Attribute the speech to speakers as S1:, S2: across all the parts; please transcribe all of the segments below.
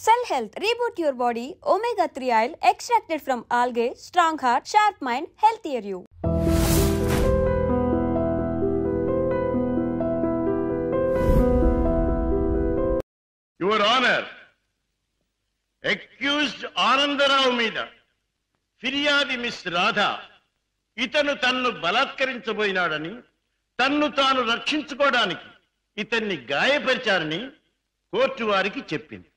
S1: Cell Health, reboot your body, omega-3 oil extracted from algae, strong heart, sharp mind, healthier you.
S2: Your Honor, accused Anandarao మీద ఫిర్యాది miss Radha ఇతను తన్ను బలాత్కరించబోయినాడని తన్ను తాను రక్షించుకోవడానికి ఇతన్ని గాయపరిచారని కోర్టు వారికి చెప్పింది.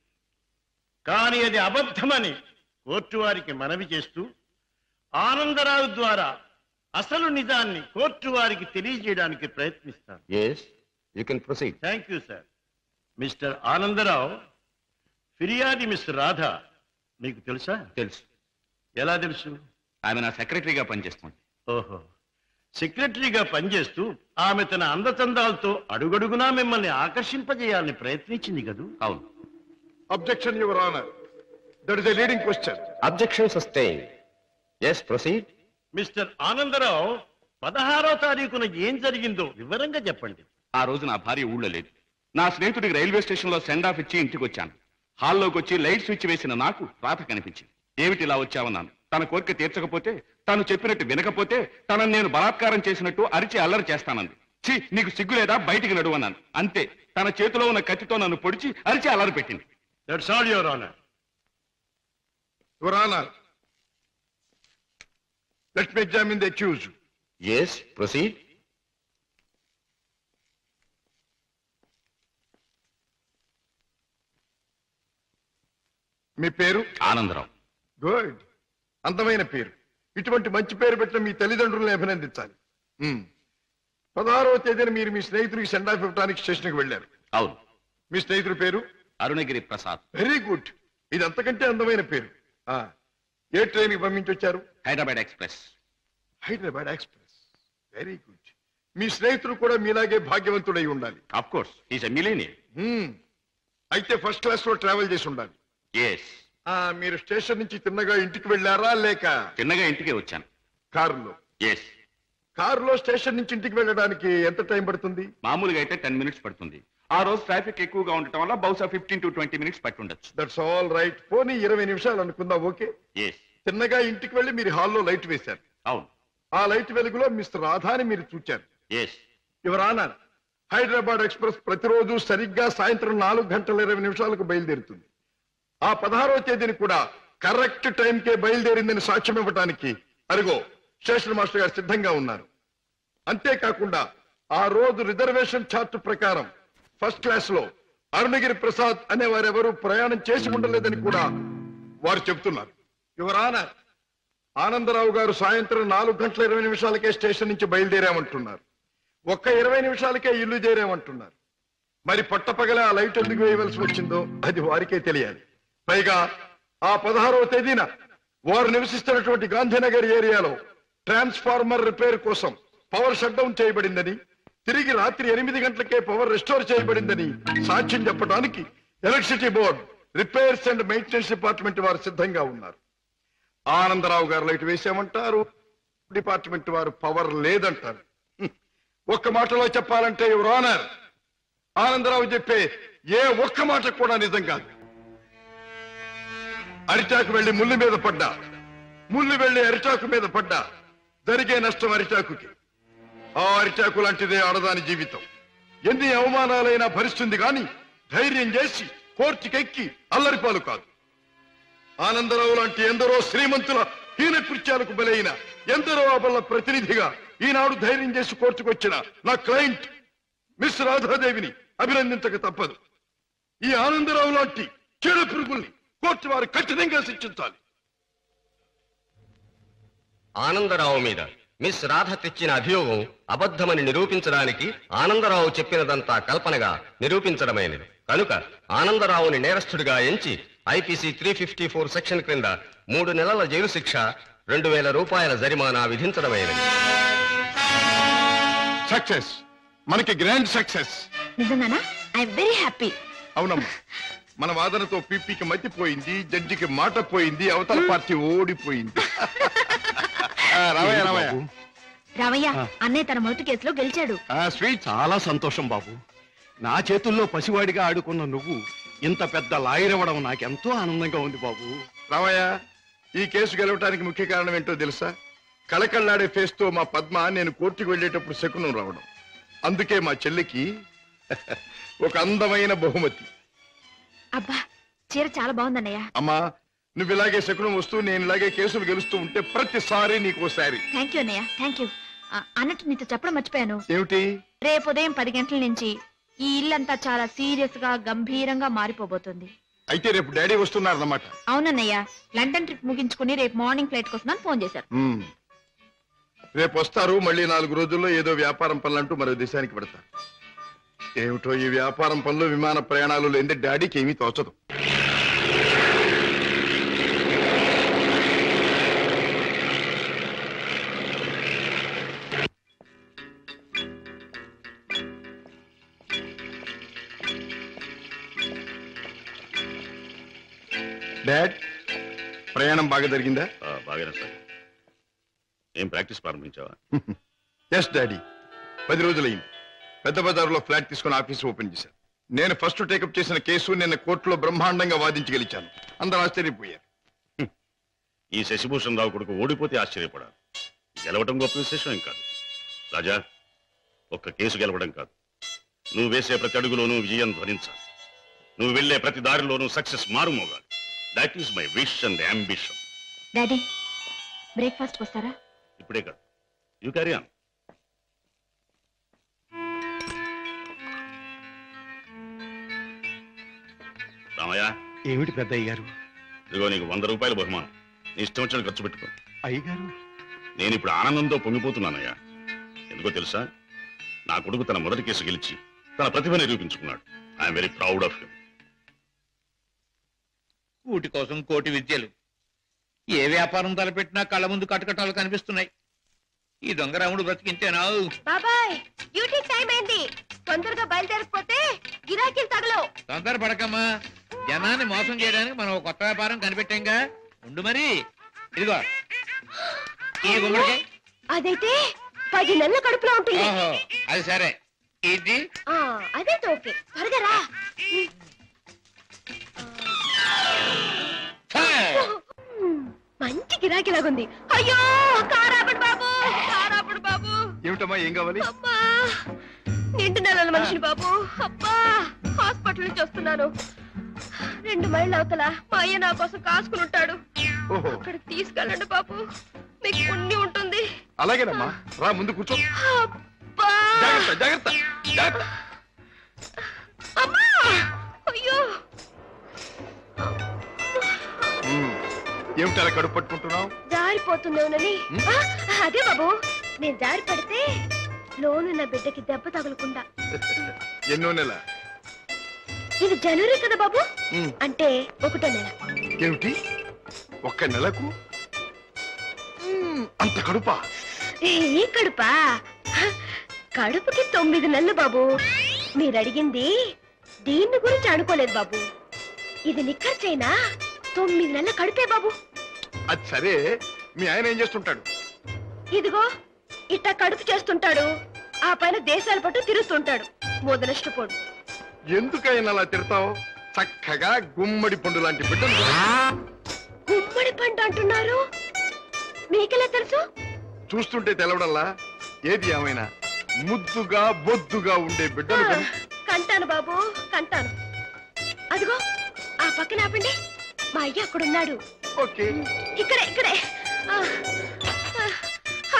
S2: కానీ అది అబద్ధమని కోర్టు వారికి మనవి చేస్తూ ఆనందరావు ద్వారా అసలు నిజాన్ని కోర్టు వారికి తెలియజేయడానికి ప్రయత్నిస్తాను.
S3: Yes, you can proceed.
S2: Thank you sir. Mister Anandarao, ఫిర్యాది మిస్ రాధా మీకు తెలుసా?
S3: తెలుసు.
S2: ఎలా తెలుసు?
S3: ఆమె నా సెక్రటరీగా పనిచేస్తుంది.
S2: ఓహో, సెక్రటరీగా పనిచేస్తూ ఆమె తన అందచందాలతో అడుగడుగునా మిమ్మల్ని ఆకర్షింపజేయాలని ప్రయత్నించింది కదూ?
S3: అవును.
S4: Objection, Your Honor. That is a leading question.
S3: Objection sustained. Yes, proceed.
S2: Mister Anandarao, 16వ తారీఖున ఏం జరిగిందో వివరంగా చెప్పండి.
S3: ఆ రోజు నా భార్య ఊళ్ళో లేదు. నా స్నేహితుడికి రైల్వే స్టేషన్ లో సెండ్ ఆఫ్ ఇచ్చి ఇంటికి వచ్చాను. హాల్లోకి వచ్చి లైట్ స్విచ్ వేసిన నాకు రాత కనిపించింది. ఏమిటి ఇలా వచ్చావన్నాను. తన కోరిక తీర్చకపోతే, తాను చెప్పినట్టు వినకపోతే తనను నేను బలాత్కారం చేసినట్టు అరిచి అల్లరి చేస్తానంది. ఛీ, నీకు సిగ్గు లేదా, బయటికి నడువు అన్నాను. అంతే, తన చేతిలో ఉన్న కత్తితో నన్ను పొడిచి అరిచి అల్లరి పెట్టింది.
S2: That's all, Your Honor.
S4: Your Honor, let me examine the accused.
S3: Yes, proceed.
S4: మీ పేరు?
S3: ఆనందరావు.
S4: గుడ్, అందమైన పేరు. ఇటువంటి మంచి పేరు పెట్టిన మీ తల్లిదండ్రులను అభినందించాలి. 16వ తేదీన మీరు మీ స్నేహితుడికి సెండ్ ఆఫ్ ఇవ్వడానికి స్టేషన్కి వెళ్ళారు.
S3: అవును.
S4: మీ స్నేహితుడి పేరు?
S3: అరుణగిరి ప్రసాద్.
S4: వెరీ గుడ్, ఇది అంతకంటే అందమైన పేరు. ఏ ట్రైన్ కి పంపించొచ్చారు?
S3: Hyderabad express.
S4: Hyderabad express, very good. మీ స్నేహితుడు కూడా మీలాగే భాగ్యవంతుడై ఉండాలి.
S3: Of course, is a millionaire.
S4: అయితే ఫస్ట్ క్లాస్ లో ట్రావెల్ చేసి ఉండాలి.
S3: ఎస్.
S4: మీరు స్టేషన్ నుంచి తిన్నగా ఇంటికి వెళ్ళారా లేక?
S3: తిన్నగా ఇంటికే వచ్చాను.
S4: కారులో?
S3: ఎస్.
S4: కారులో స్టేషన్ నుంచి ఇంటికి వెళ్ళడానికి ఎంత టైం పడుతుంది?
S3: మామూలుగా అయితే 10 minutes పడుతుంది. ఆ రోజు ట్రాఫిక్ ఎక్కువగా ఉండటం వల్ల బహుశా 15 to 20 minutes పట్టుండొచ్చు.
S4: That's all right. పోనీ 20 నిమిషాలు అనుకుందాం. ఓకే.
S3: ఎస్.
S4: తిన్నగా ఇంటికి వెళ్ళి మీరు హాల్లో లైట్ వేశారు.
S3: అవును.
S4: ఆ లైట్ వెలుగులో మిస్టర్ రాధాని మీరు చూచారు.
S3: Yes.
S4: Your honour, Hyderabad Express ప్రతిరోజు సరిగ్గా సాయంత్రం 4:20 బయలుదేరుతుంది. ఆ 16వ తేదీని కూడా కరెక్ట్ టైంకే బయలుదేరిందని సాక్ష్యం ఇవ్వడానికి అరుగో స్టేషన్ మాస్టర్ గారు సిద్ధంగా ఉన్నారు. అంతేకాకుండా ఆ రోజు రిజర్వేషన్ చార్ట్ ప్రకారం ఫస్ట్ క్లాస్ లో అరుణగిరి ప్రసాద్ అనే వారెవరూ ప్రయాణం చేసి ఉండలేదని కూడా వారు చెబుతున్నారు. యువర్ ఆనర్, ఆనందరావు గారు సాయంత్రం 4:20 స్టేషన్ నుంచి బయలుదేరామంటున్నారు. ఒక్క 20 నిమిషాలకే ఇల్లు చేరామంటున్నారు. మరి పట్టపగల ఆ లైట్ ఎందుకు వేయవలసి వచ్చిందో అది వారికే తెలియాలి. పైగా ఆ 16వ తేదీన వారు నివసిస్తున్నటువంటి గాంధీనగర్ ఏరియాలో ట్రాన్స్ఫార్మర్ రిపేర్ కోసం పవర్ షట్ డౌన్ చేయబడిందని, తిరిగి రాత్రి 8 గంటలకే పవర్ రెస్టోర్ చేయబడిందని సాక్ష్యం చెప్పడానికి electricity board, repairs and maintenance department వారు సిద్ధంగా ఉన్నారు. ఆనందరావు గారు లైట్ వేసామంటారు, డిపార్ట్మెంట్ వారు పవర్ లేదంటారు. ఒక్క మాటలో చెప్పాలంటే యువర్ ఆనర్, ఆనందరావు చెప్పే ఏ ఒక్క మాట కూడా నిజం కాదు. అరిటాకు వెళ్లి ముళ్ళు మీద పడ్డా, ముళ్ళు వెళ్లి అరిటాకు మీద పడ్డా జరిగే నష్టం అరిటాకుకి. ఆ అరిటాకు లాంటిదే ఆడదాని జీవితం. ఎన్ని అవమానాలైనా భరిస్తుంది కానీ ధైర్యం చేసి కోర్టుకెక్కి అల్లరిపాలు కాదు. ఆనందరావు లాంటి ఎందరో శ్రీమంతుల హీన కృత్యాలకు బలైన ఎందరో అబల ప్రతినిధిగా ఈనాడు ధైర్యం చేసి కోర్టుకొచ్చిన నా క్లయింట్ మిస్ రాధాదేవిని అభినందించక తప్పదు. ఈ ఆనందరావు లాంటి చెడు పురుగుల్ని కోర్టు వారు కఠినంగా శిక్షించాలి.
S5: ఆనందరావు మీద మిస్ రాధ తెచ్చిన అభియోగం అబద్ధమని నిరూపించడానికి ఆనందరావు చెప్పినదంతా కల్పనగా నిరూపించడమైనది కనుక ఆనందరావుని నేరస్తుడిగా ఎంచి ఐపీసీ 354 సెక్షన్ క్రింద 3 నెలల జైలు శిక్ష, 2000 రూపాయల జరిమానా విధించడమైనది.
S4: సక్సెస్, మనకి గ్రాండ్ సక్సెస్.
S6: నిజంగానా? I'm very happy.
S4: అవునమ్మా, మన వాదనతో పీపీకి మతిపోయింది, జడ్జికి మాట పోయింది, అవతల పార్టీ ఓడిపోయింది.
S6: రామయ్య, అన్నయ్య తన మొదటి కేసులో గెలిచాడు.
S2: స్వీట్, చాలా సంతోషం బాబు. నా చేతుల్లో పసివాడిగా ఆడుకున్న నువ్వు ఇంత పెద్ద లాయర్ అవ్వడం నాకెంతో ఆనందంగా ఉంది బాబు.
S4: రామయ్య, ఈ కేసు గెలవటానికి ముఖ్య కారణం ఏంటో తెలుసా? కళకళ్ళాడే ఫేస్ తో మా పద్మ నేను కోర్టుకు వెళ్ళేటప్పుడు శకునం రావడం. అందుకే మా చెల్లికి ఒక అందమైన బహుమతి.
S6: అబ్బా, చీర చాలా బాగుందన్నయ్య.
S4: అమ్మా, నువ్వు ఇలాగే శకునం వస్తూ నేను ఇలాగే కేసులు గెలుస్తూ ఉంటే ప్రతిసారి నీకు ఒకసారి.
S6: థ్యాంక్ యూ అన్నయ్య, థ్యాంక్ యూ. అన్నట్టు నీతో చెప్పడం మర్చిపోయాను.
S4: ఏమిటి?
S6: రేపు ఉదయం 10 గంటల నుంచి ఈ ఇల్లంతా చాలా సీరియస్ గా గంభీరంగా మారిపోబోతుంది.
S4: అయితే రేపు డాడీ వస్తున్నారన్నమాట.
S6: అవునన్నయ్య, లండన్ ట్రిప్ ముగించుకుని రేపు మార్నింగ్ ఫ్లైట్ కోసం ఫోన్ చేశారు.
S4: రేపు వస్తారు. మళ్ళీ 4 రోజుల్లో ఏదో వ్యాపారం పనులంటూ మరో దేశానికి పెడతారు. ఏమిటో ఈ వ్యాపారం పనులు, విమాన ప్రయాణాలు లేని డాడీకి ఏమీ తోచదు. డాడ్, ప్రయాణం బాగా జరిగిందా?
S3: బాగానే సార్. ఏం ప్రాక్టీస్ ప్రారంభించావా?
S4: ఎస్ డాడీ, 10 రోజులైంది. పెద్ద బజారులో ఫ్లాట్ తీసుకుని ఆఫీస్ ఓపెన్ చేశాను. నేను ఫస్ట్ టేకప్ చేసిన కేసు నిన్న కోర్టులో బ్రహ్మాండంగా వాదించి గెలిచాను. అందరూ ఆశ్చర్యపోయారు.
S3: ఈ శశిభూషణ్ రావు కొడుకు ఓడిపోతే ఆశ్చర్యపడాలి. గెలవడం గొప్ప విశేషం ఏం కాదు. రాజా, ఒక్క కేసు గెలవడం కాదు, నువ్వు వేసే ప్రతి అడుగులోనూ విజయం ధ్వనించాలి. నువ్వు వెళ్లే ప్రతి దారిలోనూ సక్సెస్ మారుమోగాలి. That is my wish and ambition.
S6: Daddy, breakfast వస్తారా?
S3: ఇప్పుడే కాదు, యూ క్యారీ ఆన్. రామయ్య,
S2: ఏమిటి పెద్ద అయ్యారు?
S3: ఇదిగో నీకు 100 రూపాయలు బహుమానం. నీ ఇష్టం వచ్చిన ఖర్చు పెట్టుకో.
S2: అయ్యగారు,
S3: నేను ఇప్పుడు ఆనందంతో పొంగిపోతున్నానయ్యా. ఎందుకో తెలుసా? నా కొడుకు తన మొదటి కేసు గెలిచి తన ప్రతిభ నిరూపించుకున్నాడు. I'm very proud of him.
S7: కూటి కోసం కోటి విద్యలు. ఏ వ్యాపారం తలపెట్టినా కళ్ళ ముందు కటకటాలు కనిపిస్తున్నాయి. ఈ దొంగరాముడు బ్రతికింతేనా?
S6: బాబాయ్, డ్యూటీ టైం అయింది. తొందరగా బయలుదేరకపోతే గిరాకీలు తగలవు.
S7: తొందర పడకమ్మా. జనాన్ని మోసం చేయడానికి మనం ఒక కొత్త వ్యాపారం కనిపెట్టాంగా. ఉండు మరి. ఇదిగో ఈ గుమ్మడికాయ.
S6: అదైతే 10 నెలల కడుపులో ఉంటుంది.
S7: ఓహో, అది సరే. ఇది
S6: అదైతే ఓకే. త్వరగా రా. మంచి గిరాకీలాగుంది. అయ్యో, కారాపడు బాబు, కారాపడు బాబు.
S4: ఏమిటమ్మా, ఏం కావాలి?
S6: అబ్బా, నిండు నెలల మనిషిని బాబు. అబ్బా, హాస్పిటల్ నుంచి వస్తున్నాను. 2 మైళ్ళ అవతల మా అయ్య నా కోసం కాసుకుని ఉంటాడు. అక్కడికి తీసుకెళ్ళండి బాబు, మీకు పుణ్యం ఉంటుంది.
S4: అలాగేనమ్మా, రా ముందు కూర్చో.
S6: అబ్బా,
S4: జాగ్రత్త జాగ్రత్త జాగ్రత్త.
S6: అమ్మా, అయ్యో.
S4: ఏమిటి అలా కడుపు పట్టుకుంటున్నావు?
S6: జారిపోతుందేమోనని. అదే బాబు, నేను జారి పడితే లోనున్న బిడ్డకి దెబ్బ తగలకుండా.
S4: ఎన్నో నెల?
S6: ఇది జనవరి కదా బాబు, అంటే 1వ నెల.
S4: ఏమిటి, 1 నెలకు అంత కడుపా?
S6: ఈ కడుపా? కడుపుకి 9 నెలలు బాబు. మీరు అడిగింది దీన్ని గురించి అనుకోలేదు బాబు. ఇది నిక్కర్చైనా 9 నెలల కడుపే బాబు.
S4: అది సరే, మీ ఆయన ఏం చేస్తుంటాడు?
S6: ఇదిగో ఇట్టా కడుపు చేస్తుంటాడు. ఆ పైన దేశాల పట్టు తిరుగుతుంటాడు. మొదలష్టపోడు.
S4: ఎందుకైనా అలా తిడతావు? చక్కగా గుమ్మడి పండు లాంటి బిడ్డలు.
S6: గుమ్మడి పండు అంటున్నారు, మీకెలా తెలుసు?
S4: చూస్తుంటే తెలవడంలా. ఏది ఏమైనా ముద్దుగా బొద్దుగా ఉండే బిడ్డలు
S6: కంటాను బాబు, కంటాను. అదిగో ఆ పక్కన ఆపండి, మా అయ్య అక్కడున్నాడు.
S4: ఓకే,
S6: ఇక్కడే ఇక్కడే.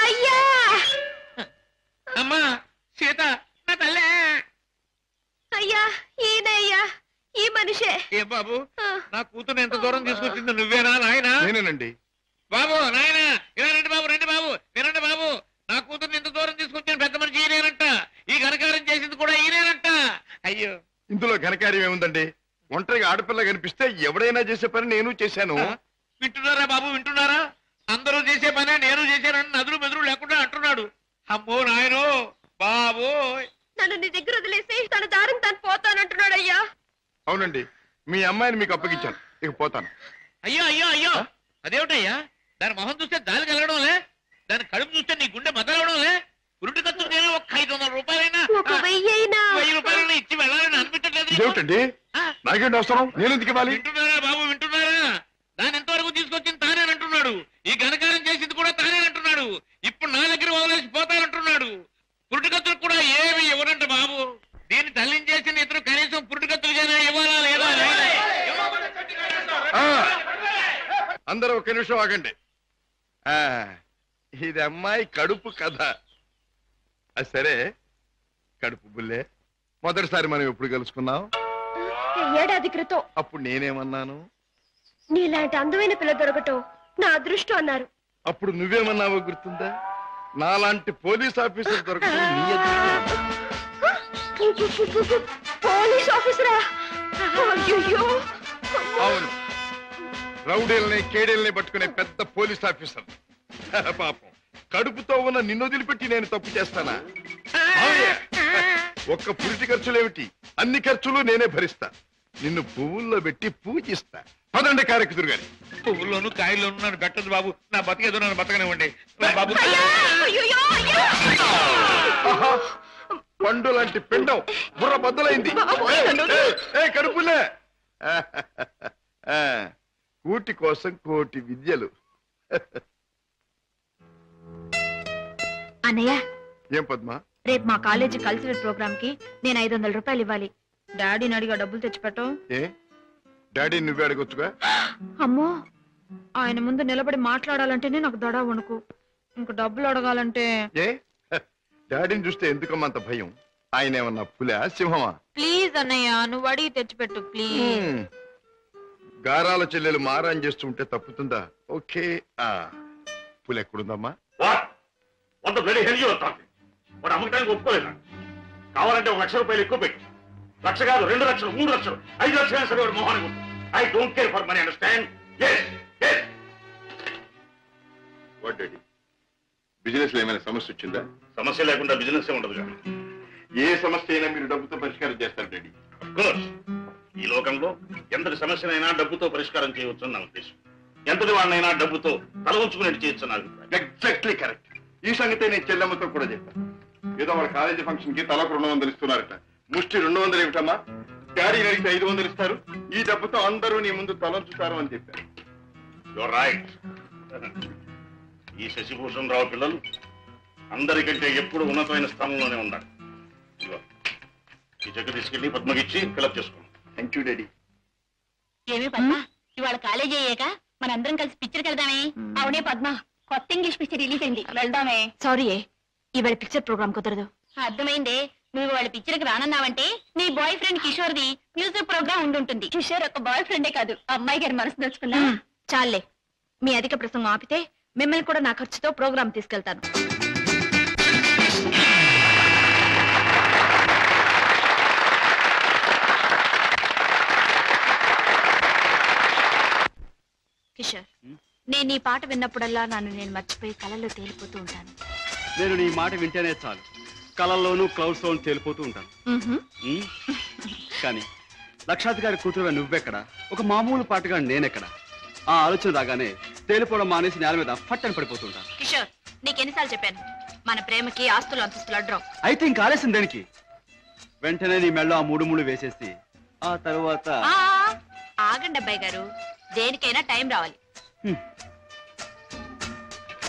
S6: అయ్యా!
S7: అమ్మా సీత, నా తల్లే.
S6: అయ్యా, ఈయనే అయ్యా, ఈ మనిషే.
S7: ఏ బాబు, నా కూతురు ఎంత దూరం తీసుకొచ్చింది నువ్వేనా నాయనా?
S4: నేనేనండి.
S7: బాబు, నాయనా, ఇలా రండి బాబు, రండి బాబు, వినండి బాబు. నా కూతుర్ని ఎంత దూరం తీసుకొచ్చిన పెద్ద మనిషి ఈయనేనంట. ఈ ఘనకారం చేసింది కూడా ఈయనేనంట. అయ్యో,
S4: ఇందులో ఘనకార్యం ఏముందండి? ఒంటరిగా ఆడపిల్ల కనిపిస్తే ఎవడైనా చేసే పని నేను చేశాను.
S7: వింటున్నారా బాబు, వింటున్నారా? అందరూ చేసే పనే నేను చేశానని నదులు మెదులు లేకుండా అంటున్నాడు. అమ్మో నాయనో బాబు.
S6: నన్ను నీ దగ్గర వదిలేసి తన దారిని తను పోతానంటున్నాడు అయ్యా.
S4: అవునండి, మీ అమ్మాయిని మీకు అప్పగించాను, ఇక పోతాను.
S7: అయ్యో అయ్యో అయ్యో, అదేమిటయ్యా? దాని మొహం చూస్తే దాని కలగడంలే, దాని కడుపు చూస్తే నీ గుండె మదలవడంలే. ఉరుటి ఖర్చు ఒక 500 రూపాయలైనా
S6: 1000
S7: 1000 రూపాయలైనా ఇచ్చి వెళ్ళాలని అనిపించట్లేదు.
S4: ఏమిటండి నాకేంటి అవసరం? నేను ఎందుకు ఇవ్వాలి?
S7: వింటున్నారా బాబు, వింటున్నారా? దాని ఇంతవరకు తీసుకొచ్చింది తానేనంటున్నాడు. ఈ ఘనకారం చేసింది కూడా తానేనంటున్నాడు. ఇప్పుడు నా దగ్గర వదిలేసి పోతానంటున్నాడు. పురుటికత్తులు కూడా ఏమి ఇవ్వనంట బాబు. దీన్ని తల్లించేసిన ఇతరు కనీసం పురుటికత్తులుగానే ఇవ్వాలా లేదా?
S4: అందరూ ఒక నిమిషం ఆగండి. ఇది అమ్మాయి కడుపు కథ. సరే కడుపు బుల్లే, మొదటిసారి మనం ఎప్పుడు కలుసుకున్నాం?
S6: ఏడాది క్రితం.
S4: అప్పుడు నేనేమన్నాను?
S6: నీలాంటి అందమైన పిల్ల దొరకటం నా అదృష్టం అన్నారు.
S4: అప్పుడు నువ్వేమన్నావో గుర్తుందా? నాలాంటి పోలీస్ ఆఫీసర్ దొరకటం నీ అదృష్టం.
S6: పోలీస్ ఆఫీసరా? అయ్యో.
S4: అవును, రౌడీల్ని కేడీల్ని పట్టుకునే పెద్ద పోలీస్ ఆఫీసర్. పాపం కడుపుతో ఉన్న నిన్ను వదిలిపెట్టి నేను తప్పు చేస్తానా? ఒక్క పురిటి ఖర్చులేమిటి, అన్ని ఖర్చులు నేనే భరిస్తా. నిన్ను పువ్వుల్లో పెట్టి పూజిస్తా. పదండి కారెక్కుదురు గాని.
S7: పువ్వుల్లోనూ కాయల్లోనూ నన్ను పెట్టదు బాబు. నా బతికేదో నన్ను బతకనివ్వండి బాబు.
S4: పండు లాంటి పిండం బుర్ర బద్దలైంది. కడుపులే. కూటి కోసం కోటి విద్యలు.
S8: అన్నయ్య,
S4: ఏం పద్మా?
S8: రేపు మా కాలేజీ కల్చరల్ ప్రోగ్రామ్ కి నేను 500 రూపాయలు ఇవ్వాలి. డాడీని అడిగా డబ్బులు తెచ్చిపెట్టం.
S4: ఏ డాడీ నువ్వే అడగొచ్చుగా?
S8: అమ్మో, ఆయన ముందు నిలబడి మాట్లాడాలంటేనే నాకు దడా వణుకు. ఇంక డబ్బులు అడగాలంటే
S4: ఏ డాడీని చూస్తే ఎందుకమ్మా అంత భయం? ఆయన ఏమన్నా పులా సింహమా?
S8: ప్లీజ్ అన్నయ్య, నువ్వు అడిగి తెచ్చిపెట్టు ప్లీజ్.
S4: గారాల చెల్లెలు మారాన్ చేస్తుంటే తప్పుతుందా? ఓకే. పులి ఎక్కడుందమ్మా?
S3: వాడు అమ్మకానికి ఒప్పుకోలేదు. కావాలంటే 1 లక్ష రూపాయలు ఎక్కువ పెట్టి, 1 లక్ష కాదు 2 లక్షలు 3 లక్షలు 5 లక్షలు సరే వాడు మొహానికి ఉంటుంది. I don't care for money, understand?
S4: Business లో ఏమైనా సమస్య వచ్చిందా?
S3: సమస్య లేకుండా బిజినెస్ ఏ ఉండదు.
S4: ఏ సమస్య అయినా మీరు డబ్బుతో పరిష్కారం చేస్తారు డాడీ.
S3: అఫ్కోర్స్, ఈ లోకంలో ఎంతటి సమస్యనైనా డబ్బుతో పరిష్కారం చేయవచ్చు అని నా ఉద్దేశం. ఎంతటి వాడినైనా డబ్బుతో తల ఉంచుకునేట్టు చేయొచ్చు నా అభిప్రాయం.
S4: Exactly correct. ఈ సంగతే నేను చెల్లెమ్మతో కూడా చెప్పాను. ఏదో వాళ్ళ కాలేజీ ఫంక్షన్ కి తలకు 200 ఇస్తున్నారట. ముష్టి 200 ఏమిటమ్మా? డాడీ అడిగితే 500 ఇస్తారు. ఈ డబ్బుతో అందరూ నీ ముందు తలంచుతారు అని చెప్పారు.
S3: Your right. ఈ శశిభూషణ్ రావు పిల్లలు అందరికంటే ఎప్పుడు ఉన్నతమైన స్థానంలోనే ఉన్నారు. ఈ చెక్ తీసుకెళ్లి పద్మకిచ్చి ఫిలప్ చేసుకోండి.
S4: Thank you daddy.
S8: ఏమి పద్మ, ఇవాళ కాలేజీ అయ్యాక మనందరం కలిసి పిక్చర్కి వెళ్దామే? అవునే పద్మ, కొత్త ఇంగ్లీష్ పిక్చర్ రిలీజ్ అయింది, వెళ్దామే. సారీ, ఇవాళ పిక్చర్ ప్రోగ్రామ్ కుదరదు. అర్థమైందే, నువ్వు వాళ్ళ పిక్చర్కి రానన్నావంటే నీ boyfriend Kishore the music program ఉండుంటుంది. కిషోర్ ఒక బాయ్ ఫ్రెండే కాదు, అమ్మాయి గారి మనసు దోచుకున్నా. చాలే, మీ అధిక ప్రసంగం ఆపితే మిమ్మల్ని కూడా నా ఖర్చుతో ప్రోగ్రామ్ తీసుకెళ్తాను. కిషోర్, నేను నీ పాట విన్నప్పుడల్లా నన్ను నేను మర్చిపోయి కళల్లో తేలిపోతూ ఉంటాను.
S9: నేను నీ మాట వింటేనే చాలు, కళల్లోనూ క్లౌడ్స్ లోను తేలిపోతూ ఉంటాను. కానీ లక్షాధికారి కూతురుగా నువ్వెక్కడ, ఒక మామూలు పాటగా నేనెక్కడ? ఆ ఆలోచన రాగానే తేలిపోవడం మానేసి నేల మీద ఫట్టని పడిపోతుంటాను.
S8: కిషోర్, నీకెన్నిసార్లు చెప్పాను, మన ప్రేమకి ఆస్తులు అంతస్తులు అడ్డం.
S9: అయితే ఇంకా ఆలస్యం దేనికి? వెంటనే నీ మెళ్ళో ఆ 3 ముళ్ళు వేసేసి ఆ తర్వాత
S8: ఆగండి అబ్బాయి గారు, దేనికైనా టైం రావాలి.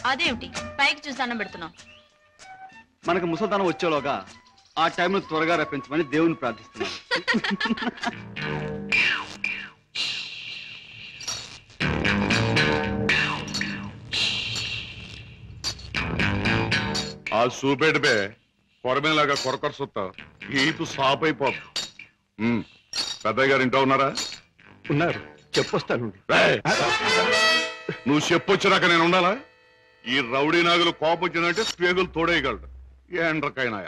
S8: అదేమిటి పైకి చూసి అన్నం పెడుతున్నాం?
S9: మనకు ముసల్దానం వచ్చేలోగా ఆ టైంను త్వరగా రప్పించమని దేవుని ప్రార్థిస్తున్నాను.
S4: ఆ సూపేటపే కొరమేలాగా కొరకొర సుత్తా ఈపు సాప్ అయిపోదు. పెద్దయ్య గారు ఇంట్లో ఉన్నారా?
S2: ఉన్నారు, చెప్పొస్తాను.
S4: నువ్వు చెప్పొచ్చినాక నేను ఉండాలా? ఈ రౌడీ నాగులు కోపం వచ్చిందంటే స్పేగులు తోడేయగలడు. ఏండ్రకైనా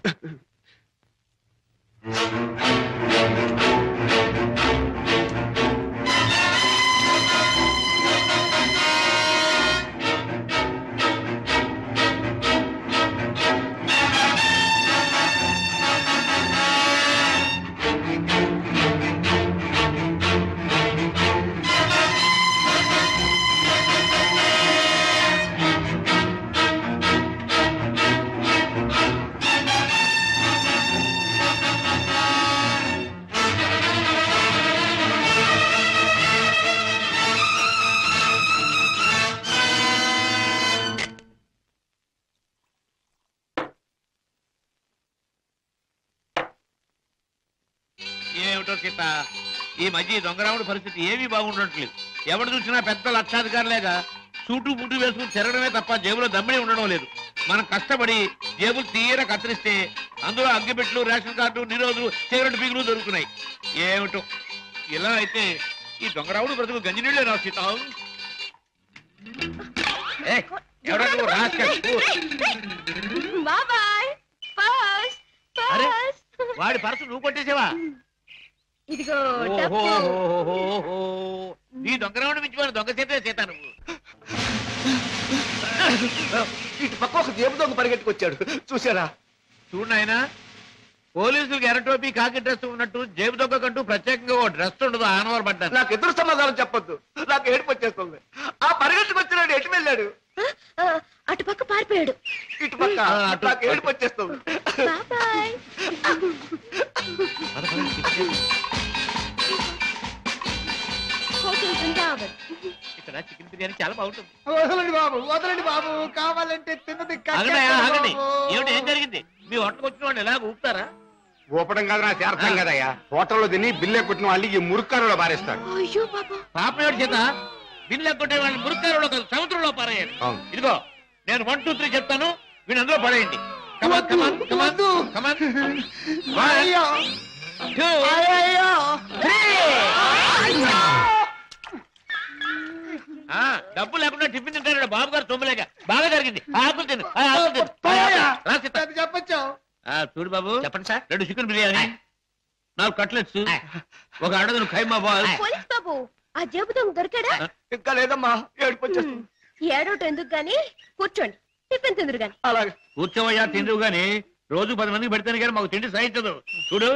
S7: ఏమిటో సీత, ఈ మధ్య ఈ దొంగరాముడి పరిస్థితి ఏమీ బాగుండట్లేదు. ఎవడు చూసినా పెద్ద లక్షాధికారులేగా సూటు బుట్టు వేసుకుని తిరగడమే తప్ప జేబులో దమ్మిడి ఉండడం లేదు. మనం కష్టపడి జేబులు తీర కత్తిరిస్తే అందులో అగ్గిపెట్లు, రేషన్ కార్డు, నిరోధులు, సిగరెట్ పీకులు దొరుకుతున్నాయి. ఏమిటో ఇలా అయితే ఈ దొంగరాముడు బ్రతుకు గంజినీళ్ళే రా సీత. ఎవడా నువ్వు రాస్కల్? అరే వాడి పర్సు నువ్వు కొట్టేసావా?
S6: ఇదిగో
S7: నీ దొంగరాముడు మించిపోయిన దొంగ సీత నువ్వు.
S10: ఇటు పక్క ఒక జేబు దొంగ పరిగెట్టుకొచ్చాడు, చూసారా?
S7: చూడు నాయనా, పోలీసులకు ఎర్రటోపీ కాకి డ్రెస్ ఉన్నట్టు జేబు దొంగ కంటూ ప్రత్యేకంగా ఓ డ్రెస్ ఉండదు. ఆనవారు పడ్డాను.
S10: నాకు ఎదురు సమాధానం చెప్పొద్దు, నాకు ఏడుపు వచ్చేస్తుంది. ఆ పరిగెట్టుకొచ్చినాడు ఎటు వెళ్ళాడు?
S6: అటు పక్క పారిపోయాడు.
S10: ఇటు పక్క నాకు ఏడుపు వచ్చేస్తుంది.
S7: ఇక్కడ చికెన్ బిర్యానీ చాలా బాగుంటుంది.
S10: వదలండి బాబు, వదలండి బాబు, కావాలంటే తిన్నది
S7: ఏమిటి, ఏం జరిగింది? మీ హోటల్కి వచ్చిన వాళ్ళు ఎలాగ ఊపుతారా?
S3: ఊపడం కాదు, నాకు అర్థం కదయ్యా. హోటల్లో తిని బిల్లే కొట్టిన వాళ్ళు ఈ మురుక్కారులో పారేస్తాడు.
S7: పాప ఏడు చేత బిల్లు ఎక్కొట్టే వాళ్ళు మురుక్కారులో కాదు, సముద్రంలో పారేయండి. ఇదిగో నేను 1, 2, 3 చెప్తాను, వీళ్ళు అందులో పడేయండి. డబ్బు లేకుండా టిఫిన్ తింటాడు బాబు గారు. తొమ్మిలేక బాగా జరిగింది. ఆకులు తిను,
S10: చెప్పచ్చు.
S7: చూడు బాబు, చెప్పండి సార్. 2 చికెన్ బిర్యానీ, 4 కట్లెట్స్, 1 అడగను ఖైమా బాల్.
S6: పోలీస్ బాబు, ఆ జేబు దొంగ దొరికాడా?
S10: ఇంకా లేదమ్మా, ఏడుపు వచ్చేస్తుంది.
S6: ఏడోటి ఎందుకు గాని, కూర్చోండి, టిఫిన్ తిందురు గాని.
S10: అలాగే
S7: కూర్చోవయ్యా, తిందువు గాని. రోజు 10 మందికి పెడితేనే కానీ మాకు తిండి సహించదు. చూడు,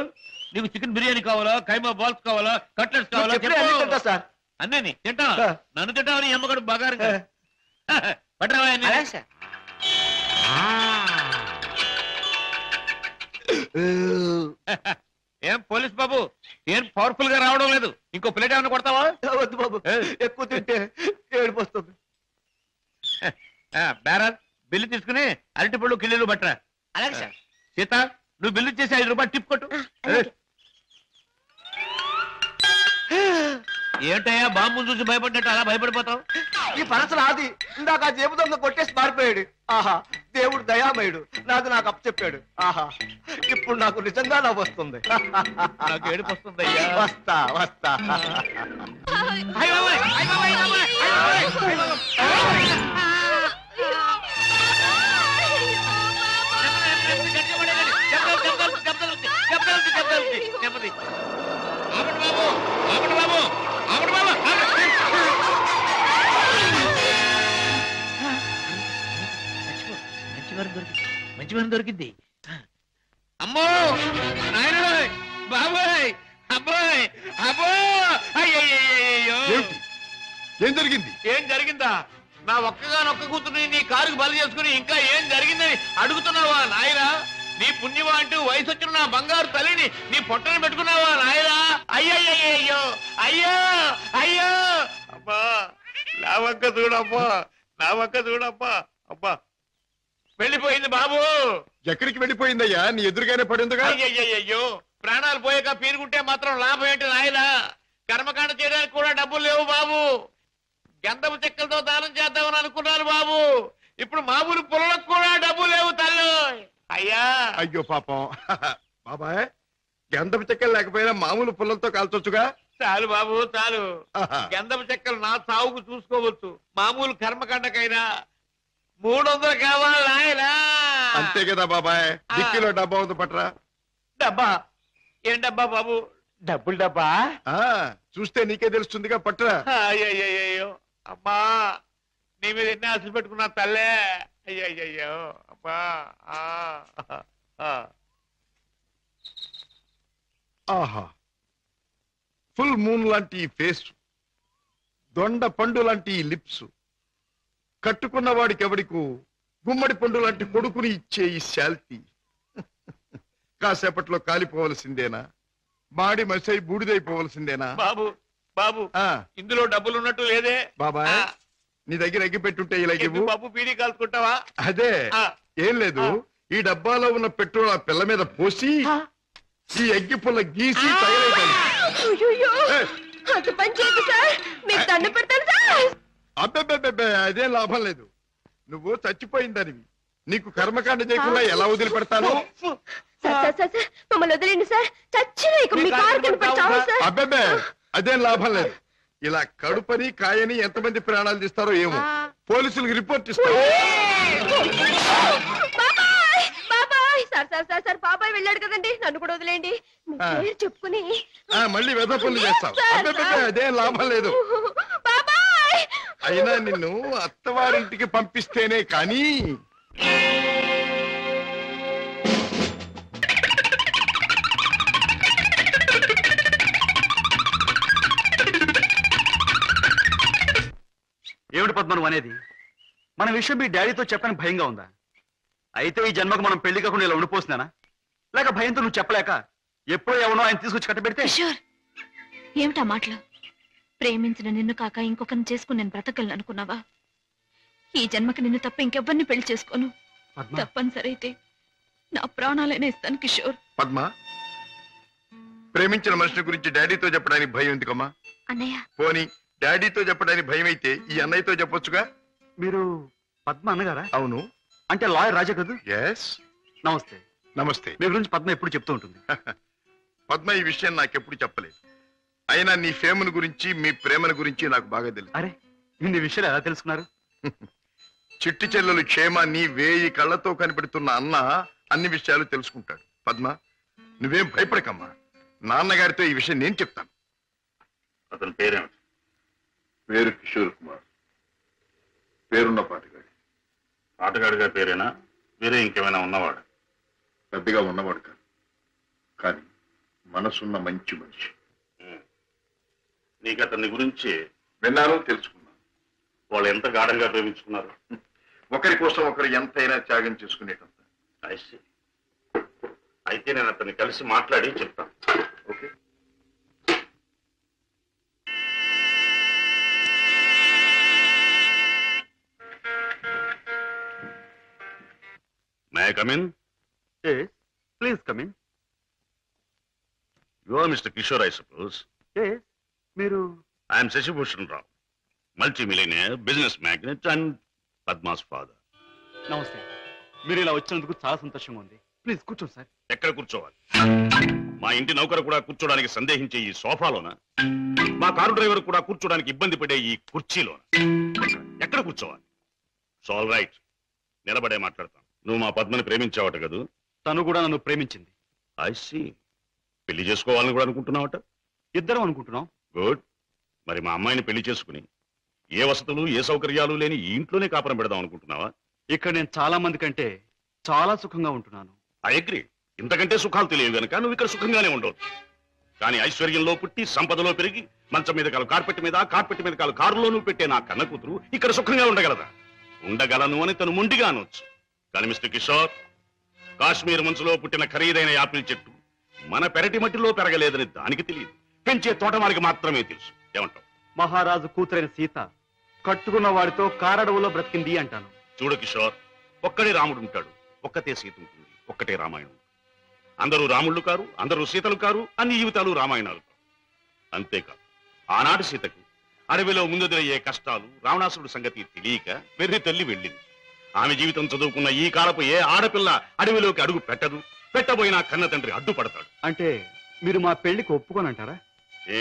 S7: నీకు చికెన్ బిర్యానీ కావాలా, ఖైమా బాల్స్ కావాలా, కట్లెట్స్ కావాలా?
S10: సార్
S7: అన్నీ తింటా. నన్ను తింటావని అమ్మగారు బాగా పట్టరావా? ఏం పోలీస్ బాబు, ఏం పవర్ఫుల్ గా రావడం లేదు? ఇంకో ప్లేట్ ఏమైనా కొడతావా?
S10: వద్దు బాబు, ఎక్కువ తింటే ఏడుపు వస్తుంది.
S7: బేరర్, బిల్లు తీసుకుని అరటి పళ్ళు కిల్లీలు పట్టరా.
S10: అలాగే సార్.
S7: సీత, నువ్వు బిల్లు చేసి 5 రూపాయలు టిప్ కొట్టు. ఏంటయ్యా బాంబులు చూసి భయపడ్డట్టు అలా భయపడిపోతావు?
S10: ఈ పరస నాది. ఇందాక ఆ జేబు దొంగ కొట్టేసి పారిపోయాడు. ఆహా, దేవుడు దయామయుడు, నాకు అప్పు చెప్పాడు. ఆహా, ఇప్పుడు నాకు నిజంగా నవ్వు వస్తుంది.
S7: నాకు ఏడుపు వస్తుందయ్యా.
S10: వస్తా వస్తా.
S7: మంచి దొరికింది. అమ్మో నాయన, బాబాయ్, అబ్బాయ్, అబ్బో, అయ్యో.
S4: ఏం జరిగింది?
S7: ఏం జరిగిందా? నా ఒక్కగానొక్క కూతుర్ని నీ కారుకు బలి చేసుకుని ఇంకా ఏం జరిగిందని అడుగుతున్నావా నాయనా? నీ పుణ్యమా అంటూ వయసు వచ్చిన నా బంగారు తల్లిని నీ పొట్టని పెట్టుకున్నావా నాయనా? అయ్యయ్యో, అయ్యో అయ్యో. అబ్బా, నా వంక చూడమ్మా, నా వంక చూడమ్మా. అబ్బా, వెళ్ళిపోయింది బాబు.
S4: ఎక్కడికి వెళ్ళిపోయిందయ్యా? నీ ఎదురుగానే పడిందిగా.
S7: అయ్యయ్యో, ప్రాణాలు పోయాక పీరుగుంటే మాత్రం లాభం ఏంటి నాయనా? కర్మకాండ చేయడానికి కూడా డబ్బులు లేవు బాబు. గంధపు చెక్కలతో దానం చేద్దామని అనుకున్నాను బాబు. ఇప్పుడు మామూలు పుల్లలకు కూడా డబ్బు లేవు తల్లి. అయ్యా,
S4: అయ్యో పాపం. బాబాయ్, గంధపు చెక్కలు లేకపోయినా మామూలు పుల్లలతో కాల్చొచ్చుగా.
S7: చాలు బాబు, చాలు. గంధపు చెక్కలు నా సాగుకు చూసుకోవచ్చు. మామూలు కర్మకాండకైనా 300 కావాలి నాయనా.
S4: అంతే కదా బాబాయ్. డిక్కీలో డబ్బా ఉంది, పట్రా.
S7: డబ్బా? ఏం డబ్బా బాబు? డబ్బులు డబ్బా?
S4: చూస్తే నీకే తెలుస్తుందిగా, పట్రా.
S7: అయ్యయ్యో, అమ్మా, నీ మీద ఎన్ని ఆశలు పెట్టుకున్నా తల్లే. అయ్యయ్యో, అమ్మా.
S4: ఆహా, ఫుల్ మూన్ లాంటి ఫేస్, దొండ పండు లాంటి లిప్స్, కట్టుకున్న వాడికి ఎవడికు గుమ్మడి పండు లాంటి కొడుకుని ఇచ్చే ఈ శాల్తీ కాసేపట్లో కాలిపోవలసిందేనా? మాడి మసై బూడిదైపోవలసిందేనా?
S7: బాబు, బాబు, ఇందులో డబ్బులు ఉన్నట్టు లేదే.
S4: బాబాయ్, నీ దగ్గర ఎగ్గి పెట్టుంటే ఇలాగేవు.
S7: బాబు, బీడీ కాల్చుకుంటావా?
S4: అదే, ఏం లేదు. ఈ డబ్బాలో ఉన్న పెట్రోల్ ఆ పిల్ల మీద పోసి ఈ అగ్గి పుల్ల గీసి తగలేదాన్ని.
S6: అంత పని చేయదు సార్, మీకు దండం పెడతాను సార్.
S4: అబ్బే అదేం లాభం లేదు. నువ్వు చచ్చిపోయిందనివి, నీకు కర్మకాండ చేయకుండా ఎలా వదిలిపెడతాను?
S6: మమ్మల్ని వదిలేండి సార్, చచ్చిన మీ కారు కనిపెడతాము సార్.
S4: అబ్బే అదేం లాభం లేదు. ఇలా కడుపని కాయని ఎంతమంది ప్రాణాలు తీస్తారో ఏమో, పోలీసులకు రిపోర్ట్ ఇస్తారు.
S6: సార్ బాబాయ్ వెళ్ళాడు కదండి, నన్ను కూడా వదిలేండి. చెప్పుకుని
S4: మళ్ళీ వెధ పనులు చేస్తావు. అదేం లాభం లేదు. అయినా నిన్ను అత్తవారింటికి పంపిస్తేనే కానీ
S9: ఏమిటి పద్మను అనేది? మన విషయం మీ డాడీతో చెప్పని భయంగా ఉందా? అయితే ఈ జన్మకు మనం పెళ్లి కాకుండా ఇలా ఉండిపోతున్నానా? లేక భయంతో నువ్వు చెప్పలేక ఎప్పుడో ఎవనో ఆయన తీసుకొచ్చి కట్టబెడితే?
S8: ఏమిటా మాటలు? ప్రేమించిన నిన్ను కాక ఇంకొకరిని చేసుకుని నేను బ్రతకలను అనుకున్నావా? ఈ జన్మకి నిన్ను తప్ప ఇంకెవ్వరిని పెళ్లి చేసుకోను. తప్పనిసరి అయితే నా ప్రాణాలైనా ఇస్తాను కిషోర్.
S4: పద్మ, ప్రేమించిన మనిషి గురించి డాడీతో చెప్పడానికి భయం ఎందుకమ్మా?
S8: అన్నయ్య,
S4: పోనీ డాడీతో చెప్పడానికి భయం అయితే ఈ అన్నయ్యతో చెప్పొచ్చుగా.
S9: మీరు పద్మ అన్నగారా?
S4: అవును.
S9: అంటే లాయర్ రాజా కదా?
S4: ఎస్.
S9: నమస్తే.
S4: నమస్తే.
S9: మీ గురించి పద్మ ఎప్పుడు చెప్తూ ఉంటుంది.
S4: పద్మ ఈ విషయం నాకెప్పుడు చెప్పలేదు. అయినా నీ ఫేమను గురించి, మీ ప్రేమను గురించి నాకు బాగా తెలుసు.
S9: అరే, ఇన్ని విషయాలు ఎలా తెలుసుకున్నారు?
S4: చిట్టి చెల్లెలు క్షేమాన్ని 1000 కళ్ళతో కనిపెడుతున్న అన్న అన్ని విషయాలు తెలుసుకుంటాడు. పద్మ, నువ్వేం భయపడకమ్మా. నాన్నగారితో ఈ విషయం నేను చెప్తాను.
S2: అతని పేరేమిటి?
S4: పేరు కిషోర్ కుమార్. పేరున్న పాటగాడి.
S2: ఆటగాడిగా పేరేనా? వేరే ఇంకేమైనా ఉన్నవాడు?
S4: పెద్దగా ఉన్నవాడు కాదు, కానీ మనసున్న మంచి మనిషి.
S2: నీకు అతని గురించి
S4: విన్నాను, తెలుసుకున్నాను.
S2: వాళ్ళు ఎంత గాఢంగా ప్రేమించుకున్నారు?
S4: ఒకరి కోసం ఒకరు ఎంతైనా త్యాగం చేసుకునేటంత.
S2: అయితే నేను అతన్ని కలిసి మాట్లాడి చెప్తాను.
S4: Okay.
S2: May I come in?
S9: Yes, please come in.
S2: You are Mr. Kishore, I suppose.
S9: Yes, మీరు?
S2: I am Sashibhushan Rao, multi-millionaire, business magnate and Padma's father.
S9: నమస్తే. మీరు ఇలా వచ్చినందుకు చాలా సంతోషంగా ఉంది. ప్లీజ్ కూర్చోండి సార్.
S2: ఎక్కడ కూర్చోవాలి? మా ఇంటి నౌకరు కూడా కూర్చోడానికి సందేహించే ఈ సోఫాలోనా? మా కారు డ్రైవర్ కూడా కూర్చోడానికి ఇబ్బంది పడే ఈ కుర్చీలోనా? ఎక్కడ కూర్చోవాలి? ఇట్స్ ఆల్ రైట్, నిలబడే మాట్లాడతాం. నువ్వు మా పద్మని ప్రేమించావట కదూ?
S9: తను కూడా నన్ను ప్రేమించింది.
S2: I see. పెళ్లి చేసుకోవాలని కూడా అనుకుంటున్నావట?
S9: ఇద్దరం అనుకుంటున్నాం.
S2: గుడ్. మరి మా అమ్మాయిని పెళ్లి చేసుకుని ఏ వసతులు ఏ సౌకర్యాలు లేని ఈ ఇంట్లోనే కాపురం పెడదాం అనుకుంటున్నావా?
S9: ఇక్కడ నేను చాలా మంది కంటే చాలా సుఖంగా ఉంటున్నాను.
S2: I agree. ఇంతకంటే సుఖాలు తెలియవు గనక నువ్వు ఇక్కడ సుఖంగానే ఉండవచ్చు. కానీ ఐశ్వర్యంలో పుట్టి సంపదలో పెరిగి మంచం మీద కాలు కార్పెట్ మీద, కార్పెట్ మీద కాలు కారులోనూ పెట్టే నా కన్న కూతురు ఇక్కడ సుఖంగా ఉండగలదా? ఉండగలను అని తను మొండిగా అనొచ్చు. కానీ మిస్టర్ కిషోర్, కాశ్మీర్ మంచులో పుట్టిన ఖరీదైన యాపిల్ చెట్టు మన పెరటి మట్టిలో పెరగలేదని దానికి తెలియదు, పెంచే తోటమాలికి మాత్రమే తెలుసు. ఏమంటావు?
S9: మహారాజు కూతురైన సీత కట్టుకున్న వాడితో కారడవులో బ్రతికింది అంటాను.
S2: చూడు కిషోర్, ఒక్కడే రాముడు ఉంటాడు, ఒక్కతే సీత ఉంటుంది, ఒక్కటే రామాయణం. అందరూ రాముళ్ళు కారు, అందరూ సీతలు కారు, అన్ని జీవితాలు రామాయణాలు కారు. అంతేకాదు, ఆనాటి సీతకు అడవిలో ముందెదురయ్యే కష్టాలు, రావణాసురుడి సంగతి తెలియక వెర్రి తల్లి వెళ్ళింది. ఆమె జీవితం చదువుకున్న ఈ కాలపు ఏ ఆడపిల్ల అడవిలోకి అడుగు పెట్టదు. పెట్టబోయినా కన్న తండ్రి అడ్డుపడతాడు.
S9: అంటే మీరు మా పెళ్లికి ఒప్పుకోనంటారా?
S2: ఏ,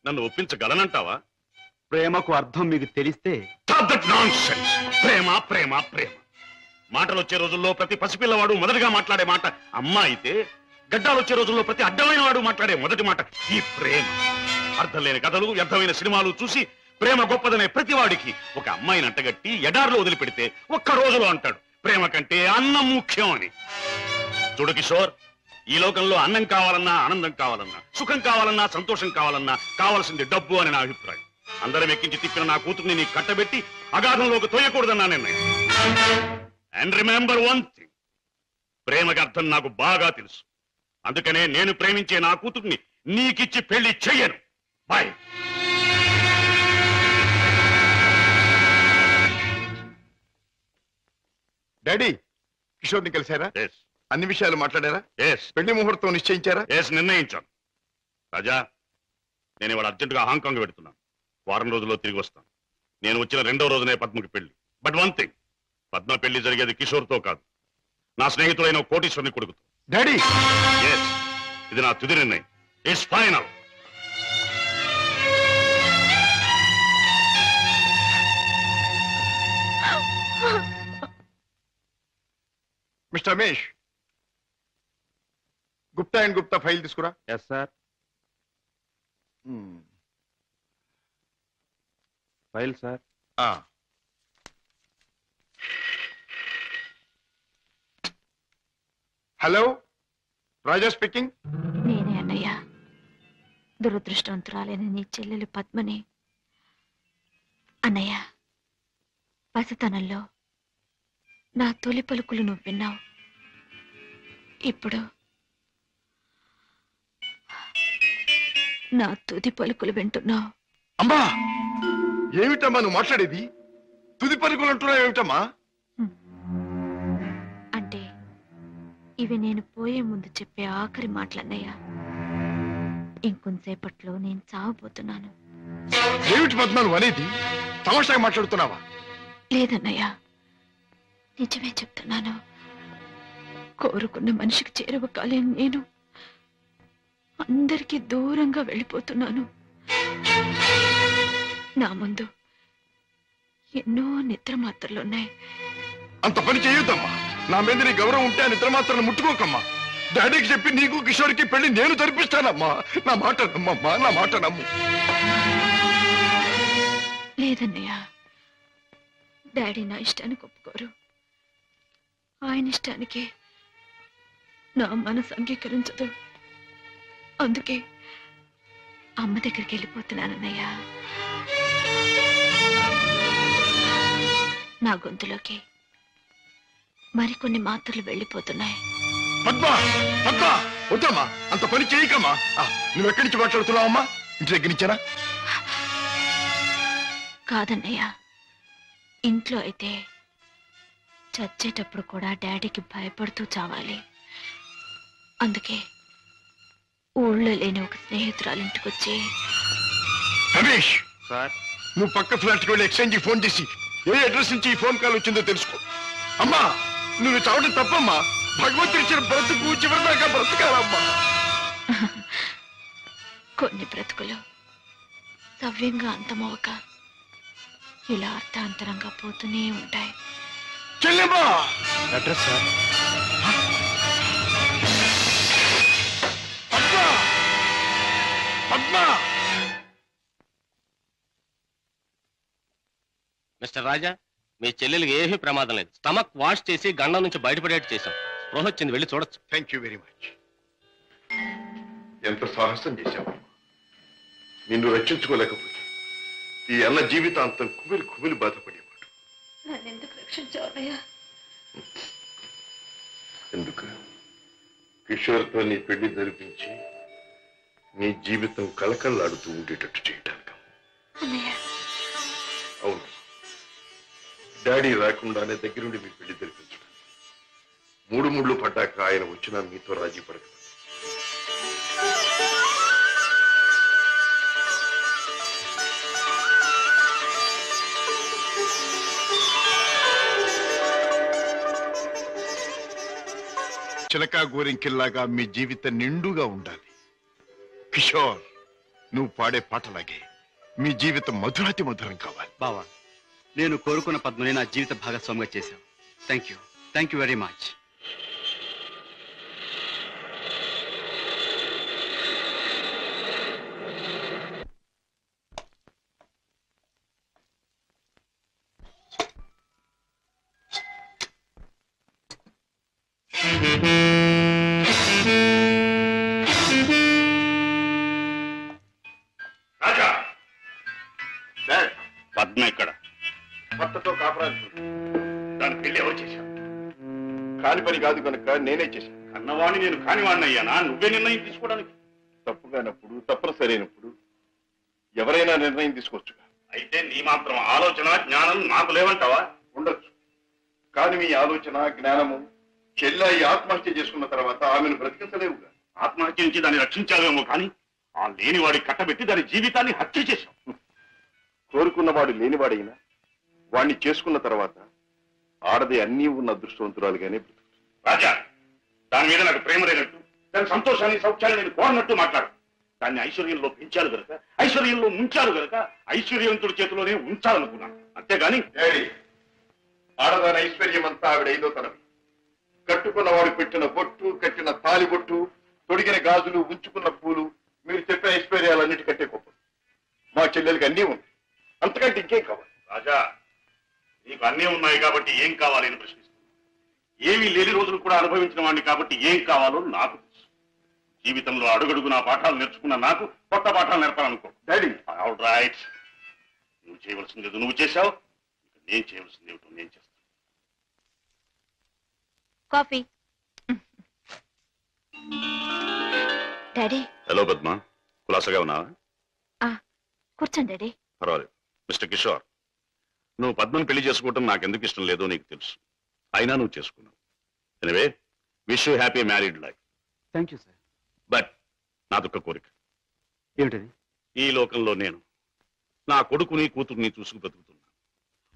S2: నన్ను ఒప్పించగలనంటావా?
S9: ప్రేమకు అర్థం మీకు తెలిస్తే?
S2: ప్రేమ ప్రేమ ప్రేమ మాటలు వచ్చే రోజుల్లో ప్రతి పసిపిల్లవాడు మొదటిగా మాట్లాడే మాట అమ్మ అయితే, గడ్డాలు వచ్చే రోజుల్లో ప్రతి అడ్డమైన వాడు మాట్లాడే మొదటి మాట ఈ ప్రేమ. అర్థం లేని కథలు, వ్యర్థమైన సినిమాలు చూసి ప్రేమ గొప్పదనే ప్రతివాడికి ఒక అమ్మాయిని అంటగట్టి ఎడారిలో వదిలిపెడితే ఒక్క రోజులో అంటాడు ప్రేమ కంటే అన్నం ముఖ్యం అని. చూడు కిషోర్, ఈ లోకంలో అన్నం కావాలన్నా, ఆనందం కావాలన్నా, సుఖం కావాలన్నా, సంతోషం కావాలన్నా కావాల్సింది డబ్బు అని నా అభిప్రాయం. అందరం ఎక్కించి తిప్పిన నా కూతుర్ని నీకు కట్టబెట్టి అగాధంలోకి తోయకూడదన్నా నిర్ణయం. అండ్ రిమెంబర్ వన్ థింగ్, ప్రేమకి అర్థం నాకు బాగా తెలుసు. అందుకనే నేను ప్రేమించే నా కూతుర్ని నీకిచ్చి పెళ్లి చెయ్యను. బాయ్.
S4: డాడీ, కిషోర్ని కలిశారా? అన్ని విషయాలు మాట్లాడారా?
S2: ఎస్
S4: పెళ్లి ముహూర్తం నిశ్చయించారా?
S2: ఎస్ నిర్ణయించాను. రాజా, నేను ఇవాళ అర్జెంటుగా హాంకాంగ్ పెడుతున్నాను. వారం రోజుల్లో తిరిగి వస్తాను. నేను వచ్చిన 2వ రోజునే పద్మకి పెళ్లి. బట్ వన్ థింగ్, పద్మ పెళ్లి జరిగేది కిషోర్తో కాదు, నా స్నేహితుడైన కోటీశ్వరుని కొడుకుతో.
S4: డాడీ,
S2: ఎస్, ఇది నా తుది నిర్ణయం. It's final.
S4: Mister Ramesh, Gupta and Gupta file తీసుకురా.
S3: Yes sir. File sir.
S4: Hello, Raja speaking.
S8: నేనే అన్నయ్య. దురదృష్టవంతురాలైన నీ చెల్లెలు పద్మని. అన్నయ్య, పసితనంలో నా తొలి పలుకులు నువ్వు విన్నావు. ఇప్పుడు నా తుది పలుకులు వింటున్నావు.
S4: అమ్మా, ఏమిటమ్మా నువ్వు మాట్లాడేది? తుది పలుకులు అంటున్నావు ఏమిటమ్మా?
S8: అంటే ఇవి నేను పోయే ముందు చెప్పే ఆఖరి మాటలన్నయ్య. ఇంకొంతసేపట్లో నేను చావబోతున్నాను.
S4: ఏమిటి పద్మ నువ్వు అనేది? తమాషాగా మాట్లాడుతున్నావా?
S8: లేదన్నయ్య, నిజమే చెప్తున్నాను. కోరుకున్న మనిషికి చేరువ కాలేని నేను అందరికీ దూరంగా వెళ్ళిపోతున్నాను. నా ముందు ఎన్నో నిద్ర మాత్రలున్నాయి.
S4: అంత పని చేయొద్దమ్మా. నా మీద నీ గౌరవం ఉంటే ఆ నిద్ర మాత్రం ముట్టుకోకమ్మా. డాడీకి చెప్పి నీకు కిషోర్కి పెళ్లి నేను జరిపిస్తానమ్మా. నా మాట నమ్మమ్మా, నా మాట నమ్ము.
S8: లేదన్నయ్య, డాడీ నా ఇష్టానికి ఒప్పుకోరు. ఆయన ఇష్టానికి నా మనసు అంగీకరించదు. అందుకే అమ్మ దగ్గరికి వెళ్ళిపోతున్నానన్నయ్య. నా గొంతులోకి మరికొన్ని మాత్రలు వెళ్ళిపోతున్నాయి.
S4: పద్మా, పద్మా, వద్దమ్మా, అంత పని చేయకమ్మా. నువ్వు ఎక్కడి నుంచి మాట్లాడుతున్నావమ్మా? ఇంటి దగ్గర నుంచేనా?
S8: కాదన్నయ్య, ఇంట్లో అయితే చచ్చేటప్పుడు కూడా డాడీకి భయపడుతూ చావాలి. అందుకే ఊళ్ళో లేని ఒక స్నేహితురాలు ఇంటికొచ్చి.
S4: రమేష్
S3: సార్,
S4: నువ్వు పక్క ఫ్లాట్కి వెళ్ళి ఎక్స్చేంజ్ ఫోన్ చేసి ఏ అడ్రస్ నుంచి ఈ ఫోన్ కాల్ వచ్చిందో తెలుసుకో. అమ్మా, నువ్వు చావడం తప్పమ్మా. భగవంతుడి ఇచ్చిన బ్రతుకు చివరిదాకా బ్రతకాలమ్మా.
S8: కొన్ని బ్రతుకులు సవ్యంగా అంతమవక ఇలా అర్థాంతరంగా పోతూనే ఉంటాయి.
S4: చెల్లెమ్మా,
S3: address sir.
S4: Padma, Padma.
S5: Mister Raja, మీ చెల్లెలికి ఏమీ ప్రమాదం లేదు. స్టమక్ వాష్ చేసి గండం నుంచి బయటపడేట్టు చేశాం. స్పృహ వచ్చింది, వెళ్ళి చూడొచ్చు.
S4: Thank you very much. ఎంత సాహసం చేశావు. నిన్ను రక్షించుకోలేకపోతే ఈ అన్న జీవితాంతం కుమిలి కుమిలి బాధపడేవాడు.
S8: నన్నెందుకు రక్షించావయ్యా?
S4: ఎందుకు? కిషోర్తో నీ పెళ్లి జరిపించి నీ జీవితం కలకల్లాడుతూ ఉండేటట్టు చేయటానికి. అవును, డాడీ రాకుండానే దగ్గరుండి మీ పెళ్లి జరిపించడం. 3 ముళ్ళు పడ్డాక ఆయన వచ్చినా మీతో రాజీ పడగలరు. చిలకా గోరింకిల్లాగా మీ జీవితం నిండుగా ఉండాలి. కిషోర్, నువ్వు పాడే పాటలాగే మీ జీవితం మధురాతి మధురం కావాలి.
S9: బావా, నేను కోరుకున్న పద్మని నా జీవిత భాగస్వామిగా చేశావు. Thank you very much.
S2: Raja, Padma ఇక్కడ
S4: భర్తతో కాపురాలు
S2: దాని పెళ్లి ఎవరు చేశావు?
S4: కాని పని కాదు కనుక నేనే చేశాను.
S2: అన్నవాణ్ణి నేను కానివాడిని అయ్యానా? నువ్వే నిర్ణయం తీసుకోవడానికి.
S4: తప్పుగానప్పుడు, తప్పనిసరైనప్పుడు ఎవరైనా నిర్ణయం తీసుకోవచ్చుగా.
S2: అయితే నీ మాత్రం ఆలోచన జ్ఞానం నాకు లేవంటావా?
S4: ఉండొచ్చు, కానీ మీ ఆలోచన జ్ఞానము చెల్లాయి ఆత్మహత్య చేసుకున్న తర్వాత ఆమెను బ్రతికించలేవుగా.
S2: ఆత్మహత్య నుంచి దాన్ని రక్షించావేమో కానీ ఆ లేనివాడి కట్టబెట్టి దాని జీవితాన్ని హత్య చేశాం.
S4: కోరుకున్నవాడు లేనివాడైనా వాణ్ణి చేసుకున్న తర్వాత ఆడది అన్నీ ఉన్న అదృష్టవంతురాలుగానే బ్రతుకుతుంది.
S2: రాజా, దాని మీద నాకు ప్రేమ లేనట్టు, దాని సంతోషాన్ని సౌఖ్యాన్ని నేను కోరనట్టు మాట్లాడు. దాన్ని ఐశ్వర్యంలో పెంచాలి గనక, ఐశ్వర్యంలో ముంచాలి గనక ఐశ్వర్యవంతుడి చేతిలోనే ఉంచాలనుకున్నాను. అంతేగాని
S4: ఆడదాని ఐశ్వర్యం అంతా ఆవిడైదో తనవి. కట్టుకున్నవాడు పెట్టిన బొట్టు, కట్టిన తాలి బొట్టు, తొడిగిన గాజులు, ఉంచుకున్న పూలు, మీరు చెప్పే ఐశ్వర్యాలన్నిటికంటే గొప్ప. మా చెల్లెలకి అన్నీ ఉంది, అంతకంటే ఇంకేం కావాలి?
S2: రాజా, నీకు అన్నీ ఉన్నాయి కాబట్టి ఏం కావాలి అని ప్రశ్నిస్తున్నాను. ఏమీ లేని రోజులు కూడా అనుభవించిన వాడిని కాబట్టి ఏం కావాలో నాకు తెలుసు. జీవితంలో అడుగడుగు నా పాఠాలు నేర్చుకున్న నాకు కొత్త పాఠాలు నేర్పాలనుకో.
S4: డాడీ,
S2: ఆల్ రైట్, నువ్వు చేయవలసింది ఏదో నువ్వు చేశావు, నేను చేయవలసింది ఏమిటో నేను చేస్తాను.
S8: కాఫీ. డాడీ.
S2: హలో పద్మ, కులాసగా ఉన్నావా?
S8: కూర్చోండి డాడీ.
S2: పర్వాలేదు. మిస్టర్ కిషోర్, నువ్వు పద్మను పెళ్లి చేసుకోవటం నాకు ఎందుకు ఇష్టం లేదో నీకు తెలుసు. అయినా నువ్వు చేసుకున్నావు. Anyway, wish you happy married life.
S9: Thank you sir.
S2: But నాదొక్క కోరిక.
S9: ఏమిటది?
S2: ఈ లోకంలో నేను నా కొడుకుని కూతుర్ని చూసుకు బ్రతుకుతున్నా.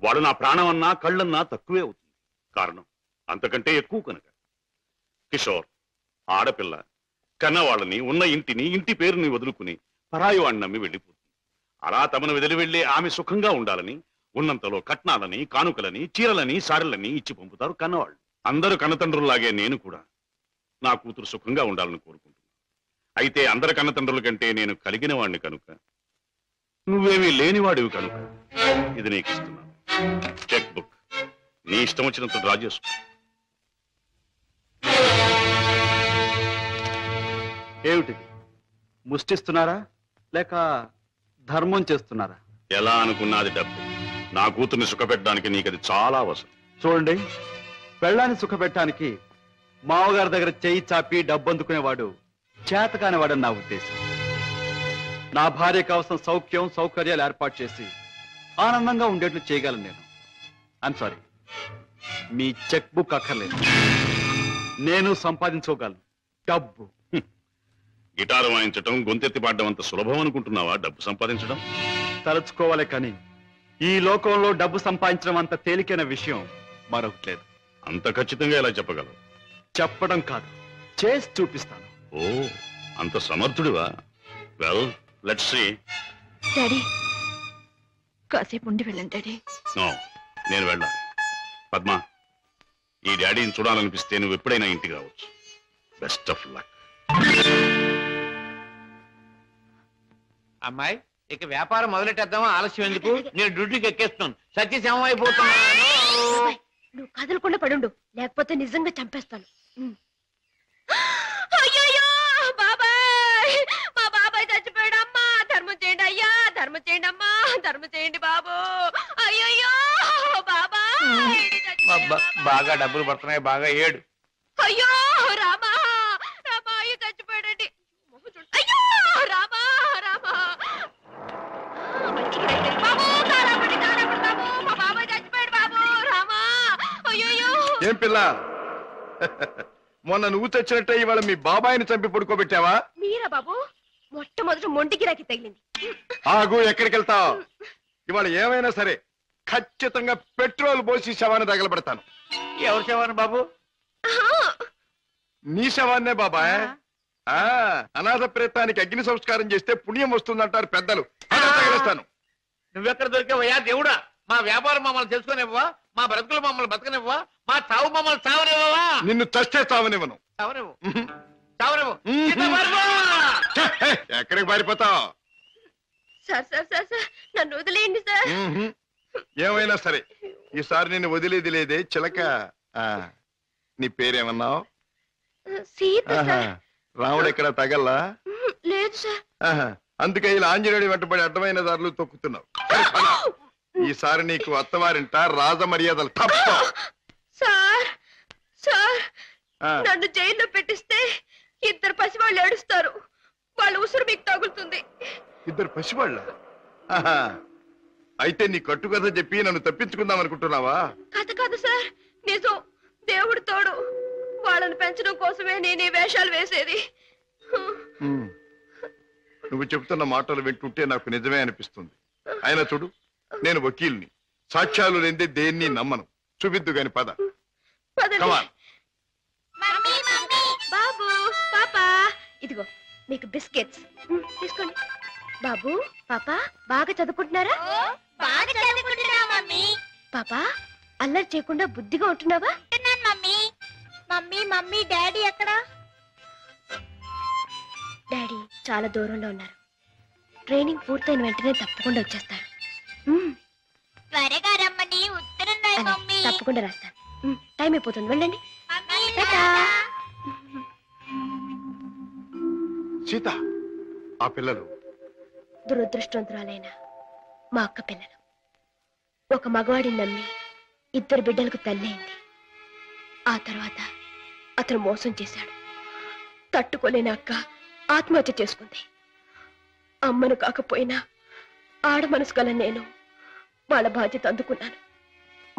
S2: వాడు నా ప్రాణం అన్నా కళ్ళన్నా తక్కువే అవుతుంది. కారణం అంతకంటే ఎక్కువ కనుక. కిషోర్, ఆడపిల్ల కన్నవాళ్ళని, ఉన్న ఇంటిని, ఇంటి పేరుని వదులుకుని పరాయి వాడిని నమ్మి వెళ్ళిపోతుంది. అలా తమను వదిలి వెళ్ళి ఆమె సుఖంగా ఉండాలని ఉన్నంతలో కట్నాలని, కానుకలని, చీరలని, సారెలని ఇచ్చి పంపుతారు కన్నవాళ్ళు. అందరూ కన్నతండ్రుల్లాగే నేను కూడా నా కూతురు సుఖంగా ఉండాలని కోరుకుంటున్నాను. అయితే అందరి కన్నతండ్రుల కంటే నేను కలిగిన వాడిని కనుక, నువ్వేమీ లేనివాడివి కనుక ఇది నీకు ఇస్తున్నాను. చెక్ బుక్ నీ ఇష్టం వచ్చినంత డ్రా చేసుకో.
S9: ఏమిటిది? ముష్టిస్తున్నారా లేక ధర్మం చేస్తున్నారా?
S2: ఎలా అనుకున్నది డబ్బు. నా కూతుర్ని సుఖపెట్టడానికి నీకు అది చాలా అవసరం.
S9: చూడండి, పెళ్ళాన్ని సుఖపెట్టడానికి మామగారి దగ్గర చెయ్యి చాపి డబ్బు అందుకునేవాడు చేతకానివాడని నా ఉద్దేశం. నా భార్య కోసం సౌఖ్యం సౌకర్యాలు ఏర్పాటు చేసి ఆనందంగా ఉండేట్లు చేయగలను నేను. I'm sorry, me cheque book అక్కర్లేదు. నేను సంపాదించుకోగలను డబ్బు.
S2: గిటారు వాయించటం, గొంతెత్తి పాడడం అంత సులభం అనుకుంటున్నావా డబ్బు సంపాదించడం?
S9: తలుచుకోవాలి కానీ ఈ లోకంలో డబ్బు సంపాదించడం అంత తేలికైన విషయం మరొకటి లేదు.
S2: అంత ఖచ్చితంగా ఎలా చెప్పగలవు?
S9: చెప్పడం కాదు, చేసి చూపిస్తాను.
S2: ఓ, అంత సమర్థుడివా? Well, let's see.
S8: డాడీ, కాసేపు ఉండి వెళ్ళండి డాడీ.
S2: నో, నేను వెళ్ళాలి. పద్మ, ఈ డాడీని చూడాలనిపిస్తే నువ్వు ఎప్పుడైనా ఇంటికి రావచ్చు. Best of luck.
S7: అమ్మాయి, ఇక వ్యాపారం మొదలెట్టేద్దామా? ఆలస్యం ఎందుకు? నేను డ్యూటీకి ఎక్కేస్తున్నాను. సత్యశమం అయిపోతున్నాను.
S6: నువ్వు కదలకుండా పడుండు, లేకపోతే నిజంగా చంపేస్తాను. అయ్యయ్యో బాబాయ్, మా బాబాయ్ చచ్చిపోయాడు. అమ్మా ధర్మం చేయండి అయ్యా, ధర్మం చేయండి అమ్మా, ధర్మం చేయండి బాబు. అయ్యయ్యో బాబాయ్,
S7: బాగా డబ్బులు పడుతున్నాయి, బాగా ఏడు.
S6: అయ్యో రామా, రామా అయ్యో చచ్చిపోయాడండి. అయ్యో రామా, రామా బాబు, కారాపడి కారాపడి బాబు, మా బాబాయ్ చచ్చిపోయాడు బాబు. రామా, అయ్యో.
S4: ఏం పిల్ల, మొన్న నువ్వు తెచ్చినట్టే ఇవాళ మీ బాబాయిని చంపి పడుకోబెట్టావా?
S6: మీరా బాబు? మొట్టమొదటి మొండి గిరాకి తగిలింది.
S4: ఆగు, ఎక్కడికి వెళ్తావు? ఇవాళ ఏమైనా సరే ఖచ్చితంగా పెట్రోల్ పోసి శవాన్ని తగలబెడతాను.
S7: ఎవరు శవాన్ని బాబు?
S4: నీ శవాన్నే బాబాయ్. అనాథ ప్రేతానికి అగ్ని సంస్కారం చేస్తే పుణ్యం వస్తుందంటారు పెద్దలు. తగలేస్తాను.
S7: నువ్వెక్కడ దొరికావయ్యా దేవుడా? మా వ్యాపారం మమ్మల్ని తెలుసుకునేవ్వా? మా బ్రతుకులు మమ్మల్ని బతకనివ్వా? మా చావు మమ్మల్ని చావనివ్వవా?
S4: నిన్ను చస్తే చావనివ్వను.
S7: చావనివ్వు, చావనివ్వు.
S4: ఎక్కడికి పారిపోతావు?
S6: సార్ సార్ సార్ సార్, నన్ను వదిలేయండి సార్.
S4: ఏమైనా సరే ఈసారి నేను వదిలేది లేదే చిలక. నీ పేరేమన్నావు?
S6: సీత సార్.
S4: రాముడు ఎక్కడ తగల్లా?
S6: లేదు సార్.
S4: అందుకే ఇలా ఆంజనేయుడి వెంటబడి అడ్డమైన దారులు తొక్కుతున్నావు. ఈసారి నీకు అత్తవారింట రాజమర్యాదలు తప్ప.
S6: సార్ సార్, నన్ను జైల్లో పెట్టిస్తే ఇద్దరు పసివాళ్ళు ఏడుస్తారు. వాళ్ళ ఉసురు మీకు తగులుతుంది.
S4: ఇద్దరు పసివాళ్ళ? అయితే నీ కట్టుకథ చెప్పి నన్ను తప్పించుకుందాం అనుకుంటున్నావా?
S6: కథ కాదు సార్, నిజం. దేవుడు తోడు. వాళ్ళని పెంచడం కోసమే నేను ఈ వేషాలు వేసేది.
S4: నువ్వు చెబుతున్న మాటలు వింటుంటే నాకు నిజమే అనిపిస్తుంది. అయినా చూడు, నేను వకీల్ని, సాక్ష్యాలు లేదే దేన్ని నమ్మను. చూపిద్దు గాని పద.
S6: బాబు పాపా, ఇదిగో మీకు బిస్కెట్స్ తీసుకోండి. బాబు పాపా బాగా చదువుకుంటున్నారా? పాపా అల్లరి చేయకుండా బుద్ధిగా ఉంటున్నావా?
S8: మమ్మీ డాడీ ఎక్కడా?
S6: డాడీ చాలా దూరంలో ఉన్నారు. ట్రైనింగ్ పూర్తయిన వెంటనే తప్పకుండా వచ్చేస్తారు.
S8: త్వరగా రమ్మని ఉత్తరం రాయి మమ్మీ.
S6: తప్పకుండా రాస్తాను. టైం అయిపోతుంది, వెళ్ళండి.
S4: సీత, ఆ పిల్లలు
S6: దురదృష్టవంతురాలైన మా అక్క పిల్లలు. ఒక మగవాడిని నమ్మి 2 బిడ్డలకు తల్లి అయింది. ఆ తర్వాత అతను మోసం చేశాడు. తట్టుకోలేని అక్క ఆత్మహత్య చేసుకుంది. అమ్మను కాకపోయినా ఆడ మనసు గల నేను వాళ్ళ బాధ్యత అందుకున్నాను.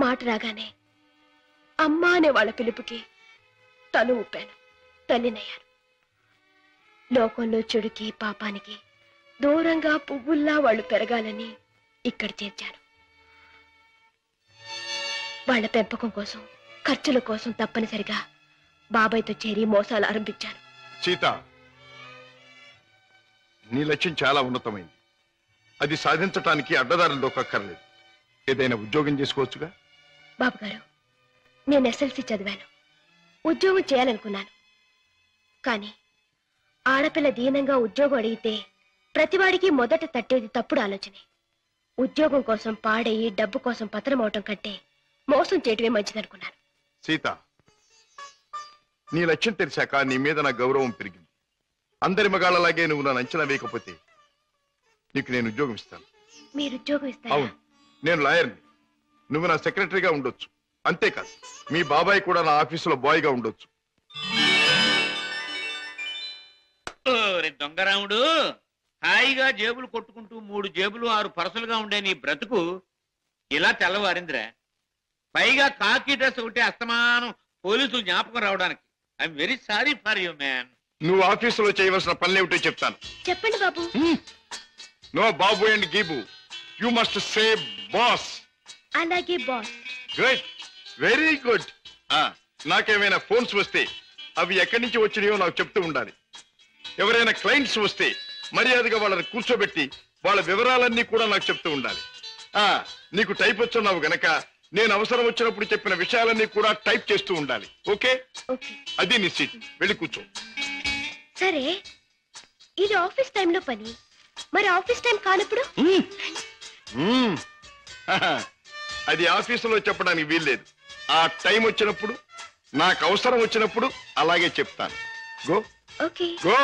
S6: మాట రాగానే అమ్మ అనే వాళ్ళ పిలుపుకి తల ఊపాను, తల్లినయ్యాను. లోకంలో చెడుకి పాపానికి దూరంగా పువ్వుల్లా వాళ్ళు పెరగాలని ఇక్కడ చేర్చాను. వాళ్ళ పెంపకం కోసం, ఖర్చుల కోసం తప్పనిసరిగా బాబాయ్తో చేరి మోసాలు ఆరంభించాను.
S4: సీత, నీ లక్ష్యం చాలా ఉన్నతమైంది. అది సాధించటానికి అడ్డదారులు దొక్కక్కర్లేదు. ఏదైనా ఉద్యోగం చేసుకోవచ్చుగా.
S6: బాబు గారు, నేను SLC చదివాను, ఉద్యోగం చేయాలనుకున్నాను. కానీ ఆడపిల్ల దీనంగా ఉద్యోగం అడిగితే ప్రతివాడికి మొదట తట్టేది తప్పుడు ఆలోచనే. ఉద్యోగం కోసం పాడయి డబ్బు కోసం పతనం అవటం కంటే మోసం చేయటమే మంచిదనుకున్నాను.
S4: సీత, నీ లక్ష్యం తెలిసాక నీ మీద నా గౌరవం పెరిగింది. అందరి మగాళ్ళలాగే నువ్వు నన్ను అంచనా వేయకపోతే నీకు నేను ఉద్యోగం ఇస్తాను.
S6: మీరు ఉద్యోగం ఇస్తారా?
S4: అవును, నేను లాయర్ని. నువ్వు నా సెక్రటరీగా ఉండొచ్చు. అంతేకాదు, మీ బాబాయ్ కూడా నా ఆఫీసులో బాయ్గా ఉండొచ్చు.
S7: దొంగరాముడు, హాయిగా జేబులు కొట్టుకుంటూ 3 జేబులు 6 పరసలుగా ఉండే నీ బ్రతుకు ఇలా తెల్లవారిందిరా. పైగా కాకి డ్రెస్ ఒకటి అస్తమానం పోలీసులు జ్ఞాపకం రావడానికి. I'm very sorry for you man.
S4: నువ్వు ఆఫీసులో చేయవలసిన పనులేమిటో చెప్తాను.
S6: చెప్పండి బాబు.
S4: నో బాబు అండ్ గీబు, యు మస్ట్ సే బాస్.
S6: అలాగే బాస్.
S4: Good, very good. నాకేమైనా ఫోన్స్ వస్తే అవి ఎక్కడి నుంచి వచ్చినాయో నాకు చెప్తూ ఉండాలి. ఎవరైనా క్లయింట్స్ వస్తే మర్యాదగా వాళ్ళని కూర్చోబెట్టి వాళ్ళ వివరాలన్నీ కూడా నాకు చెప్తూ ఉండాలి. నీకు టైప్ వచ్చున్నావు గనక నేను అవసరం వచ్చినప్పుడు చెప్పిన విషయాలన్నీ కూడా టైప్ చేస్తూ ఉండాలి. ఓకే? అది నీ సీట్, వెళ్ళి కూర్చో.
S6: సరే, ఇది ఆఫీస్ టైంలో పని, మరి ఆఫీస్ టైం కానప్పుడు?
S4: అది ఆఫీసులో చెప్పడానికి వీల్లేదు. ఆ టైం వచ్చినప్పుడు, నాకు అవసరం వచ్చినప్పుడు అలాగే చెప్తాను. Go.
S6: Okay.
S4: Go.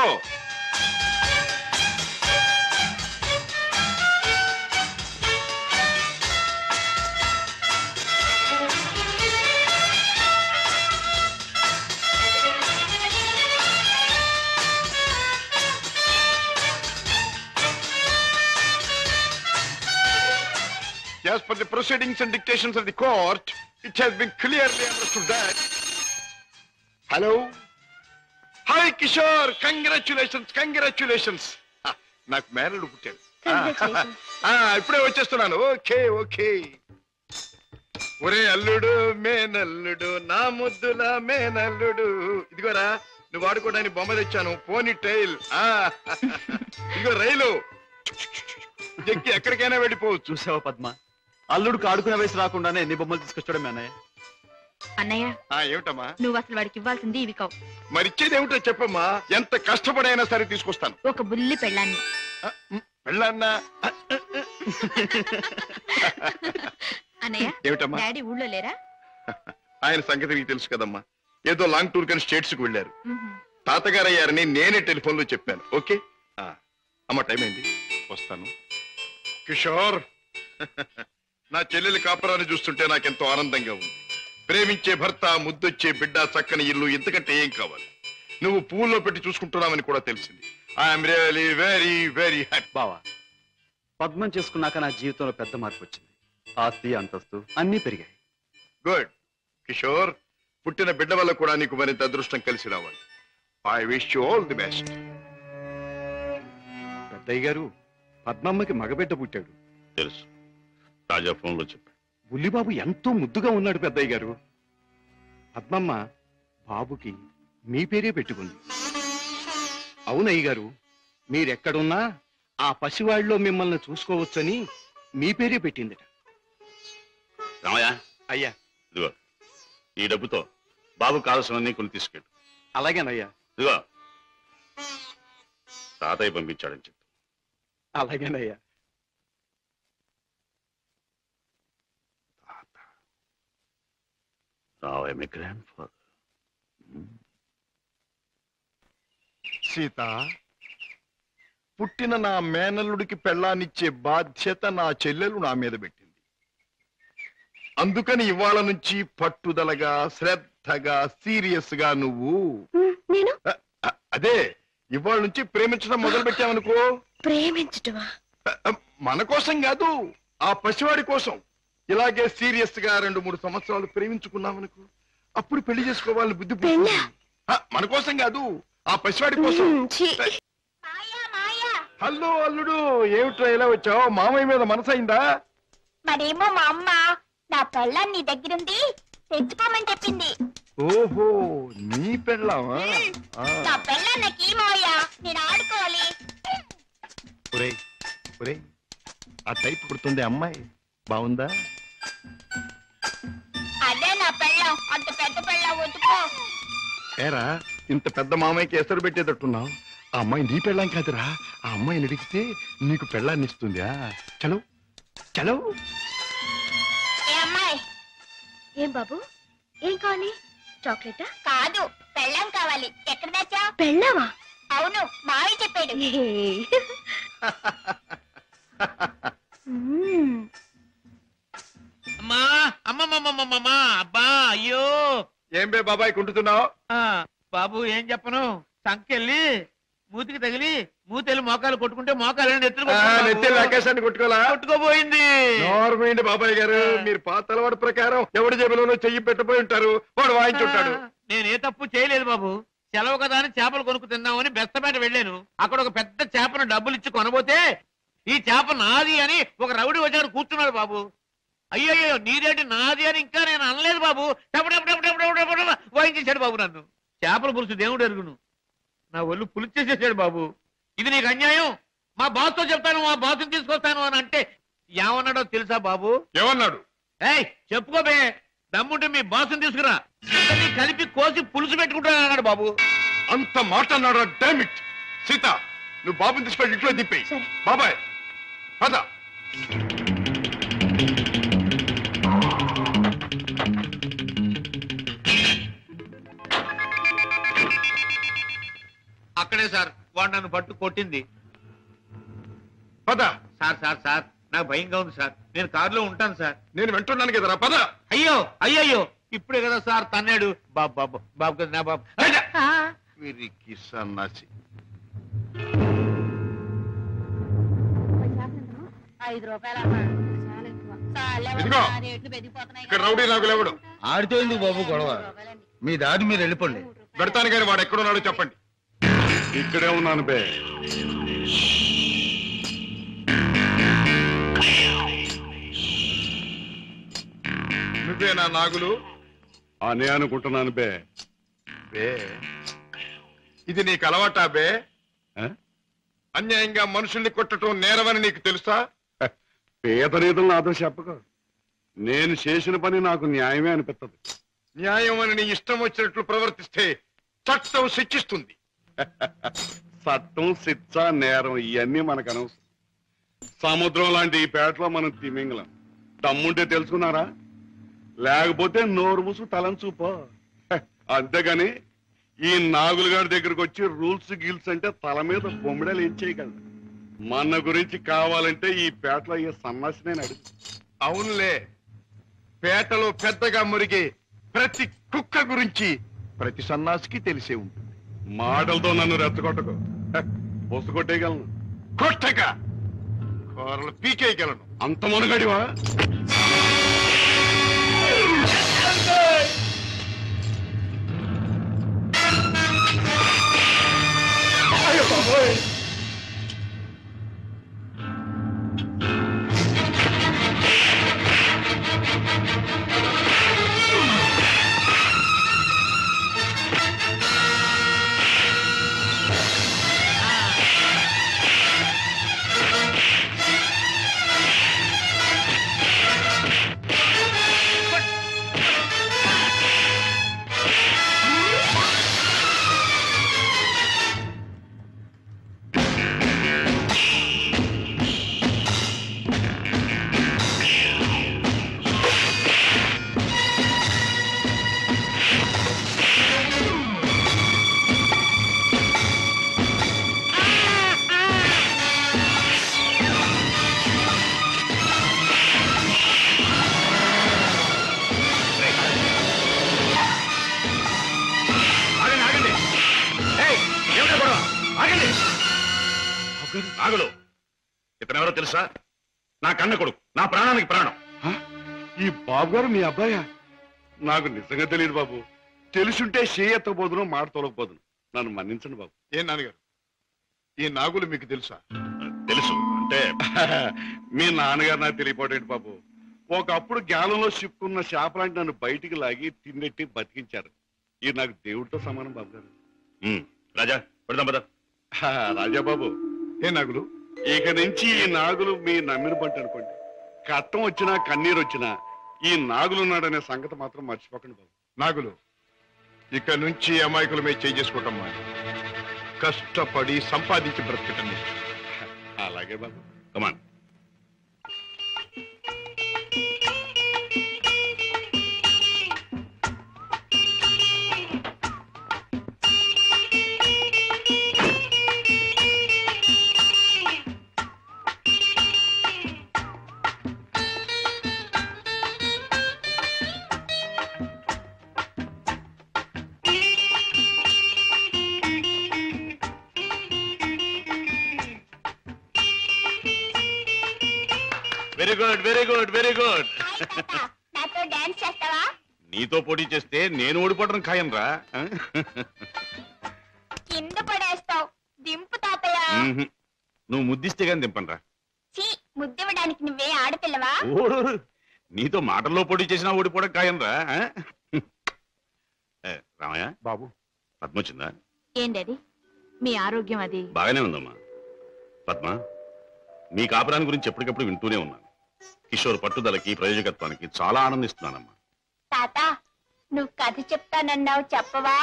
S4: As per the proceedings and dictations of the court, it has been clearly understood that... Hello? Hi, Kishore! Congratulations, congratulations! నాకు మేనల్లుడు పుట్టాడు. ఇప్పుడే వచ్చేస్తున్నాను. Okay okay. ఒరే అల్లుడు, మేనల్లుడు, నా ముద్దుల మేనల్లుడు. ఇదిగోరా, నువ్వు ఆడుకోవడానికి బొమ్మ తెచ్చాను, పోనీ టైల్. ఇదిగో రైలు ఎక్కి ఎక్కడికైనా వెళ్ళిపోవచ్చు.
S9: చూసావా పద్మ, అల్లుడికి ఆడుకునే వయసు రాకుండానే ఎన్ని బొమ్మలు తీసుకొచ్చాడు మీ అన్నయ్య.
S8: అన్నయ్య,
S4: ఏమిటమ్మా
S8: నువ్వు అసలు వాడికి ఇవ్వాల్సింది ఇవి కావు.
S4: మరిచ్చేది ఏమిటో చెప్పమ్మా. ఎంత కష్టపడైనా సరే తీసుకొస్తాను.
S8: ఒక బుల్లి పెళ్ళాన్ని.
S4: పెళ్ళాన్నా?
S8: అన్నయ్య,
S4: ఏమిటమ్మా?
S8: డాడీ ఊళ్ళో లేరా?
S4: ఆయన సంగతి నీకు తెలుసు కదమ్మా. ఏదో లాంగ్ టూర్ కానీ స్టేట్స్ కు వెళ్ళారు. తాతగారు అయ్యారని నేనే టెలిఫోన్ లో చెప్పాను. ఓకే అమ్మ, టైం అయింది, వస్తాను. కిషోర్, నా చెల్లెలి కాపురాన్ని చూస్తుంటే నాకెంతో ఆనందంగా ఉంది. ప్రేమించే భర్త, ముద్దొచ్చే బిడ్డ, చక్కని ఇల్లు, ఇంతకంటే ఏం కావాలి? నువ్వు పువ్వుల్లో పెట్టి చూసుకుంటున్నావని కూడా తెలిసింది. I'm really very very happy.
S9: బావా, పద్మం చేసుకున్నాక నా జీవితంలో పెద్ద మార్పు వచ్చింది. ఆస్తి, అంతస్తు అన్నీ పెరిగాయి.
S4: గుడ్ కిషోర్, పుట్టిన బిడ్డ వల్ల కూడా నీకు మరింత అదృష్టం కలిసి రావాలి. I wish you all the best.
S3: పెద్దయ్య గారు, పద్మమ్మకి మగబిడ్డ పుట్టాడు.
S2: తెలుసు, తాజా ఫోన్లో చెప్పాడు.
S3: బుల్లిబాబు ఎంతో ముద్దుగా ఉన్నాడు పెద్దయ్య గారు. పద్మమ్మ బాబుకి మీ పేరే పెట్టుకుంది. అవునయ్య గారు, మీరెక్కడున్నా ఆ పసివాళ్ళలో మిమ్మల్ని చూసుకోవచ్చని మీ పేరే పెట్టిందట.
S2: రామయ్య,
S3: అయ్యా.
S2: ఇదిగో ఈ డబ్బుతో బాబు కావాల్సినవన్నీ కొని తీసుకెళ్ళు.
S3: అలాగేనయ్యా.
S2: ఇదిగో తాతయ్య పంపించాడని చెప్పు.
S3: అలాగేనయ్యా.
S2: రామయ్య, మీ గ్రాండ్ ఫాదర్.
S4: సీత, పుట్టిన నా మేనల్లుడికి పెళ్ళాన్నిచ్చే బాధ్యత నా చెల్లెలు నా మీద పెట్టింది. అందుకని ఇవాళ నుంచి పట్టుదలగా, శ్రద్ధగా, సీరియస్ గా నువ్వు
S6: నేను
S4: అదే ఇవాళ నుంచి ప్రేమించడం మొదలు పెట్టావనుకో.
S6: ప్రేమించటమా?
S4: మన కోసం కాదు, ఆ పసివాడి కోసం. ఇలాగే సీరియస్ గా 2-3 సంవత్సరాలు ప్రేమించుకున్నావనుకో, అప్పుడు పెళ్లి చేసుకోవాలని బుద్ధి పుట్టింది. మన కోసం కాదు, ఆ పసివాడి కోసం. హలో అల్లుడు, ఏమిట్రా ఇలా వచ్చావు? మామయ్య మీద మనసైందా?
S8: మరేమో మా అమ్మ నా పెళ్ళాన్ని నీ దగ్గరుంది తెచ్చుకోమని చెప్పింది.
S4: ఓహో, నీ పెళ్ళామా?
S8: నా పెళ్ళాన్ని నాకు ఈ మావయ్య, నేను ఆడుకోవాలి.
S4: ఒరేయ్ ఒరేయ్, ఆ టైప్ కుడుతుంది అమ్మాయి, బాగుందా?
S8: అదే నా పెళ్ళం, అంత పెద్ద పెళ్ళం వద్దుకో.
S4: ఏరా, ఇంత పెద్ద మామయ్యకి ఎసరు పెట్టేటట్టున్నావు. ఆ అమ్మాయి నీ పెళ్ళాం కాదురా, ఆ అమ్మాయిని అడిగితే నీకు పెళ్ళాన్ని ఇస్తుందా? చలో చలో.
S8: ఏ అమ్మాయి?
S6: ఏం బాబు, ఏం కావాలి? చాక్లెటా?
S8: కాదు, పెళ్ళం కావాలి. ఎక్కడ తెచ్చా?
S6: పెళ్ళావా?
S8: అవును, మావయ్య చెప్పాడు.
S7: అమ్మా, అమ్మమ్మమ్మమ్మమ్మా, అబ్బా, అయ్యో.
S4: ఏం బే బాబాయ్ కుంటున్నావు?
S7: బాబు ఏం చెప్పను, సంకెళ్ళి మూతికి తగిలి మూతెళ్ళి మోకాలు కొట్టుకుంటే మోకాలు
S4: నెత్తి కొట్టుకోలా?
S7: కొట్టుకోపోయింది.
S4: నార్మల్ బాబాయ్ గారు, మీరు పాత అలవాటు ప్రకారం ఎవరి జేబులోనో చెయ్యి పెట్టబోయి ఉంటారు, వాడు వాయించుంటాడు.
S7: నేను ఏ తప్పు చేయలేదు బాబు. సెలవు కదా అని చేపలు కొనుక్కు తిందామని బెస్తపేట వెళ్ళాను. అక్కడ ఒక పెద్ద చేపను డబ్బులు ఇచ్చి కొనబోతే ఈ చేప నాది అని ఒక రౌడీ వచ్చాడు కూర్చున్నాడు బాబు. అయ్యయ్యో, నీదేంటి నాది అని ఇంకా నేను అనలేదు బాబు. వాయించేశాడు బాబు నన్ను. చేపల పులుసు దేవుడు ఎరుగును, నా ఒళ్ళు పులిచేసేసాడు బాబు. ఇది నీకు అన్యాయం, మా బాస్తో చెప్తాను, మా బాస్ని తీసుకొస్తాను అని అంటే ఏమన్నాడో తెలుసా బాబు?
S4: ఏమన్నాడు?
S7: ఏయ్ చెప్పుకోబే, దమ్ముంటే మీ బాస్ని తీసుకురా, కలిపి కోసి పులుసు పెట్టుకుంటాను అన్నాడు బాబు.
S4: అంత మాట అన్నాడు? డామిట్. సీత, నువ్వు బాబుని తీసుకెళ్ళి ఇంట్లో దింపేయి. బాబాయ్ పద.
S7: అక్కడే సార్ వాడు నన్ను పట్టు కొట్టింది.
S4: పద.
S7: సార్ సార్ సార్, నాకు భయంగా ఉంది సార్, నేను కారులో ఉంటాను సార్.
S4: నేను వింటున్నాను కదరా, పద.
S7: అయ్యో అయ్యయ్యో, ఇప్పుడే కదా సార్ తన్నాడు. బాబు బాబు బాబు కదా నా బాబు.
S4: వీరికి సన్నాసి.
S8: 5 రూపాయలు
S4: ఇదిగో, ఇక్కడ రౌడీ నాగులు ఎవడు?
S10: ఆడితో ఎందుకు బాబు గొడవ? మీ దారి మీరు వెళ్ళిపోండి.
S4: పెడతాను కానీ వాడు ఎక్కడున్నాడో చెప్పండి.
S3: ఇక్కడే ఉన్నాను బే.
S4: నువ్వేనా నాగులు?
S3: అనే అనుకుంటున్నాను బే.
S4: బే, ఇది నీకు అలవాటా బే?
S3: ఆ?
S4: అన్యాయంగా మనుషుల్ని కొట్టడం నేరమని నీకు తెలుసా?
S3: పేద రీతులు నాతో చెప్పక. నేను చేసిన పని నాకు న్యాయమే అనిపిస్తుంది.
S4: న్యాయం అని నీ ఇష్టం వచ్చినట్లు ప్రవర్తిస్తే చట్టం శిక్షిస్తుంది.
S3: చట్టం, శిక్ష, నేరం ఇవన్నీ మనకు అనవసరం. సముద్రం లాంటి ఈ పేటలో మనం తిమింగలం. తమ్ముంటే తెలుసుకున్నారా? లేకపోతే నోరు మూసు తలంచూపో. అంతేగాని ఈ నాగులు గారి దగ్గరకు వచ్చి రూల్స్ గీల్స్ అంటే తల మీద బొమ్మిడలు ఏం చేయగలరు? మన గురించి కావాలంటే ఈ పేటలో ఈ సన్నాసి నేను అడుగు.
S4: అవునులే, పేటలో పెద్దగా మురిగే ప్రతి కుక్క గురించి ప్రతి సన్నాసికి తెలిసే ఉంటుంది.
S3: మాటలతో నన్ను రెచ్చగొట్టకు. బొస్సు కొట్టేయగలను.
S4: కొట్టక కూరలు పీకేయగలను.
S3: అంత మునగడివా?
S2: నాగులు ఇతనెవరో తెలుసా? నా కన్న కొడుకు, నా ప్రాణానికి ప్రాణం.
S3: ఈ బాబు గారు మీ అబ్బాయా? నాకు నిజంగా తెలియదు బాబు. తెలుసుంటే చేయెత్తకపోదును, మాట తొలగపోదును. నన్ను మన్నించండి బాబు.
S4: ఏం నాన్నగారు, ఈ నాగులు మీకు తెలుసా?
S2: తెలుసు అంటే
S3: మీ నాన్నగారు నాకు తెలియపోటేంటి బాబు. ఒకప్పుడు గ్యాలంలో చిక్కున్న చేపలాంటి నన్ను బయటికి లాగి తిన్నెట్టి బతికించారు. ఇది నాకు దేవుడితో సమానం బాబు గారు.
S2: రాజా పెడదాం పద.
S3: రాజా బాబు,
S4: ఏ నాగులు,
S3: ఇక నుంచి ఈ నాగులు మీ నమ్మిన పంట అనుకోండి. కట్టం వచ్చినా కన్నీరు వచ్చినా ఈ నాగులు ఉన్నాడనే సంగతి మాత్రం మర్చిపోకండి బాబు.
S4: నాగులు, ఇక నుంచి అమాయకుల మీద చేసుకుంటాం. కష్టపడి సంపాదించి బ్రతకటం నుంచి.
S3: అలాగే బాబు.
S2: Come on. Very good, very good, very good.
S8: నాతో డాన్స్ చేస్తావా?
S2: నీతో పోటీ చేస్తే నేను ఓడిపోవడం ఖాయం రా.
S8: కింద పడేస్తావు. దింపు తాతయ్య.
S2: నువ్వు ముద్దిస్తే గాని దింపనరా.
S8: ఛీ, ముద్దివ్వడానికి నువ్వే ఆడపిల్లవా?
S2: నీతో మాటల్లో పోటీ చేసినా ఓడిపోవడం ఖాయం రా. రామయ్య
S4: బాబు,
S2: పద్మ వచ్చిందా?
S8: ఏంటది? మీ ఆరోగ్యం అది
S2: బాగానే ఉందమ్మా. పద్మ, మీ కాపురాన్ని గురించి ఎప్పటికప్పుడు వింటూనే ఉన్నాను. కిషోర్ పట్టుదలకి, ప్రయోజకత్వానికి చాలా ఆనందిస్తున్నానమ్మా.
S8: తాత, నువ్వు కథ చెప్తానన్నావు, చెప్పవా?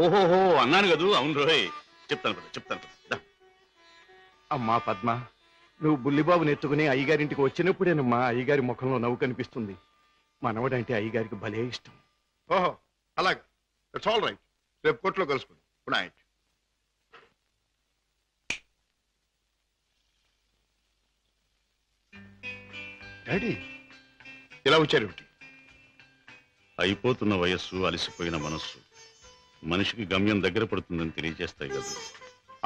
S2: ఓహోహో అన్నాను కదూ. అవును రోయ్, చెప్తాను.
S4: అమ్మా పద్మ, నువ్వు బుల్లిబాబుని ఎత్తుకుని అయ్యగారింటికి వచ్చినప్పుడేనమ్మా అయ్యగారి ముఖంలో నవ్వు కనిపిస్తుంది. మనవడంటే అయ్యగారికి భలే ఇష్టం. ఓహో అలాగా, ఇట్స్ ఆల్ రైట్. రేపు కోర్టులో కలుసుకుందాం. Good night. డాడీ, ఇలా వచ్చారేమిటి?
S2: అయిపోతున్న వయస్సు, అలసిపోయిన మనస్సు మనిషికి గమ్యం దగ్గర పడుతుందని తెలియజేస్తాయి కదా.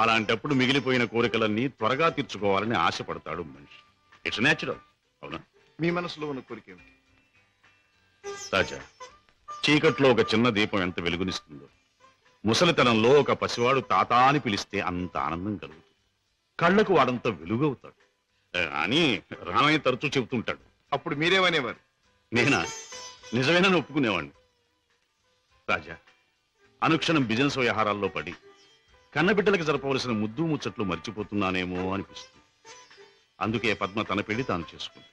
S2: అలాంటప్పుడు మిగిలిపోయిన కోరికలన్నీ త్వరగా తీర్చుకోవాలని ఆశపడతాడు మనిషి. It's natural. అవునా?
S4: మీ మనసులో ఉన్న కోరిక ఏమిటి?
S2: రాజా, చీకట్లో ఒక చిన్న దీపం ఎంత వెలుగునిస్తుందో, ముసలితనంలో ఒక పసివాడు తాత అని పిలిస్తే అంత ఆనందం కలుగుతుంది. కళ్ళకు వాడంత వెలుగవుతాడు అని రామయ్య తరచూ చెబుతుంటాడు.
S4: అప్పుడు మీరేమనేవారు?
S2: నేనా? నిజమేనని ఒప్పుకునేవాడిని. రాజా, అనుక్షణం బిజినెస్ వ్యవహారాల్లో పడి కన్నబిడ్డలకు జరపవలసిన ముద్దు ముచ్చట్లు మర్చిపోతున్నానేమో అనిపిస్తుంది. అందుకే పద్మ తన పెళ్లి తాను చేసుకుంది.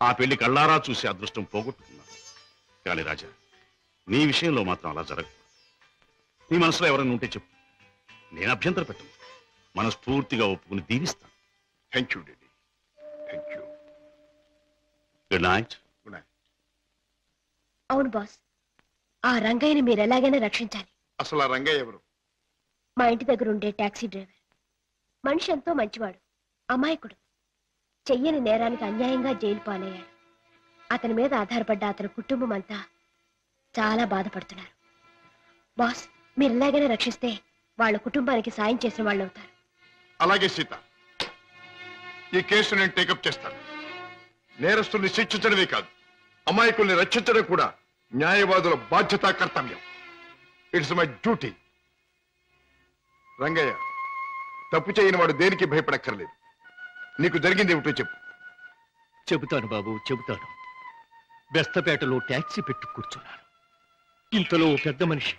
S2: ఆ పెళ్లి కళ్ళారా చూసి అదృష్టం పోగొట్టుకున్నాను. కానీ రాజా, నీ విషయంలో మాత్రం అలా జరగదు. నీ మనసులో ఎవరైనా ఉంటే చెప్పు, నేను అభ్యంతర పెట్టను. మనస్ఫూర్తిగా ఒప్పుకుని దీవిస్తాను.
S4: Thank you daddy, thank you.
S2: Good night.
S4: Good night.
S6: అవును బాస్, ఆ రంగయ్యని మీరు ఎలాగైనా రక్షించాలి.
S4: అసలు ఆ రంగయ్య ఎవరు?
S6: మా ఇంటి దగ్గర ఉండే టాక్సీ డ్రైవర్. మనిషి ఎంతో మంచివాడు, అమాయకుడు. చెయ్యని నేరానికి అన్యాయంగా జైలు పాలయ్యాడు. అతని మీద ఆధారపడ్డ అతని కుటుంబం అంతా చాలా బాధపడుతున్నారు. బాస్, మీరు ఎలాగైనా రక్షిస్తే వాళ్ళ కుటుంబానికి సాయం చేసిన వాళ్ళు అవుతారు.
S4: అలాగే సీత, ఈ కేసు నేను టేకప్ చేస్తాను. నేరస్తుల్ని శిక్షించడమే కాదు, అమాయకుల్ని రక్షించడం కూడా న్యాయవాదుల బాధ్యత, కర్తవ్యం. It's my duty. రంగయ్య, తప్పు చేయని వాడు దేనికి భయపడక్కర్లేదు. నీకు జరిగింది ఏమిటో చెప్పు.
S11: చెబుతాను బాబు, చెబుతాను. బెస్తపేటలో ట్యాక్సీ పెట్టు కూర్చున్నాను. ఇంతలో పెద్ద మనిషి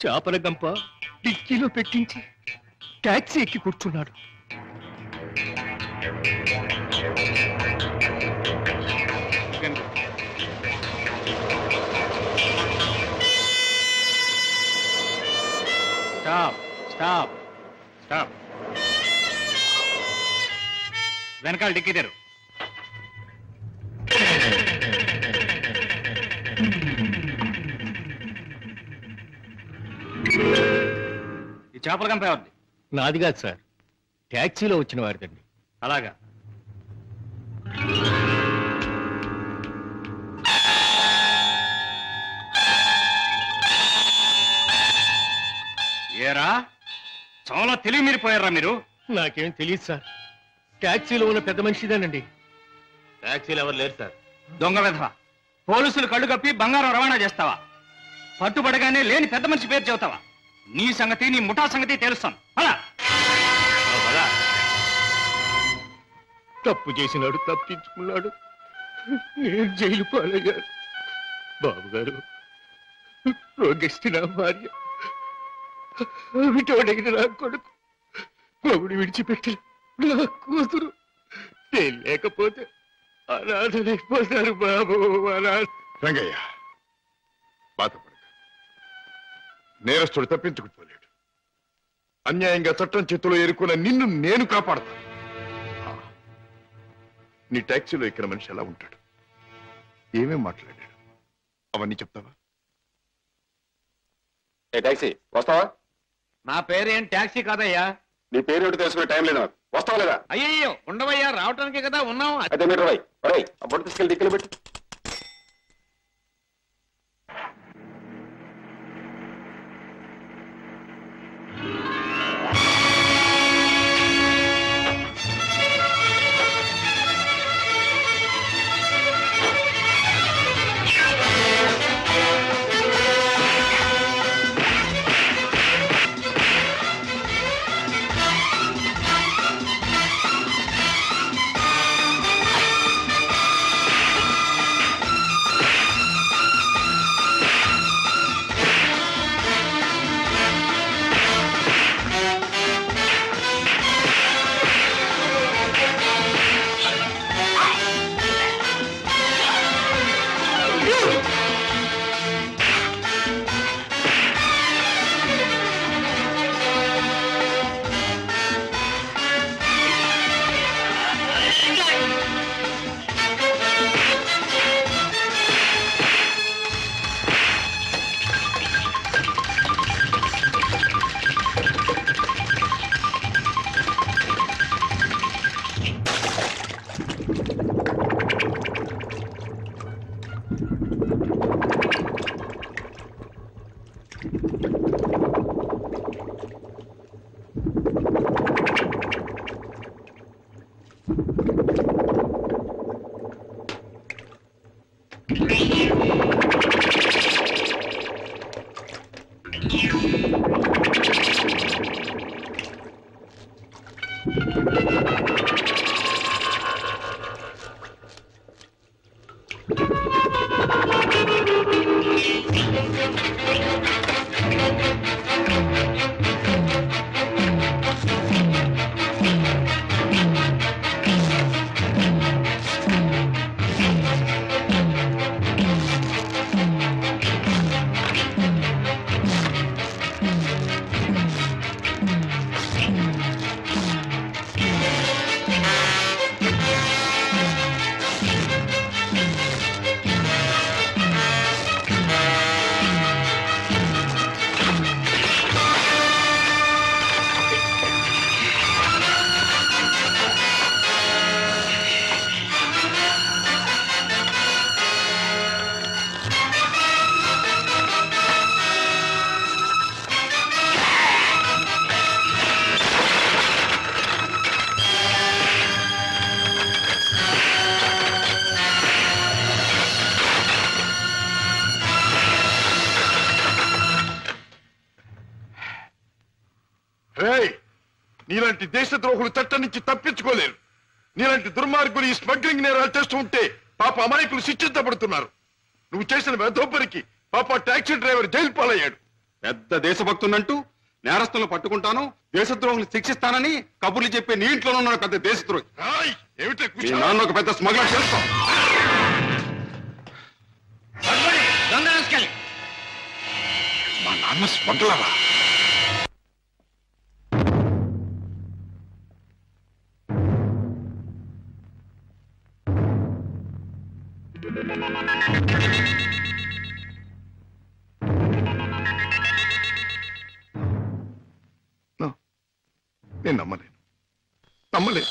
S11: చేపల గంప డిక్కీలో పెట్టించి ట్యాక్సీ ఎక్కి కూర్చున్నాడు.
S7: Stop stop stop. వెనకాల డిక్కీ తెరు. ఈ చేపల గంప ఎవరిది?
S11: నాది కాదు సార్, ట్యాక్సీలో వచ్చిన వారిదండి.
S7: అలాగా. ఏరా, చాలా తెలివి మీరిపోయారా మీరు?
S11: నాకేం తెలియదు సార్. ట్యాక్సీలో ఉన్న పెద్ద మనిషిదేనండి.
S12: ట్యాక్సీలు ఎవరు లేరు సార్.
S10: దొంగ వెధవ, పోలీసులు కళ్ళు కప్పి బంగారం రవాణా చేస్తావా? పట్టుబడగానే లేని పెద్ద మనిషి పేరు చెబుతావా? నీ సంగతి, నీ ముఠా సంగతి తెలుస్తాను. అలా
S11: తప్పు చేసినాడు, తప్పించుకున్నాడు. నేను జైలు పాలయ్యాను. బాబుగారు, రోగిష్టి నా భార్య, విటోడైన నా కొడుకు, మొగుడు విడిచిపెట్టిన నా కూతురు నేను లేకపోతే అనాథలైపోతారు బాబు.
S4: రంగయ్య, బాధపడక. నేరస్తుడు తప్పించుకుపోలేడు. అన్యాయంగా చట్టం చేతిలో ఎరుకున్న నిన్ను నేను కాపాడతాను. నీ ట్యాక్సీలో ఎక్కిన మనిషి ఎలా ఉంటాడు, ఏమేం మాట్లాడాడు, అవన్నీ చెప్తావా?
S3: ఏ ట్యాక్సీ వస్తావా?
S10: నా పేరేం ట్యాక్సీ కాదయ్యా.
S3: నీ పేరు తెలుసుకునే టైం లేదు నాకు. వస్తావా లేదా?
S10: అయ్యయ్యో, ఉండవయ్యా, రావటానికే కదా ఉన్నాం.
S3: అయితే మీరు ఆ బొట్టు తీసుకెళ్ళి దిక్కులు పెట్టు.
S4: నీలాంటి దేశద్రోహులు చట్టం నుంచి తప్పించుకోలేరు. నీలాంటి దుర్మార్గులు ఈ స్మగ్లింగ్ నేరాలు చేస్తూ ఉంటే పాప అమాయకులు శిక్షించబడుతున్నారు. నువ్వు చేసిన వెధోపరికి పాప టాక్సీ డ్రైవర్ జైలు పాలయ్యాడు.
S3: పెద్ద దేశభక్తున్నంటూ నేరస్తులను పట్టుకుంటాను, దేశద్రోహులు శిక్షిస్తానని కబుర్లు చెప్పి నీ ఇంట్లోనే ఉన్నాడు పెద్ద దేశద్రోహి.
S4: ఏమిటి
S3: నాన్న ఒక పెద్ద స్మగ్లర్ చేస్తాం.
S4: మా నాన్న స్మగ్లరా? నేను నమ్మలేను.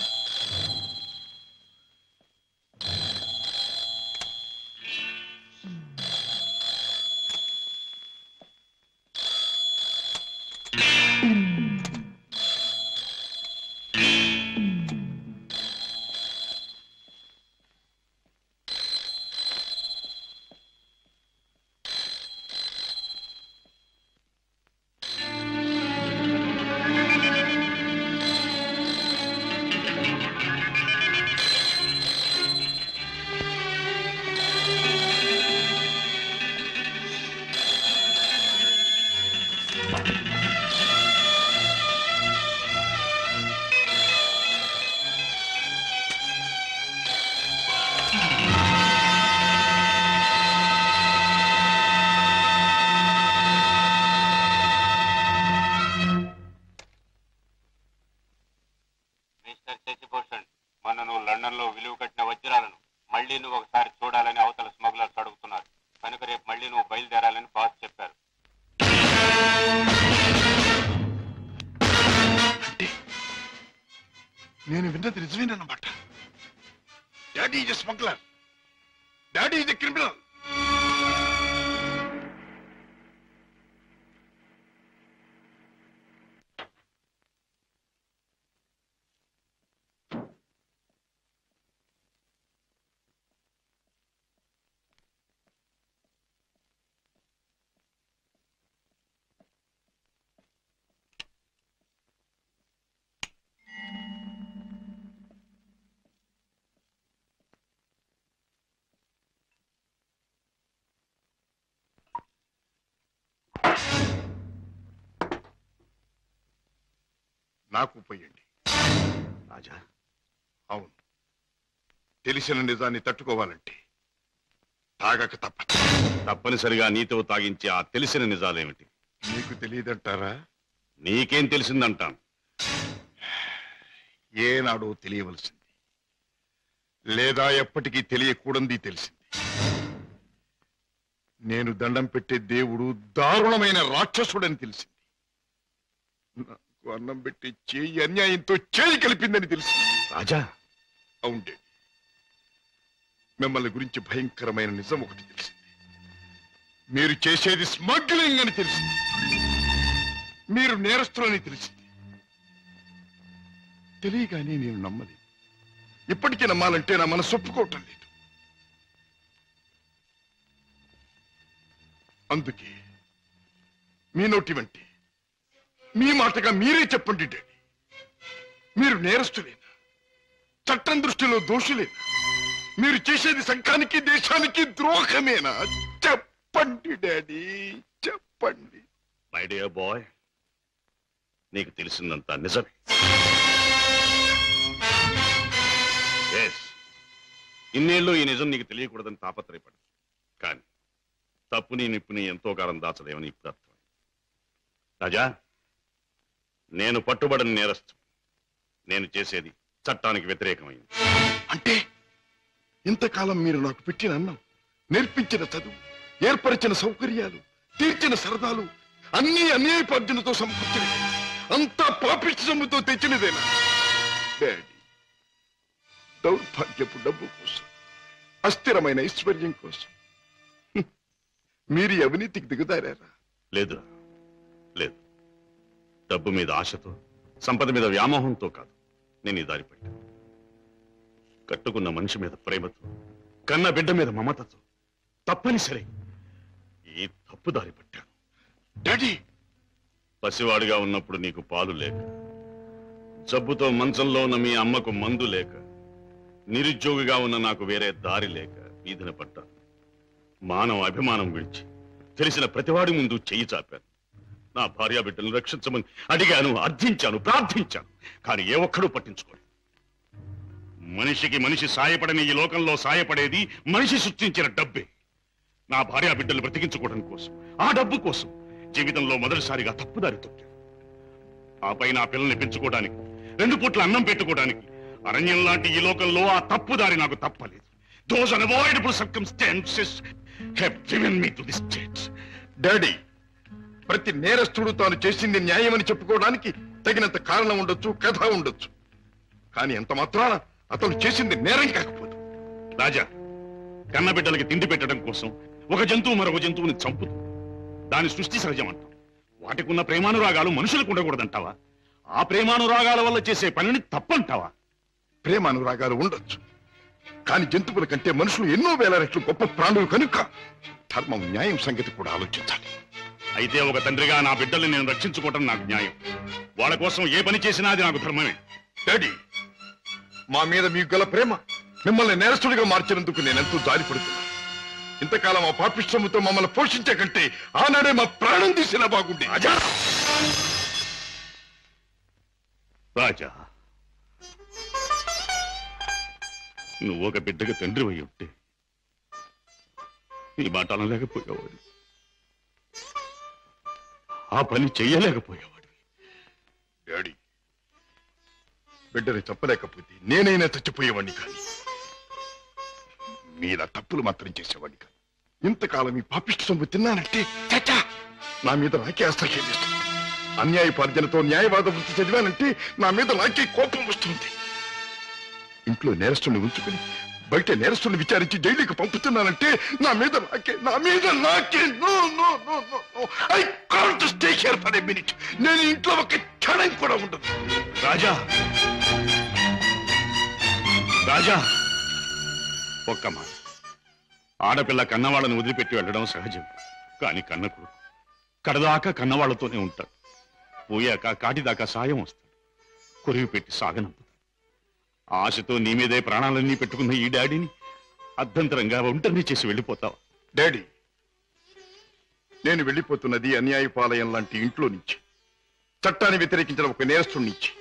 S4: Is a smuggler. Daddy is a criminal. నాకు పోయండి
S2: రాజా.
S4: అవును, తెలిసిన నిజాన్ని తట్టుకోవాలంటే తాగక తప్పదు.
S2: తప్పనిసరిగా నీతో తాగించే ఆ తెలిసిన నిజాలేమిటి?
S4: నీకు తెలియదంటారా?
S2: నీకేం తెలిసిందంటాను.
S4: ఏనాడో తెలియవలసింది, లేదా ఎప్పటికీ తెలియకూడదు తెలిసింది. నేను దండం పెట్టే దేవుడు దారుణమైన రాక్షసుడని తెలిసింది. నాకు అన్నం పెట్టి చేయి అన్యాయంతో చేయి కలిపిందని తెలిసింది.
S2: రాజా.
S4: అవుండే, మిమ్మల్ని గురించి భయంకరమైన నిజం ఒకటి తెలిసింది. మీరు చేసేది స్మగ్లింగ్ అని తెలిసింది. మీరు నేరస్తులని తెలిసింది. తెలియగానే నేను నమ్మలేదు. ఇప్పటికీ నమ్మాలంటే నా మనసు ఒప్పుకోవటం లేదు. అందుకే మీ నోటి వంటి మీ మాటగా మీరే చెప్పండి డాడీ, మీరు నేరస్తులేనా? చట్టం దృష్టిలో దోషులేనా? మీరు చేసేది సంఘానికి దేశానికి ద్రోహమేనా? చెప్పండి డాడీ, చెప్పండి.
S2: మై డియర్ బాయ్, నీకు తెలిసిందంతా నిజమే. ఇన్నేళ్ళు ఈ నిజం నీకు తెలియకూడదని తాపత్రయపడు. కానీ తప్పుని నిప్పుని ఎంతో కాలం దాచలేమని ఇప్పుడు అర్థం. రాజా, నేను పట్టుబడిన నేరస్తు. నేను చేసేది చట్టానికి వ్యతిరేకమైంది.
S4: అంటే ఇంతకాలం మీరు నాకు పెట్టిన అన్నం, నేర్పించిన చదువు, ఏర్పరిచిన సౌకర్యాలు, తీర్చిన సరదాలు అన్ని అన్యాయపార్జనతో సమకూర్చినవి, అంతా పాపిష్టి సొమ్ముతో తెచ్చినదేనా? డాడీ, దౌర్భాగ్యపు డబ్బు కోసం, అస్థిరమైన ఐశ్వర్యం కోసం మీరు ఈ అవినీతికి దిగుదారా?
S2: లేదు లేదు. డబ్బు మీద ఆశతో, సంపద మీద వ్యామోహంతో కాదు నేను ఈ దారి పట్టాను. కట్టుకున్న మనిషి మీద ప్రేమతో, కన్న బిడ్డ మీద మమతతో తప్పనిసరి ఈ తప్పు దారి పట్టాను.
S4: డాడీ,
S2: పసివాడిగా ఉన్నప్పుడు నీకు పాలు లేక, జబ్బుతో మంచంలో ఉన్న మీ అమ్మకు మందు లేక, నిరుద్యోగిగా ఉన్న నాకు వేరే దారి లేక వీధిన పడ్డాను. మానవ అభిమానం విడిచి తెలిసిన ప్రతివాడి ముందు చెయ్యి చాపాను. నా భార్య బిడ్డలను రక్షించమని అడిగాను, అర్థించాను, ప్రార్థించాను. కానీ ఏ ఒక్కడూ పట్టించుకోలేదు. మనిషికి మనిషి సాయపడని ఈ లోకంలో సాయపడేది మనిషి సృష్టించిన డబ్బే. నా భార్య బిడ్డలు బ్రతికించుకోవడం కోసం, ఆ డబ్బు కోసం జీవితంలో మొదటిసారిగా తప్పుదారి తొక్కాను. ఆపై నా పిల్లల్ని పెంచుకోవడానికి, 2 పూట్ల అన్నం పెట్టుకోవడానికి అరణ్యం లాంటి ఈ లోకంలో ఆ తప్పుదారి నాకు తప్పలేదు. Those unavoidable circumstances have driven me to this state.
S4: Daddy, ప్రతి నేరస్తుడు తాను చేసింది న్యాయమని చెప్పుకోవడానికి తగినంత కారణం ఉండొచ్చు, కథ ఉండొచ్చు. కానీ ఎంత మాత్రాన అతను చేసింది నేరం కాకపోదు.
S2: రాజా, కన్నబిడ్డలకి తిండి పెట్టడం కోసం ఒక జంతువు మరొక జంతువుని చంపుతూ దాని సృష్టి సహజం అంటాం. వాటికి ఉన్న ప్రేమానురాగాలు మనుషులకు ఉండకూడదంటావా? ఆ ప్రేమానురాగాల వల్ల చేసే పనిని తప్పంటావా?
S4: ప్రేమానురాగాలు ఉండొచ్చు, కానీ జంతువుల కంటే మనుషులు ఎన్నో వేల రెట్లు గొప్ప ప్రాణులు కనుక ధర్మం, న్యాయం సంగతి కూడా ఆలోచించాలి.
S2: అయితే ఒక తండ్రిగా నా బిడ్డల్ని నేను రక్షించుకోవటం నాకు న్యాయం. వాళ్ళ కోసం ఏ పని చేసినా అది నాకు ధర్మమే.
S4: డాడీ, మా మీద మీకు గల ప్రేమ మిమ్మల్ని నేరస్తుడిగా మార్చినందుకు నేనెంతో జాలిపడుతున్నాను. ఇంతకాలం ఆ పాపిష్టముతో మమ్మల్ని పోషించే కంటే ఆనాడే మా ప్రాణం తీసినా బాగుండే.
S2: రాజా, నువ్వు ఒక బిడ్డగా తండ్రి అయి ఉంటే ఈ మాట అనలేకపోయేవాడు, ఆ పని చెయ్యలేకపోయేవాడు.
S4: డాడీ, బిడ్డని చంపలేకపోతే నేనైనా చచ్చిపోయేవాడిని, కానీ మీలా తప్పులు మాత్రం చేసేవాడిని కాదు. ఇంతకాలం ఈ పాపిష్టి సొమ్ము తిన్నానంటే చచ్చా నా మీద నాకే అసహ్యం వేస్తుంది. అన్యాయపార్జనతో న్యాయవాద వృత్తి చదివానంటే నా మీద నాకే కోపం వస్తుంది. ఇంట్లో నేరస్తుని ఉంచుకుని బయట నేరస్తుని విచారించి జైలుకి పంపుతున్నానంటే నా మీద నాకే no no no no I can't stay here for a minute. నేను ఇంట్లో ఒక క్షణం కూడా ఉండదు.
S2: రాజా రాజా, ఒక్క మాట. ఆడపిల్ల కన్నవాళ్ళని వదిలిపెట్టి వెళ్ళడం సహజం. కానీ కన్నకు కడదాకా కన్నవాళ్లతోనే ఉంటాడు. పోయాక కాటిదాకా సాయం వస్తాడు. కొరివి పెట్టి సాగనంపుతాడు. ఆశతో నీ మీదే ప్రాణాలన్నీ పెట్టుకున్న ఈ డాడీని అర్ధంతరంగా ఒంటరిని చేసి వెళ్ళిపోతావా?
S4: డాడీ, నేను వెళ్ళిపోతున్నది అన్యాయపాలయం లాంటి ఇంట్లో నుంచి, చట్టాన్ని వ్యతిరేకించిన ఒక నేరస్తుడి నుంచి.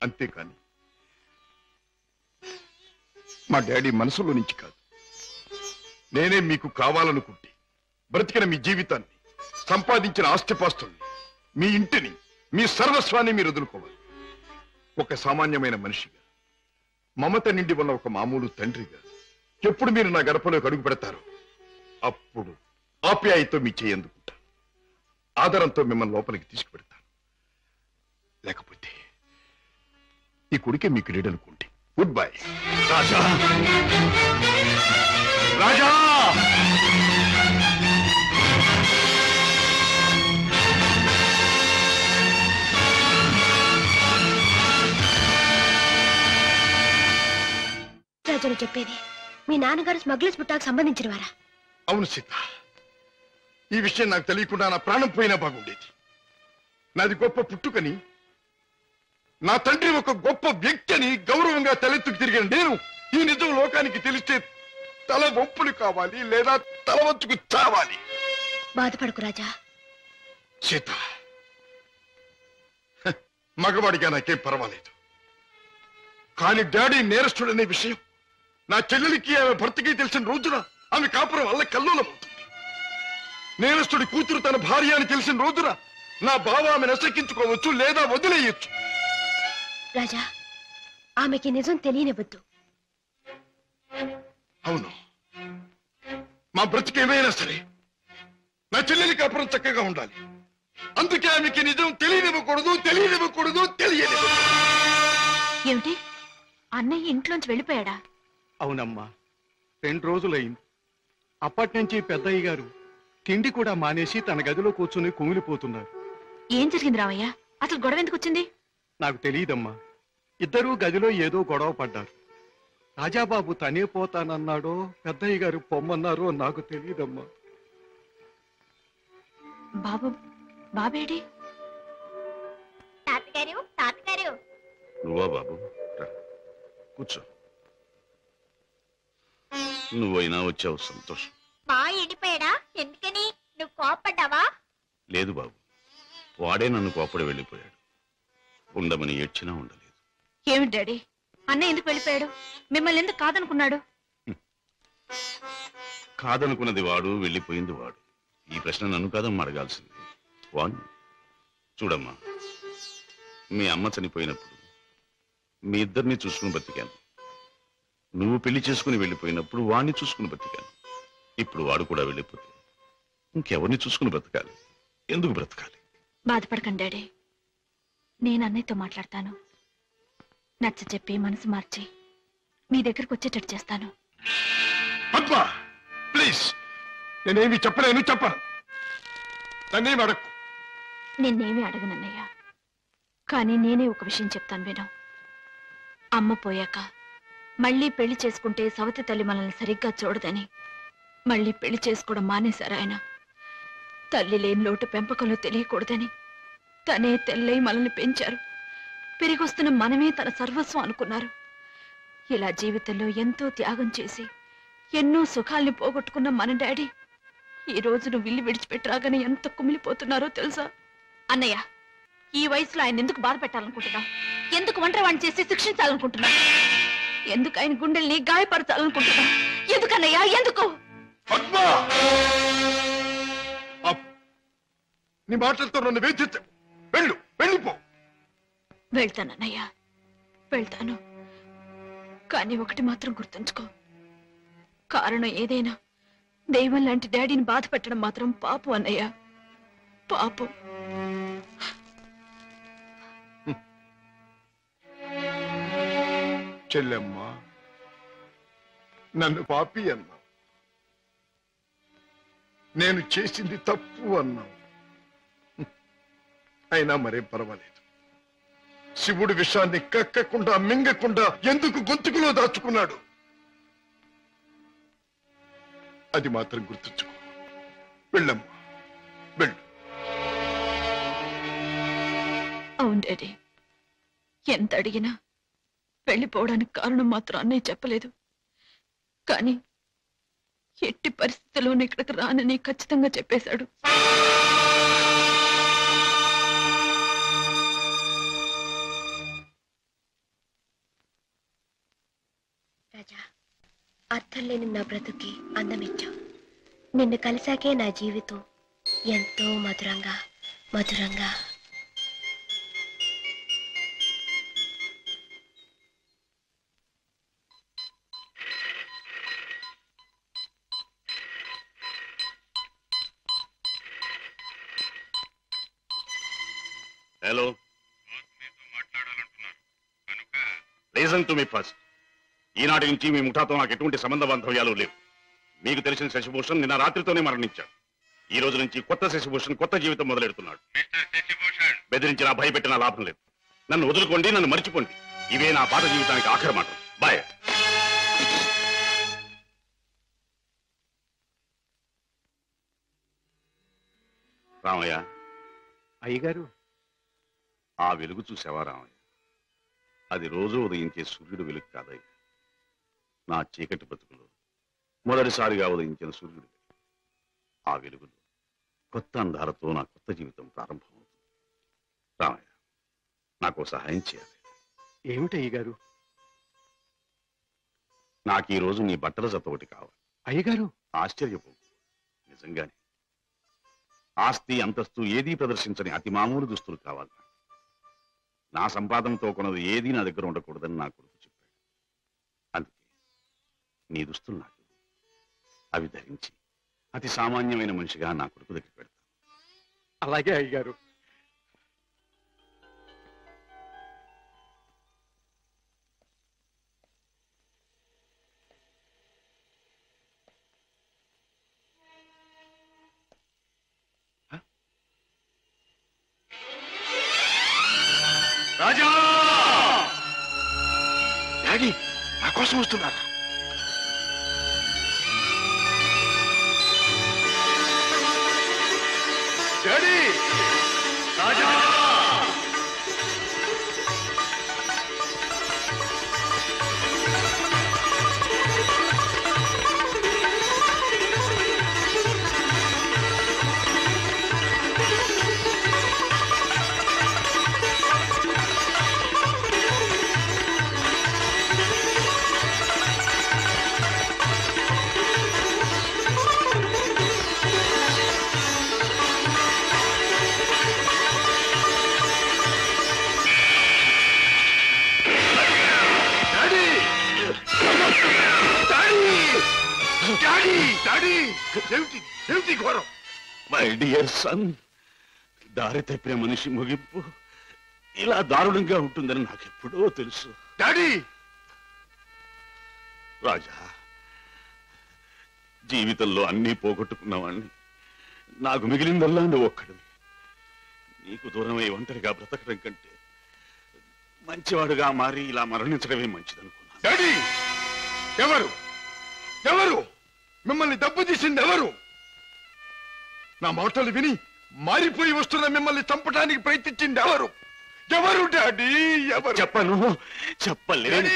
S4: అంతేకాని మా డాడీ మనసులో నుంచి కాదు. నేనే మీకు కావాలనుకుంటే బ్రతికిన మీ జీవితాన్ని, సంపాదించిన ఆస్తిపాస్తుల్ని, మీ ఇంటిని, మీ సర్వస్వాన్ని మీరు వదులుకోవాలి. ఒక సామాన్యమైన మనిషిగా, మమత నిండి ఉన్న ఒక మామూలు తండ్రిగా ఎప్పుడు మీరు నా గడపలోకి అడుగు పెడతారో అప్పుడు ఆప్యాయతో మీ చేయి అందుకుంటాను. ఆదరంతో మిమ్మల్ని లోపలికి తీసుకుపెడతాను. లేకపోతే ఈ కొడుకే మీకు లీడనుకోండి. Good bye.
S2: రాజా రాజా,
S6: రాజాను చెప్పేది మీ నాన్నగారు స్మగ్లర్స్ బుట్టాకు సంబంధించిన వారా?
S4: అవును సీత, ఈ విషయం నాకు తెలియకుండా నా ప్రాణం పోయినా బాగుండేది. నాది గొప్ప పుట్టుకని, నా తండ్రి ఒక గొప్ప వ్యక్తి అని గౌరవంగా తలెత్తుకు తిరిగిన నేను ఈ నిజం లోకానికి తెలిస్తే తల వంపులు కావాలి, లేదా తల వంచుకు చావాలి.
S6: బాధపడకు రాజా.
S4: సీత, మగవాడిగా నాకేం పర్వాలేదు. కానీ డాడీ నేరస్తుడనే విషయం నా చెల్లెలికి, ఆమె భర్తకి తెలిసిన రోజున ఆమె కాపురం వల్ల కల్లోలమవుతుంది. నేరస్తుడి కూతురు తన భార్య అని తెలిసిన రోజున నా బావ ఆమెను అసక్కించుకోవచ్చు, లేదా వదిలేయచ్చు.
S6: రాజా, ఆమెకి నిజం తెలియనివ్వద్దు.
S4: అవును, మా బ్రతికేమైనా సరే నా చెల్లెలి కాపురం చక్కగా ఉండాలి. అందుకే ఆమెకి నిజం తెలియనివ్వకూడదు.
S8: ఏమిటి, అన్నయ్య ఇంట్లోంచి వెళ్ళిపోయాడా?
S11: అవునమ్మా, 2 రోజులైంది. అప్పటి నుంచి పెద్దయ్య గారు తిండి కూడా మానేసి తన గదిలో కూర్చుని కుమిలిపోతున్నారు.
S8: ఏం జరిగింది రావయ్య? అసలు గొడవ ఎందుకు వచ్చింది?
S11: నాకు తెలియదమ్మా. ఇద్దరూ గదిలో ఏదో గొడవ పడ్డారు. రాజాబాబు తనే పోతానన్నాడో పెద్దయ్య గారు పొమ్మన్నారో నాకు తెలియదమ్మా.
S8: బాబేడి?
S6: తాతగారు
S2: నువ్వా బాబు? కూర్చో. నువ్వైనా వచ్చావు, సంతోషం.
S6: మా ఎండిపోయాడా? ఎందుకని? నువ్వు కోపడ్డావా?
S2: లేదు బాబు, వాడే నన్ను కోపడి వెళ్ళిపోయాడు. ఉండమని ఏడ్చినా ఉండలేదు.
S8: ఏమిటి డాడీ, అన్నయ్య ఎందుకు వెళ్ళిపోయాడు? మిమ్మల్ని ఎందుకు కాదనుకున్నాడు?
S2: కాదనుకున్నది వాడు, వెళ్ళిపోయింది వాడు. ఈ ప్రశ్న నన్ను కాదమ్మా అడగాల్సింది, వాణ్ణి. చూడమ్మా, మీ అమ్మ చనిపోయినప్పుడు మీ ఇద్దరిని చూసుకుని బతికాను. నువ్వు పెళ్లి చేసుకుని వెళ్ళిపోయినప్పుడు వాణ్ణి చూసుకుని బతికాను. ఇప్పుడు వాడు కూడా వెళ్ళిపోతే ఇంకెవరిని చూసుకుని బ్రతకాలి? ఎందుకు బ్రతకాలి?
S8: బాధపడకండి డాడీ, నేను అన్నయ్యతో మాట్లాడతాను. నచ్చ చెప్పి మనసు మార్చి మీ దగ్గరకు వచ్చేటట్టు చేస్తాను.
S4: ప్లీజ్, నేనేమి చెప్పలేను, చెప్పను. నన్నేమి అడగ.
S8: నిన్నేమీ అడగనన్నయ్య, కానీ నేనే ఒక విషయం చెప్తాను విను. అమ్మ పోయాక మళ్ళీ పెళ్లి చేసుకుంటే సవతి తల్లి మనల్ని సరిగ్గా చూడదని మళ్ళీ పెళ్లి చేసుకోవడం మానేశారు ఆయన. తల్లి లేని లోటు పెంపకంలో తెలియకూడదని తనే తెల్లై మనల్ని పెంచారు. పెరిగొస్తున్న మనమే తన సర్వస్వం అనుకున్నారు. ఇలా జీవితంలో ఎంతో త్యాగం చేసి ఎన్నో సుఖాల్ని పోగొట్టుకున్న మన డాడీ ఈ రోజు నువ్వు ఇల్లు విడిచిపెట్టరాగానే ఎంత కుమిలిపోతున్నారో తెలుసా? అన్నయ్య, ఈ వయసులో ఆయన ఎందుకు బాధ పెట్టాలనుకుంటున్నావు? ఎందుకు ఒంటరి వాడిని చేసి శిక్షించాలనుకుంటున్నావు? ఎందుకు ఆయన గుండెల్ని గాయపరచాలనుకుంటున్నావు? ఎందుకన్నయ్యా, ఎందుకు?
S4: నీ మాటలతో నన్ను వేధించు. వెళ్ళిపో.
S8: వెళ్తానన్నయ్యా, వెళ్తాను. కానీ ఒకటి మాత్రం గుర్తుంచుకో, కారణం ఏదైనా దైవం లాంటి డాడీని బాధ పెట్టడం మాత్రం పాపం అన్నయ్య, పాపం.
S4: చెల్లెమ్మ, నన్ను పాపి అన్నావు, నేను చేసింది తప్పు అన్నావు. అయినా మరేం పర్వాలేదు. శివుడు విషాన్ని కక్కకుండా మింగకుండా ఎందుకు గొంతుకులో దాచుకున్నాడు అది మాత్రం గుర్తుంచుకో. వెళ్ళమ్మా, వెళ్ళు.
S13: అవును డాడీ, ఎంత అడిగినా వెళ్ళిపోవడానికి కారణం మాత్రం అన్నయ్య చెప్పలేదు. కానీ ఎట్టి పరిస్థితుల్లోనూ ఇక్కడికి రానని ఖచ్చితంగా చెప్పేశాడు.
S6: రాజా, అర్థం లేని నా బ్రతుకి అందమిచ్చావు. నిన్ను కలిసాకే నా జీవితం ఎంతో మధురంగా మధురంగా.
S2: Hello, reason to me first. ఈనాటి నుంచి మీ ముఠాతో నాకు ఎటువంటి సంబంధ బాంధవ్యాలు లేవు. మీకు తెలిసిన శశిభూషణ్ నిన్న రాత్రితోనే మరణించాడు. ఈ రోజు నుంచి కొత్త శశిభూషణ్ కొత్త జీవితం మొదలెడుతున్నాడు. బెదిరించినా భయపెట్టినా లాభం లేదు. నన్ను వదులుకోండి, నన్ను మర్చిపోండి. ఇవే నా పాత జీవితానికి ఆఖరి మాట. బాయ్. రామయ్య,
S11: అయ్యగారు,
S2: ఆ వెలుగు చూసావా రామయ్య? అది రోజు ఉదయించే సూర్యుడు వెలుగు కాదయ్య. నా చీకటి బ్రతుకులో మొదటిసారిగా ఉదయించిన సూర్యుడు. ఆ వెలుగులో కొత్త అందాలతో నా కొత్త జీవితం ప్రారంభమవుతుంది. రామయ్య, నాకు సహాయం చేయాలి.
S11: ఏమిటి అయ్యగారు?
S2: నాకు ఈ రోజు నీ బట్టల జత ఒకటి కావాలి.
S11: అయ్యగారు,
S2: ఆశ్చర్యపో, నిజంగానే. ఆస్తి అంతస్తు ఏదీ ప్రదర్శించని అతి మామూలు దుస్తులు కావాలి. నా సంపాదనతో కొన్నది ఏదీ నా దగ్గర ఉండకూడదని నా కొడుకు చెప్పాడు. అందుకే నీ దుస్తులు నాకు, అవి ధరించి అతి సామాన్యమైన మనిషిగా నా కొడుకు దగ్గర పెడతాను.
S11: అలాగే అయ్యగారు.
S2: రాజా!
S4: డాడీ, నా కోసం వస్తున్నారా? డాడీ!
S2: రాజా!
S4: ఏమిటి ఘోరం?
S2: మై డియర్ సన్, దారి తప్పిన మనిషి ముగింపు ఇలా దారుణంగా ఉంటుందని నాకెప్పుడో తెలుసు.
S4: డాడీ!
S2: రాజా, జీవితంలో అన్నీ పోగొట్టుకున్నవాణ్ణి. నాకు మిగిలిందల్లా నువ్వు ఒక్కడివి. నీకు దూరమై ఒంటరిగా బ్రతకడం కంటే మంచివాడుగా మారి ఇలా మరణించడమే మంచిదనుకున్నా.
S4: డాడీ! ఎవరు ఎవరు మిమ్మల్ని దెబ్బ తీసింది? ఎవరు? నా మాటలు విని మారిపోయి వస్తున్న మిమ్మల్ని చంపడానికి ప్రయత్నించింది ఎవరు? ఎవరు డాడీ? ఎవరు?
S2: చెప్పను, చెప్పలేదు.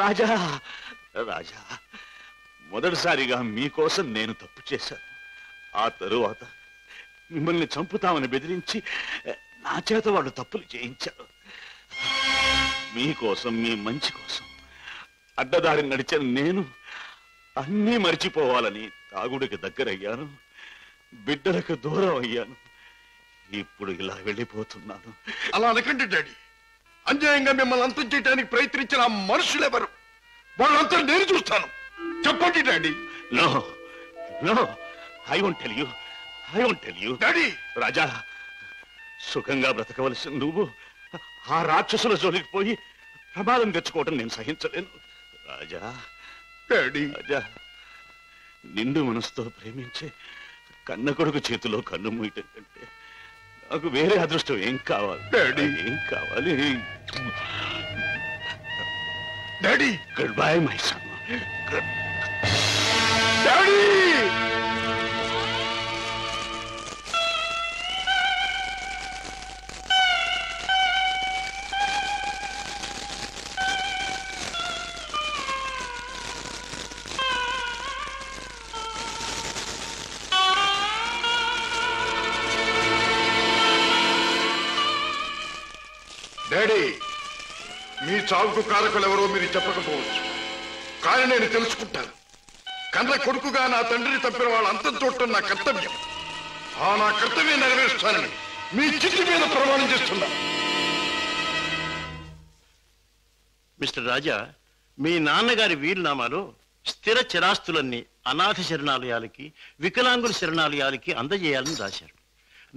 S2: రాజా, రాజా, మొదటిసారిగా మీకోసం నేను తప్పు చేశాను. ఆ తరువాత మిమ్మల్ని చంపుతామని బెదిరించి నా చేత వాళ్ళు తప్పులు చేయించారు. మీకోసం, మీ మంచి కోసం అడ్డదారి నడిచిన నేను అన్నీ మర్చిపోవాలని తాగుడికి దగ్గరయ్యాను, బిడ్డలకు దూరం అయ్యాను. ఇప్పుడు ఇలా వెళ్ళిపోతున్నాను.
S4: అలా అనకండి డాడీ. అన్యాయంగా మిమ్మల్ని అంతం చేయడానికి ప్రయత్నించిన ఆ మనుషులెవరు? వాళ్ళంతా నేను చూస్తాను. చెప్పండి daddy.
S2: No no, I won't tell you, I won't tell you.
S4: Daddy!
S2: Raja, సుఖంగా బ్రతకవలసిన నువ్వు ఆ రాక్షసుల జోలికి పోయి ప్రమాదం తెచ్చుకోవటం నేను సహించలేను. రాజా, రాజా, నిండు మనసుతో ప్రేమించే కన్న కొడుకు చేతిలో కన్ను మూయటం కంటే నాకు వేరే అదృష్టం ఏం కావాలి? ఏం కావాలి?
S4: Daddy,
S2: goodbye my son.
S4: Daddy! Daddy, మీ చావుకు కారకులు ఎవరో మీరు చెప్పకపోవచ్చు, కానీ నేను తెలుసుకుంటాను. కన్న కొడుకుగా నా తండ్రిని తప్పిన వాళ్ళ అంతం చూడటం నా కర్తవ్యం. ఆ నా కర్తవ్యం నెరవేరుస్తానని మీ చిట్టి మీద ప్రమాణం చేస్తున్నా.
S14: మిస్టర్ రాజా, మీ నాన్నగారి వీలునామాలో స్థిర చిరాస్తులన్నీ అనాథ శరణాలయాలకి, వికలాంగుల శరణాలయాలకి అందజేయాలని రాశారు.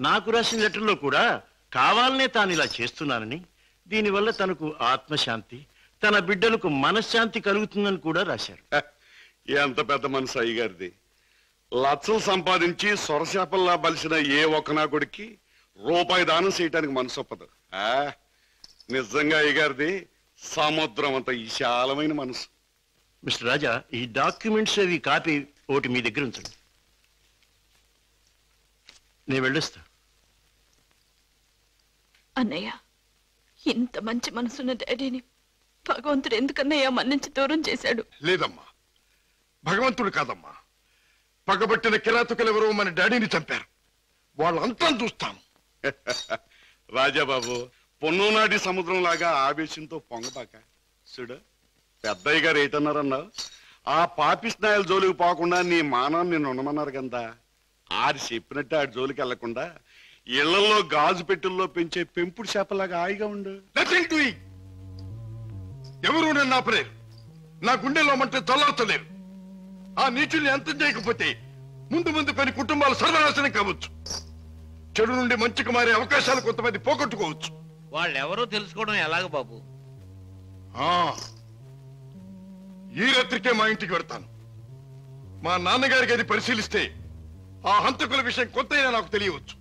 S14: నాకు రాసిన లెటర్లో కూడా కావాలనే తాను ఇలా చేస్తున్నానని, దీనివల్ల తనకు ఆత్మశాంతి, తన బిడ్డలకు మనశ్శాంతి కలుగుతుందని కూడా రాశారు.
S3: ఎంత పెద్ద మనసు అయ్యగారిది. లక్షలు సంపాదించి సొరశాపల్లా బలిసిన ఏ ఒక్క నా కొడుక్కి రూపాయి దానం చేయటానికి మనసు ఒప్పదు. నిజంగా అయ్యగారిది సముద్రం అంత విశాలమైన మనసు.
S14: మిస్టర్ రాజా, ఈ డాక్యుమెంట్స్ అవి కాపీ ఒకటి మీ దగ్గర ఉంచండి. నేను వెళ్ళొస్తా.
S13: అన్నయ్య, ఇంత మంచి మనసున్న డాడీని భగవంతుడు ఎందుకన్నయ్య మన్నించి దూరం చేశాడు?
S4: లేదమ్మా, భగవంతుడు కాదమ్మా, పగబట్టిన కిరాతకులెవరో మన డాడీని చంపారు. వాళ్ళంతా చూస్తాం.
S3: రాజాబాబు, పొన్నునాటి సముద్రం లాగా ఆవేశంతో పొంగబాక. చూడు, పెద్దయ్య గారు ఏటన్నారన్నావు? ఆ పాపిస్నాయాల జోలికి పోకుండా నీ మానాన్ని నిన్ను ఉండమన్నారు కదా. ఆడి చెప్పినట్టు ఆడి జోలికి వెళ్లకుండా ఇళ్లలో గాజు పెట్టెల్లో పెంచే పెంపుడు చేపలాగా హాయిగా ఉండు.
S4: ఎవరు నన్ను ఆపలేరు. నా గుండెలో మంటే చల్లార్చలేరు. ఆ నీచుల్ని అంతం చేయకపోతే ముందు ముందు కొన్ని కుటుంబాలు సర్వనాశనం కావచ్చు. చెడు నుండి మంచికి మారే అవకాశాలు కొంతమంది పోగొట్టుకోవచ్చు.
S7: వాళ్ళెవరో తెలుసుకోవడం ఎలాగ బాబు?
S4: ఈ రాత్రికే మా ఇంటికి వెడతాను. మా నాన్నగారికి అది పరిశీలిస్తే ఆ హంతకుల విషయం కొంతైనా నాకు తెలియవచ్చు.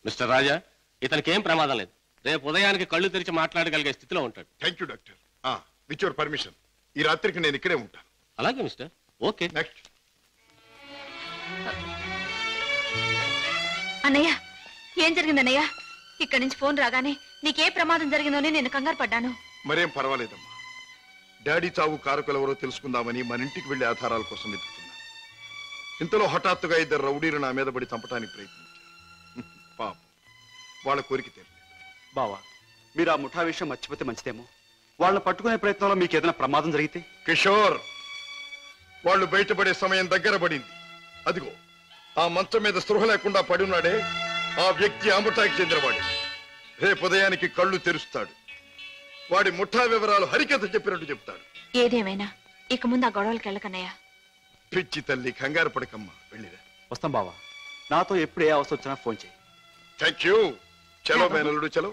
S5: మిస్టర్ రాజా, ఇతనికి ఏం ప్రమాదం లేదు. రేపు ఉదయానికి కళ్ళు తెరిచి మాట్లాడగలిగే స్థితిలో ఉంటాడు.
S4: Thank you doctor. With your permission ఈ రాత్రికి నేను ఇక్కడే ఉంటాను.
S5: అలాగే మిస్టర్. ఓకే.
S4: నెక్స్ట్.
S8: అన్నయ్య, ఏం జరిగిందన్నయ్య? ఇక్కడి నుంచి ఫోన్ రాగానే నీకే ప్రమాదం జరిగిందోని నేను కంగారు పడ్డాను.
S4: మరేం పర్వాలేదమ్మా. డాడీ చావు కారకులెవరో తెలుసుకుందామని మన ఇంటికి వెళ్లి ఆధారాల కోసం వెతుకుతున్నాను. ఇంతలో హఠాత్తుగా ఇద్దరు రౌడీలు నా మీద పడి చంపడానికి ప్రయత్నించారు. పాపం వాళ్ళ కోరిక తీరలేదు.
S9: బావా, మీరు ఆ ముఠా విషయం మర్చిపోతే మంచిదేమో. వాళ్ళని పట్టుకునే ప్రయత్నంలో మీకు ఏదైనా ప్రమాదం జరిగితే?
S4: కిషోర్, వాళ్ళు బయటపడే సమయం దగ్గర పడింది. అదిగో ఆ మంచం మీద స్పృహ లేకుండా పడి ఉన్నాడే, ఆ వ్యక్తి ఆ ముఠాకి చెందినవాడు. రేపు ఉదయానికి కళ్ళు తెరుస్తాడు. వాడి ముఠా వివరాలు హరికథ చెప్పినట్టు చెప్తాడు.
S8: ఏదేమైనా ఇక ముందు ఆ గొడవలకి వెళ్ళకన్నయ్యా.
S4: పిచ్చి తల్లి, కంగారు పడకమ్మా, వెళ్ళిరా.
S9: వస్తాం బావా. నాతో ఎప్పుడు ఏ అవసరం వచ్చినా ఫోన్ చేయి.
S4: Thank you. చలో మేనల్లుడు, చలో.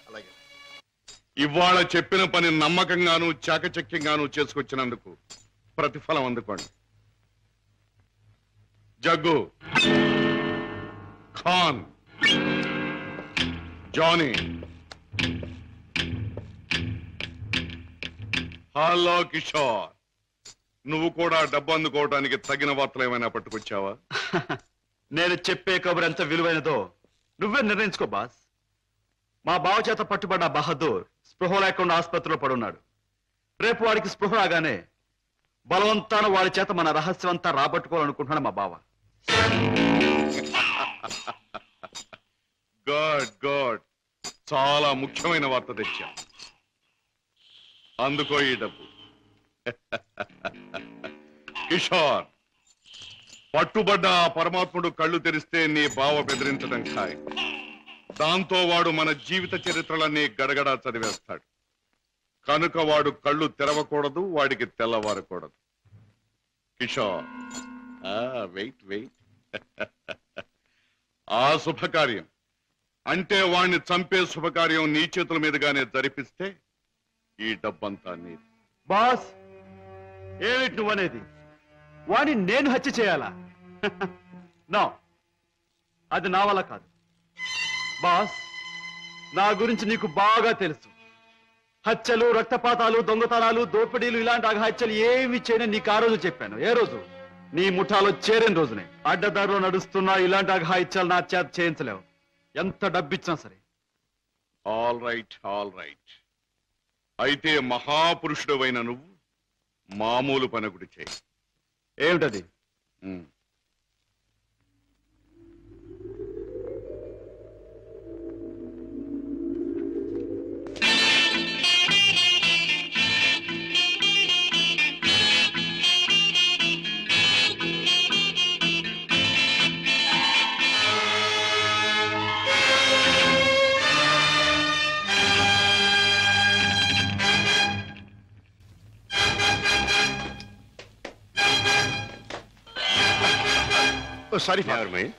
S4: అలాగే.
S3: ఇవాళ చెప్పిన పని నమ్మకంగాను చాకచక్యంగాను చేసుకొచ్చినందుకు ప్రతిఫలం అందుకోండి. జగ్గు, ఖాన్, జానీ. హలో కిషోర్, నువ్వు కూడా డబ్బు అందుకోవడానికి తగిన వార్తలు ఏమైనా పట్టుకొచ్చావా?
S9: నేను చెప్పే కబురు ఎంత విలువైనదో నువ్వే నిర్ణయించుకో బాస్. మా బావ చేత పట్టుబడ్డ బహదూర్ స్పృహ లేకుండా ఆసుపత్రిలో పడున్నాడు. రేపు వాడికి స్పృహ రాగానే బలవంతాన వాడి చేత మన రహస్యం అంతా రాబట్టుకోవాలనుకుంటున్నాడు మా బావ.
S3: గుడ్ గుడ్, చాలా ముఖ్యమైన వార్త తెచ్చా. అందుకో ఈ డబ్బు. కిషోర్, పట్టుబడ్డ ఆ పరమాత్ముడు కళ్ళు తెరిస్తే నీ బావ బెదిరించడం ఖాయం. దాంతో వాడు మన జీవిత చరిత్రలన్నీ గడగడా చదివేస్తాడు. కనుక వాడు కళ్ళు తెరవకూడదు, వాడికి తెల్లవారకూడదు. Kishore, wait wait. ఆ శుభకార్యం అంటే వాణ్ణి చంపే శుభకార్యం నీ చేతుల మీదుగానే జరిపిస్తే ఈ డబ్బంతా నీది.
S9: బాస్, ఏమిటి నువ్వనేది? వాణ్ణి నేను హత్య చేయాలా? నో, అది నా వల్ల కాదు. బాస్, నా గురించి నీకు బాగా తెలుసు. హత్యలు, రక్తపాతాలు, దొంగతనాలు, దోపిడీలు ఇలాంటి అఘాత్యాలు ఏమి చేయని నీకు ఆ రోజు చెప్పాను. ఏ రోజు? నీ ముఠాలో చేరిన రోజునే. అడ్డదారిలో నడుస్తున్నా ఇలాంటి అఘాత్యాలు నా చేత చేయించలేవు, ఎంత డబ్బిచ్చినా సరే.
S3: All right, all right. అయితే మహాపురుషుడు అయిన నువ్వు మామూలు పనగుడి చేయి.
S9: ఏమిటది?
S4: Oh, sorry,
S3: Never mind.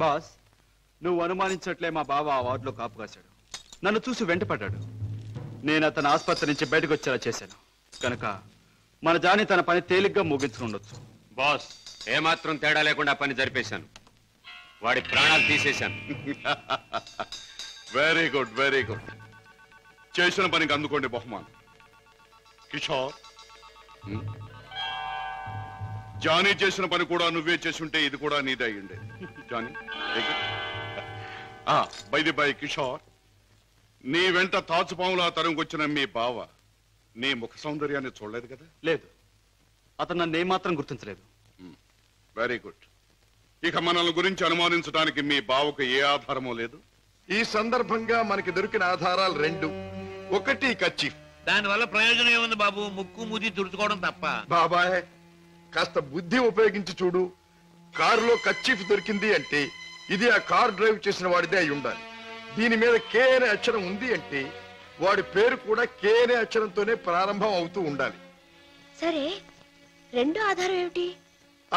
S3: Boss, నువ్వు అనుమానించట్లే మా బావ ఆ వార్డులో కాపు కాశాడు. నన్ను చూసి వెంటపడ్డాడు. నేను అతను ఆసుపత్రి నుంచి బయటకు వచ్చేలా చేశాను. కనుక మన జాని తన పని తేలిగ్గా ముగించుకుండొచ్చు.
S12: బాస్, ఏమాత్రం తేడా లేకుండా పని జరిపేశాను. వాడి ప్రాణాలు తీసేశాను.
S3: Very good, very good. చేసిన పనికి అందుకోండి బహుమానం. కిషోర్, జానీ చేసిన పని కూడా నువ్వే చేసి ఉంటే ఇది కూడా నీదే అయ్యుండే. Johnny, by the by Kishore, నీ వెంట తాచుపాములా తరుముకొచ్చిన మీ బావ నీ ముఖ సౌందర్యాన్ని చూడలేదు కదా?
S9: లేదు, అతను నన్ను ఏమాత్రం గుర్తించలేదు.
S3: Very good. ఇక మనల్ని గురించి అనుమానించడానికి మీ బావకు ఏ ఆధారమూ లేదు.
S4: ఈ సందర్భంగా మనకి దొరికిన ఆధారాలు రెండు. ఒకటి కర్చీఫ్.
S7: దానివల్ల ప్రయోజనం ఏముంది బాబు? ముక్కు ముది తుడుచుకోవడం తప్ప.
S4: బాబాయ్, కాస్త బుద్ధి ఉపయోగించి చూడు. కారులో కర్చీఫ్ దొరికింది అంటే ఇది ఆ కార్ డ్రైవ్ చేసిన వాడిదే అయి ఉండాలి. దీని మీద కే అనే అక్షరం ఉంది అంటే వాడి పేరు కూడా కే అనే అక్షరంతోనే ప్రారంభం అవుతూ ఉండాలి.
S6: సరే, రెండో ఆధారం ఏమిటి?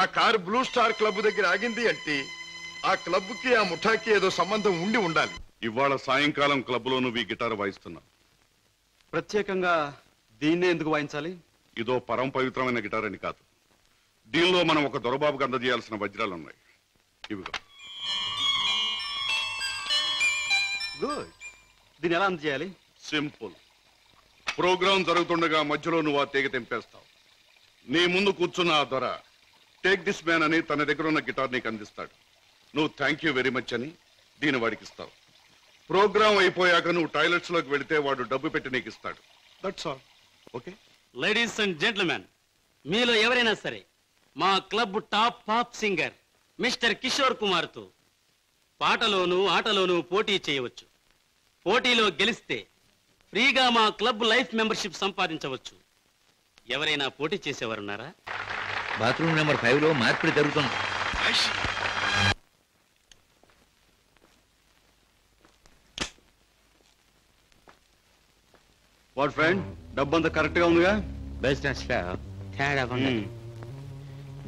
S4: ఆ కారు బ్లూ స్టార్ క్లబ్ దగ్గర ఆగింది అంటే ఆ క్లబ్ కి ఆ ముఠాకి ఏదో సంబంధం ఉండి ఉండాలి.
S3: ఇవాళ సాయంకాలం క్లబ్ లో నువ్వు ఈ గిటార్ వాయిస్తున్నావు.
S9: ప్రత్యేకంగా దీన్నే ఎందుకు వాయించాలి?
S3: ఇదో పరమ పవిత్రమైన గిటార్ అని కాదు. దీనిలో మనం ఒక దొరబాబుకి అందజేయాల్సిన వజ్రాలు ఉన్నాయి. ఇవిగా.
S9: గుడ్. దీన్ని ఎలా అందజేయాలి?
S3: సింపుల్. ప్రోగ్రాం జరుగుతుండగా మధ్యలో నువ్వు ఆ తీగ తెంపేస్తావు. నీ ముందు కూర్చున్న ఆ దొర టేక్ దిస్ మ్యాన్ అని తన దగ్గర ఉన్న గిటార్ నీకు అందిస్తాడు. నువ్వు థ్యాంక్ యూ వెరీ మచ్ అని దీన్ని వాడికి ఇస్తావు. ప్రోగ్రాం అయిపోయాక నువ్వు టాయిలెట్స్ లోకి వెళితే వాడు డబ్బు పెట్టి నీకు ఇస్తాడు. That's all. Okay?
S15: Ladies and gentlemen, మీలో ఎవరైనా సరే మా club top pop singer mister Kishore Kumar తో పాటలోనూ ఆటలోనూ పోటీ చేయవచ్చు. పోటీలో గెలిస్తే ఫ్రీగా మా క్లబ్ లైఫ్ మెంబర్షిప్ సంపాదించవచ్చు. ఎవరైనా పోటీ చేసేవారున్నారా?
S16: బాత్రూమ్ నెంబర్ 5 లో మార్పిడి జరుగుతుంది.
S9: వాట్ ఫ్రెండ్, డబ్బంతా కరెక్ట్ గా ఉందిగా?
S17: బిజినెస్ లో తేడా ఉంది.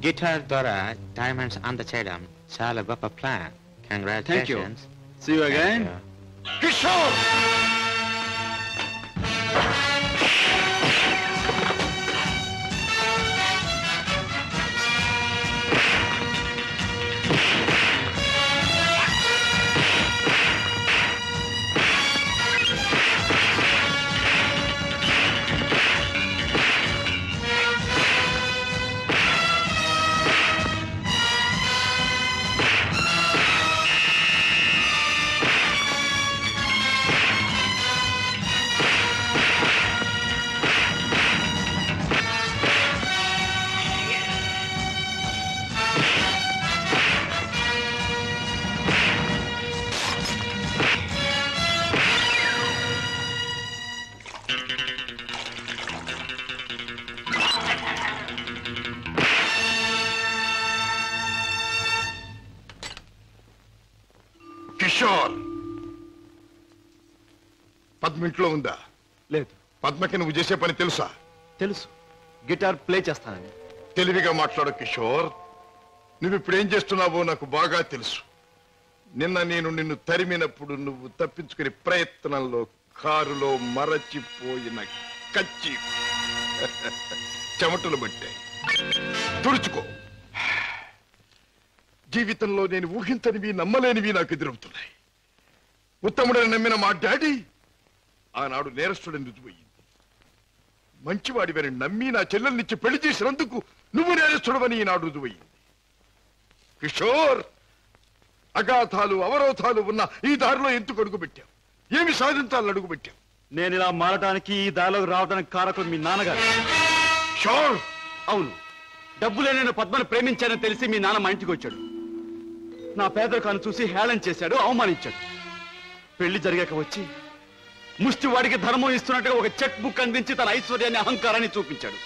S17: గిటార్ ద్వారా డైమండ్స్ అందచేయడం చాలా గొప్ప plan. Congratulations.
S9: See you again.
S4: Kishore! Kishore, Padma ఇంట్లో ఉందా?
S9: లేదు.
S4: పద్మకి నువ్వు చేసే పని తెలుసా?
S9: తెలుసు. గిటార్ ప్లే చేస్తానని.
S4: తెలివిగా మాట్లాడు కిషోర్. నువ్వు ఇప్పుడు ఏం చేస్తున్నావో నాకు బాగా తెలుసు. నిన్న నేను నిన్ను తరిమినప్పుడు నువ్వు తప్పించుకునే ప్రయత్నంలో కారులో మరచిపోయిన కచ్చి చెమటలు పట్టాయి. తుడుచుకో. జీవితంలో నేను ఊహించనివి నమ్మలేనివి నాకు ఎదురవుతున్నాయి. ఉత్తముడని నమ్మిన మా డాడీ ఆనాడు నేరస్తుడని రుజువయ్యింది. మంచివాడివని నమ్మి నా చెల్లెల్నిచ్చి పెళ్లి చేసినందుకు నువ్వు నేరస్తుడవని ఈనాడు రుజువయ్యింది. కిషోర్, అగాధాలు అవరోధాలు ఉన్న ఈ దారిలో ఎందుకు అడుగుపెట్టావు? ఏమి సాధించాలని అడుగుపెట్టావు?
S9: నేను ఇలా మారడానికి, ఈ దారిలోకి రావడానికి కారకులు మీ నాన్నగారు.
S4: షోర్.
S9: అవును, డబ్బులే నేను పద్మను ప్రేమించానని తెలిసి మీ నాన్న మా ఇంటికి వచ్చాడు. నా పేదరికాన్ని చూసి హేళన చేశాడు, అవమానించాడు. పెళ్లి జరిగాక వచ్చి ముష్టి వాడికి ధర్మం ఇస్తున్నట్టుగా ఒక చెక్ బుక్ అందించి తన ఐశ్వర్యాన్ని, అహంకారాన్ని చూపించాడు.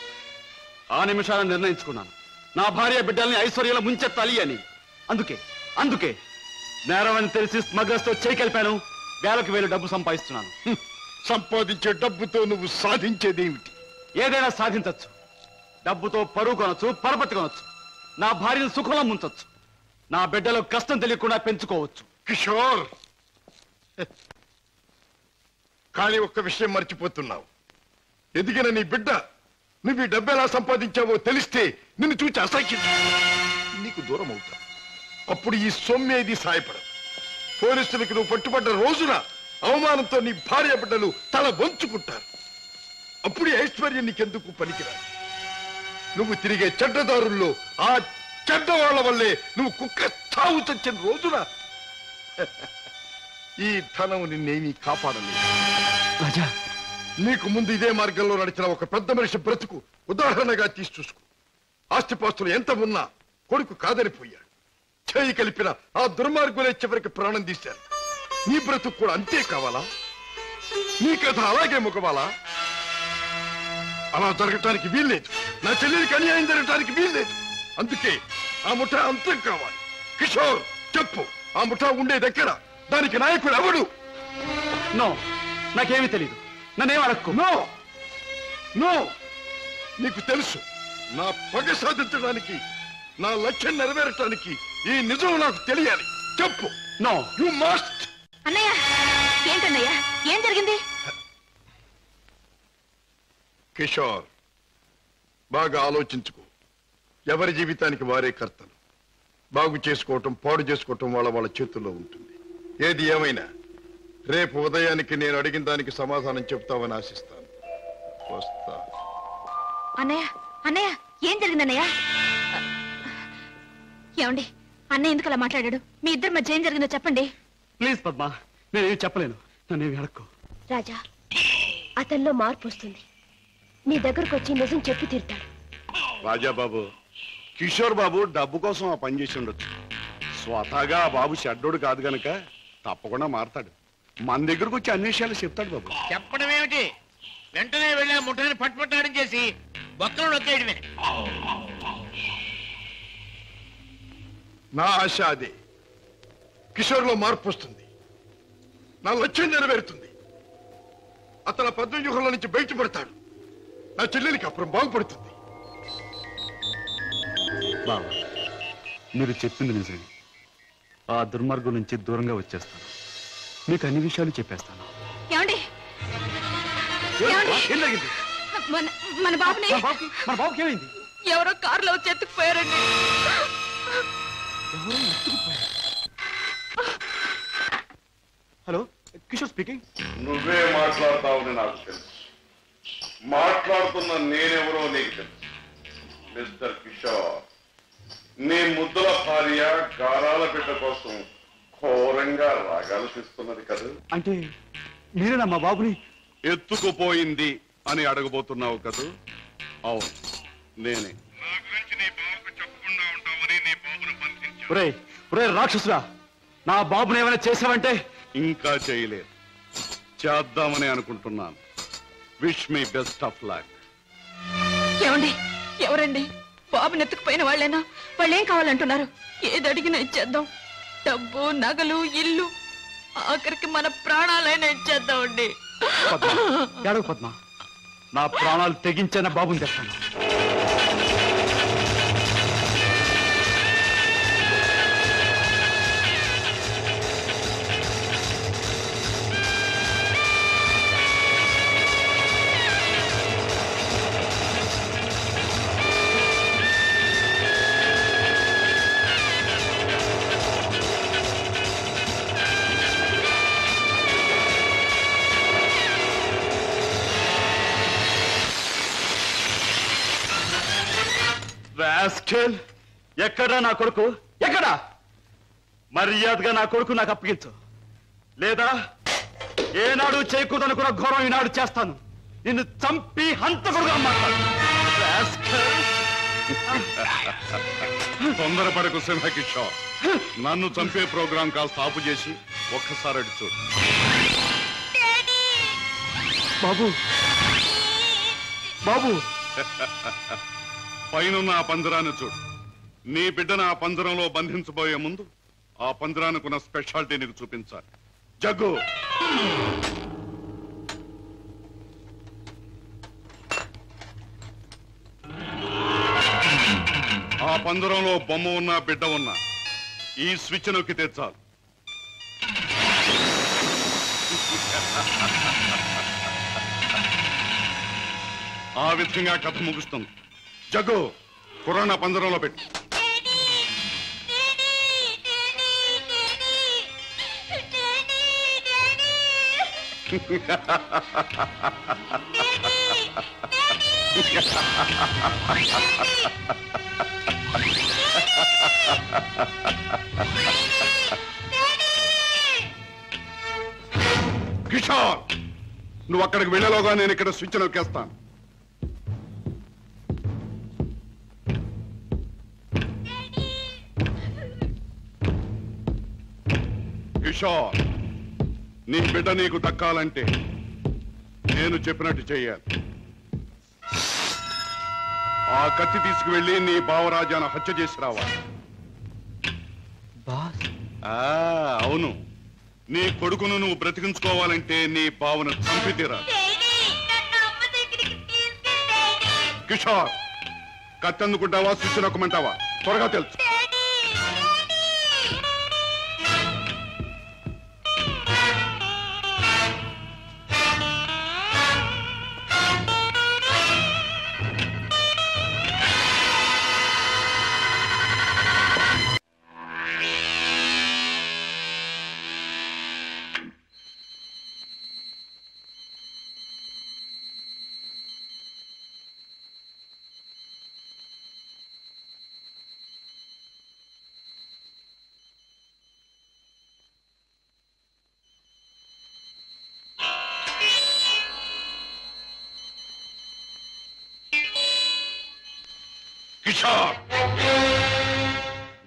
S9: ఆ నిమిషాలను నిర్ణయించుకున్నాను, నా భార్య బిడ్డల్ని ఐశ్వర్యంలో ముంచెత్తాలి అని. అందుకే నేరమని తెలిసి స్మగ్లర్స్ తో చేకెళ్ళాను. వేలకు వేలు డబ్బు సంపాదిస్తున్నాను.
S4: సంపాదించే డబ్బుతో నువ్వు సాధించేదేమిటి?
S9: ఏదైనా సాధించచ్చు. డబ్బుతో పరువు కొనొచ్చు, పరపతి కొనొచ్చు. నా భార్యను సుఖంలో ముంచొచ్చు. నా బిడ్డలో కష్టం తెలియకుండా పెంచుకోవచ్చు.
S4: కిషోర్, కానీ ఒక్క విషయం మర్చిపోతున్నావు. ఎదిగిన నీ బిడ్డ నువ్వు ఈ డబ్బు ఎలా సంపాదించావో తెలిస్తే నిన్ను చూచి అసహ్యం నీకు దూరం అవుతా. అప్పుడు ఈ సొమ్మేది సాయపడదు. పోలీసులకు నువ్వు పట్టుబడ్డ రోజున అవమానంతో నీ భార్య బిడ్డలు తల వంచుకుంటారు. అప్పుడు ఐశ్వర్యం నీకెందుకు పనికిరాదు. నువ్వు తిరిగే చెడ్డదారుల్లో ఆ చెడ్డవాళ్ల వల్లే నువ్వు కుక్క చావు చచ్చిన రోజున ఈ ధనం నిన్నేమీ కాపాడలేదు.
S9: రాజా,
S4: నీకు ముందు ఇదే మార్గంలో నడిచిన ఒక పెద్ద మనిషి బ్రతుకు ఉదాహరణగా తీసి చూసుకో. ఆస్తిపాస్తులు ఎంత ఉన్నా కొడుకు కాదనిపోయాడు. చేయి కలిపిన ఆ దుర్మార్గులే చివరికి ప్రాణం తీశారు. నీ బ్రతుకు కూడా అంతే కావాలా? నీ కథ అలాగే ముఖవాలా? అలా జరగటానికి వీల్లేదు. నా చెల్లెలికి అన్యాయం జరగటానికి వీల్లేదు. అందుకే ఆ ముఠా అంతం కావాలి. కిషోర్, చెప్పు, ఆ ముఠా ఉండే దగ్గర దానికి నాయకుడు ఎవడు?
S9: నో, నాకేమీ తెలియదు. నన్నేం అడక్కు.
S4: నో నో, నీకు తెలుసు. నా పగ సాధించడానికి, నా లక్ష్యం నెరవేరటానికి ఈ నిజం నాకు తెలియాలి. చెప్పు.
S9: No,
S4: you must.
S8: అన్నయ్య, ఏంటన్నయ్య, ఏం జరిగింది?
S4: కిషోర్, బాగా ఆలోచించుకో. ఎవరి జీవితానికి వారే కర్తలు. బాగు చేసుకోవటం, పాడు చేసుకోవటం వాళ్ళ వాళ్ళ చేతుల్లో ఉంటుంది. ఏది ఏమైనా రేపు ఉదయానికి నేను అడిగిన దానికి సమాధానం చెప్తావని ఆశిస్తాను. వస్తా.
S8: అన్నయ్య, అన్నయ్య, ఏం జరిగింది అన్నయ్య? ఏమండి, అన్నయ్య ఎందుకు అలా మాట్లాడాడు? మీ ఇద్దరి మధ్య ఏం జరిగిందో చెప్పండి.
S9: ప్లీజ్ పద్మ, నేనేమి చెప్పలేను. నన్నేమి అడక్కు.
S6: రాజా, అతనిలో మార్పు వస్తుంది. నీ దగ్గరకు వచ్చి నిజం చెప్పి తీరుతాడు.
S3: రాజాబాబు, కిషోర్ బాబు డబ్బు కోసం ఆ పని చేసి ఉండొచ్చు. స్వతహాగా ఆ బాబు షడ్డోడు కాదు గనక తప్పకుండా మారతాడు. మన దగ్గరకు వచ్చి అన్ని విషయాలు చెప్తాడు బాబు.
S7: చెప్పడం ఏమిటి? వెంటనే వెళ్ళి ఆ ముఠాన్ని పట్టుపట్టాడం చేసి బొక్కలు నొక్కేయడమే.
S4: నా ఆశ అదే. కిషోర్లో మార్పు వస్తుంది. నా లక్ష్యం నెరవేరుతుంది. అతను పద్మవ్యూహంలో నుంచి బయటపడతాడు. నా చెల్లెలికి అప్పుడు బాగుపడుతుంది.
S9: బాబా, మీరు చెప్పింది నిజమే. ఆ దుర్మార్గం నుంచి దూరంగా వచ్చేస్తాను. మీకు అన్ని విషయాలు చెప్పేస్తాను.
S8: ఏమండి,
S9: ఏం జరిగింది?
S8: మన బాబుని
S9: మన బాబుకి ఏమైంది?
S13: ఎవరో కారులో వచ్చి ఎత్తుకుపోయారండి.
S9: Hello, Kishore speaking.
S3: నువ్వే మాట్లాడతావని నాకు తెలుసు. మాట్లాడుతున్న నేనెవరో నీకు తెలుసు. మిస్టర్ కిషోర్, నీ ముద్దుల భార్య గారాల బిడ్డ కోసం ఘోరంగా రాగాలు తీస్తున్నది కదా.
S9: అంటే మీరేనా మా బాబుని
S3: ఎత్తుకుపోయింది అని అడగబోతున్నావు కదూ? అవును, నేనే.
S9: ఒరే రాక్షసురా, నా బాబుని ఏమైనా చేసావంటే?
S3: ఇంకా చేయలేదు, చేద్దామని అనుకుంటున్నాను. Wish me best of luck.
S13: ఏమండి, ఎవరండి? బాబుని ఎత్తుకుపోయిన వాళ్ళేనా? వాళ్ళేం కావాలంటున్నారు? ఏది అడిగినా ఇచ్చేద్దాం. డబ్బు, నగలు, ఇల్లు, ఆఖరికి మన ప్రాణాలైనా ఇచ్చేద్దామండి.
S9: ఏడవ పద్మ, నా ప్రాణాలు తెగించిన బాబుని తెస్తాను. ఎక్కడా నా కొడుకు? ఎక్కడా? మర్యాదగా నా కొడుకు నాకు అప్పగించు, లేదా ఏనాడు చేయకూడదనుకున్న ఘోరం ఈనాడు చేస్తాను. నిన్ను చంపి హంతకుడుగా మాట్లాడు.
S3: తొందరపడకు సింహకిషోర్. నన్ను చంపే ప్రోగ్రాం కాస్త ఆపు చేసి ఒక్కసారి అటు చూడు.
S9: బాబు, బాబు,
S3: పైనున్న ఆ పంజరాన్ని చూడు. నీ బిడ్డను ఆ పంజరంలో బంధించబోయే ముందు ఆ పంజరానుకున్న స్పెషాలిటీ నీకు చూపించాలి. జగ్గు, ఆ పంజరంలో బొమ్మ ఉన్నా బిడ్డ ఉన్నా ఈ స్విచ్ నొక్కితే చాలు. ఆ విధంగా కథ ముగుస్తుంది. జగ్గు, కుర్రాన్న పంజరంలో పెట్టు. కిషోర్, నువ్వు అక్కడికి వెళ్ళలోగా నేను ఇక్కడ స్విచ్ నొక్కేస్తాను. కిషోర్, నీ బిడ్డ నీకు దక్కాలంటే నేను చెప్పినట్టు చెయ్యాలి. ఆ కత్తి తీసుకువెళ్ళి నీ బావరాజాను హత్య చేసి రావాలి. అవును, నీ కొడుకును నువ్వు బ్రతికించుకోవాలంటే నీ బావను చంపి తీరాలి. కిషోర్, కత్తి అందుకుంటావా స్విచ్ నొక్కమంటావా? త్వరగా తెలుసు. కిషోర్,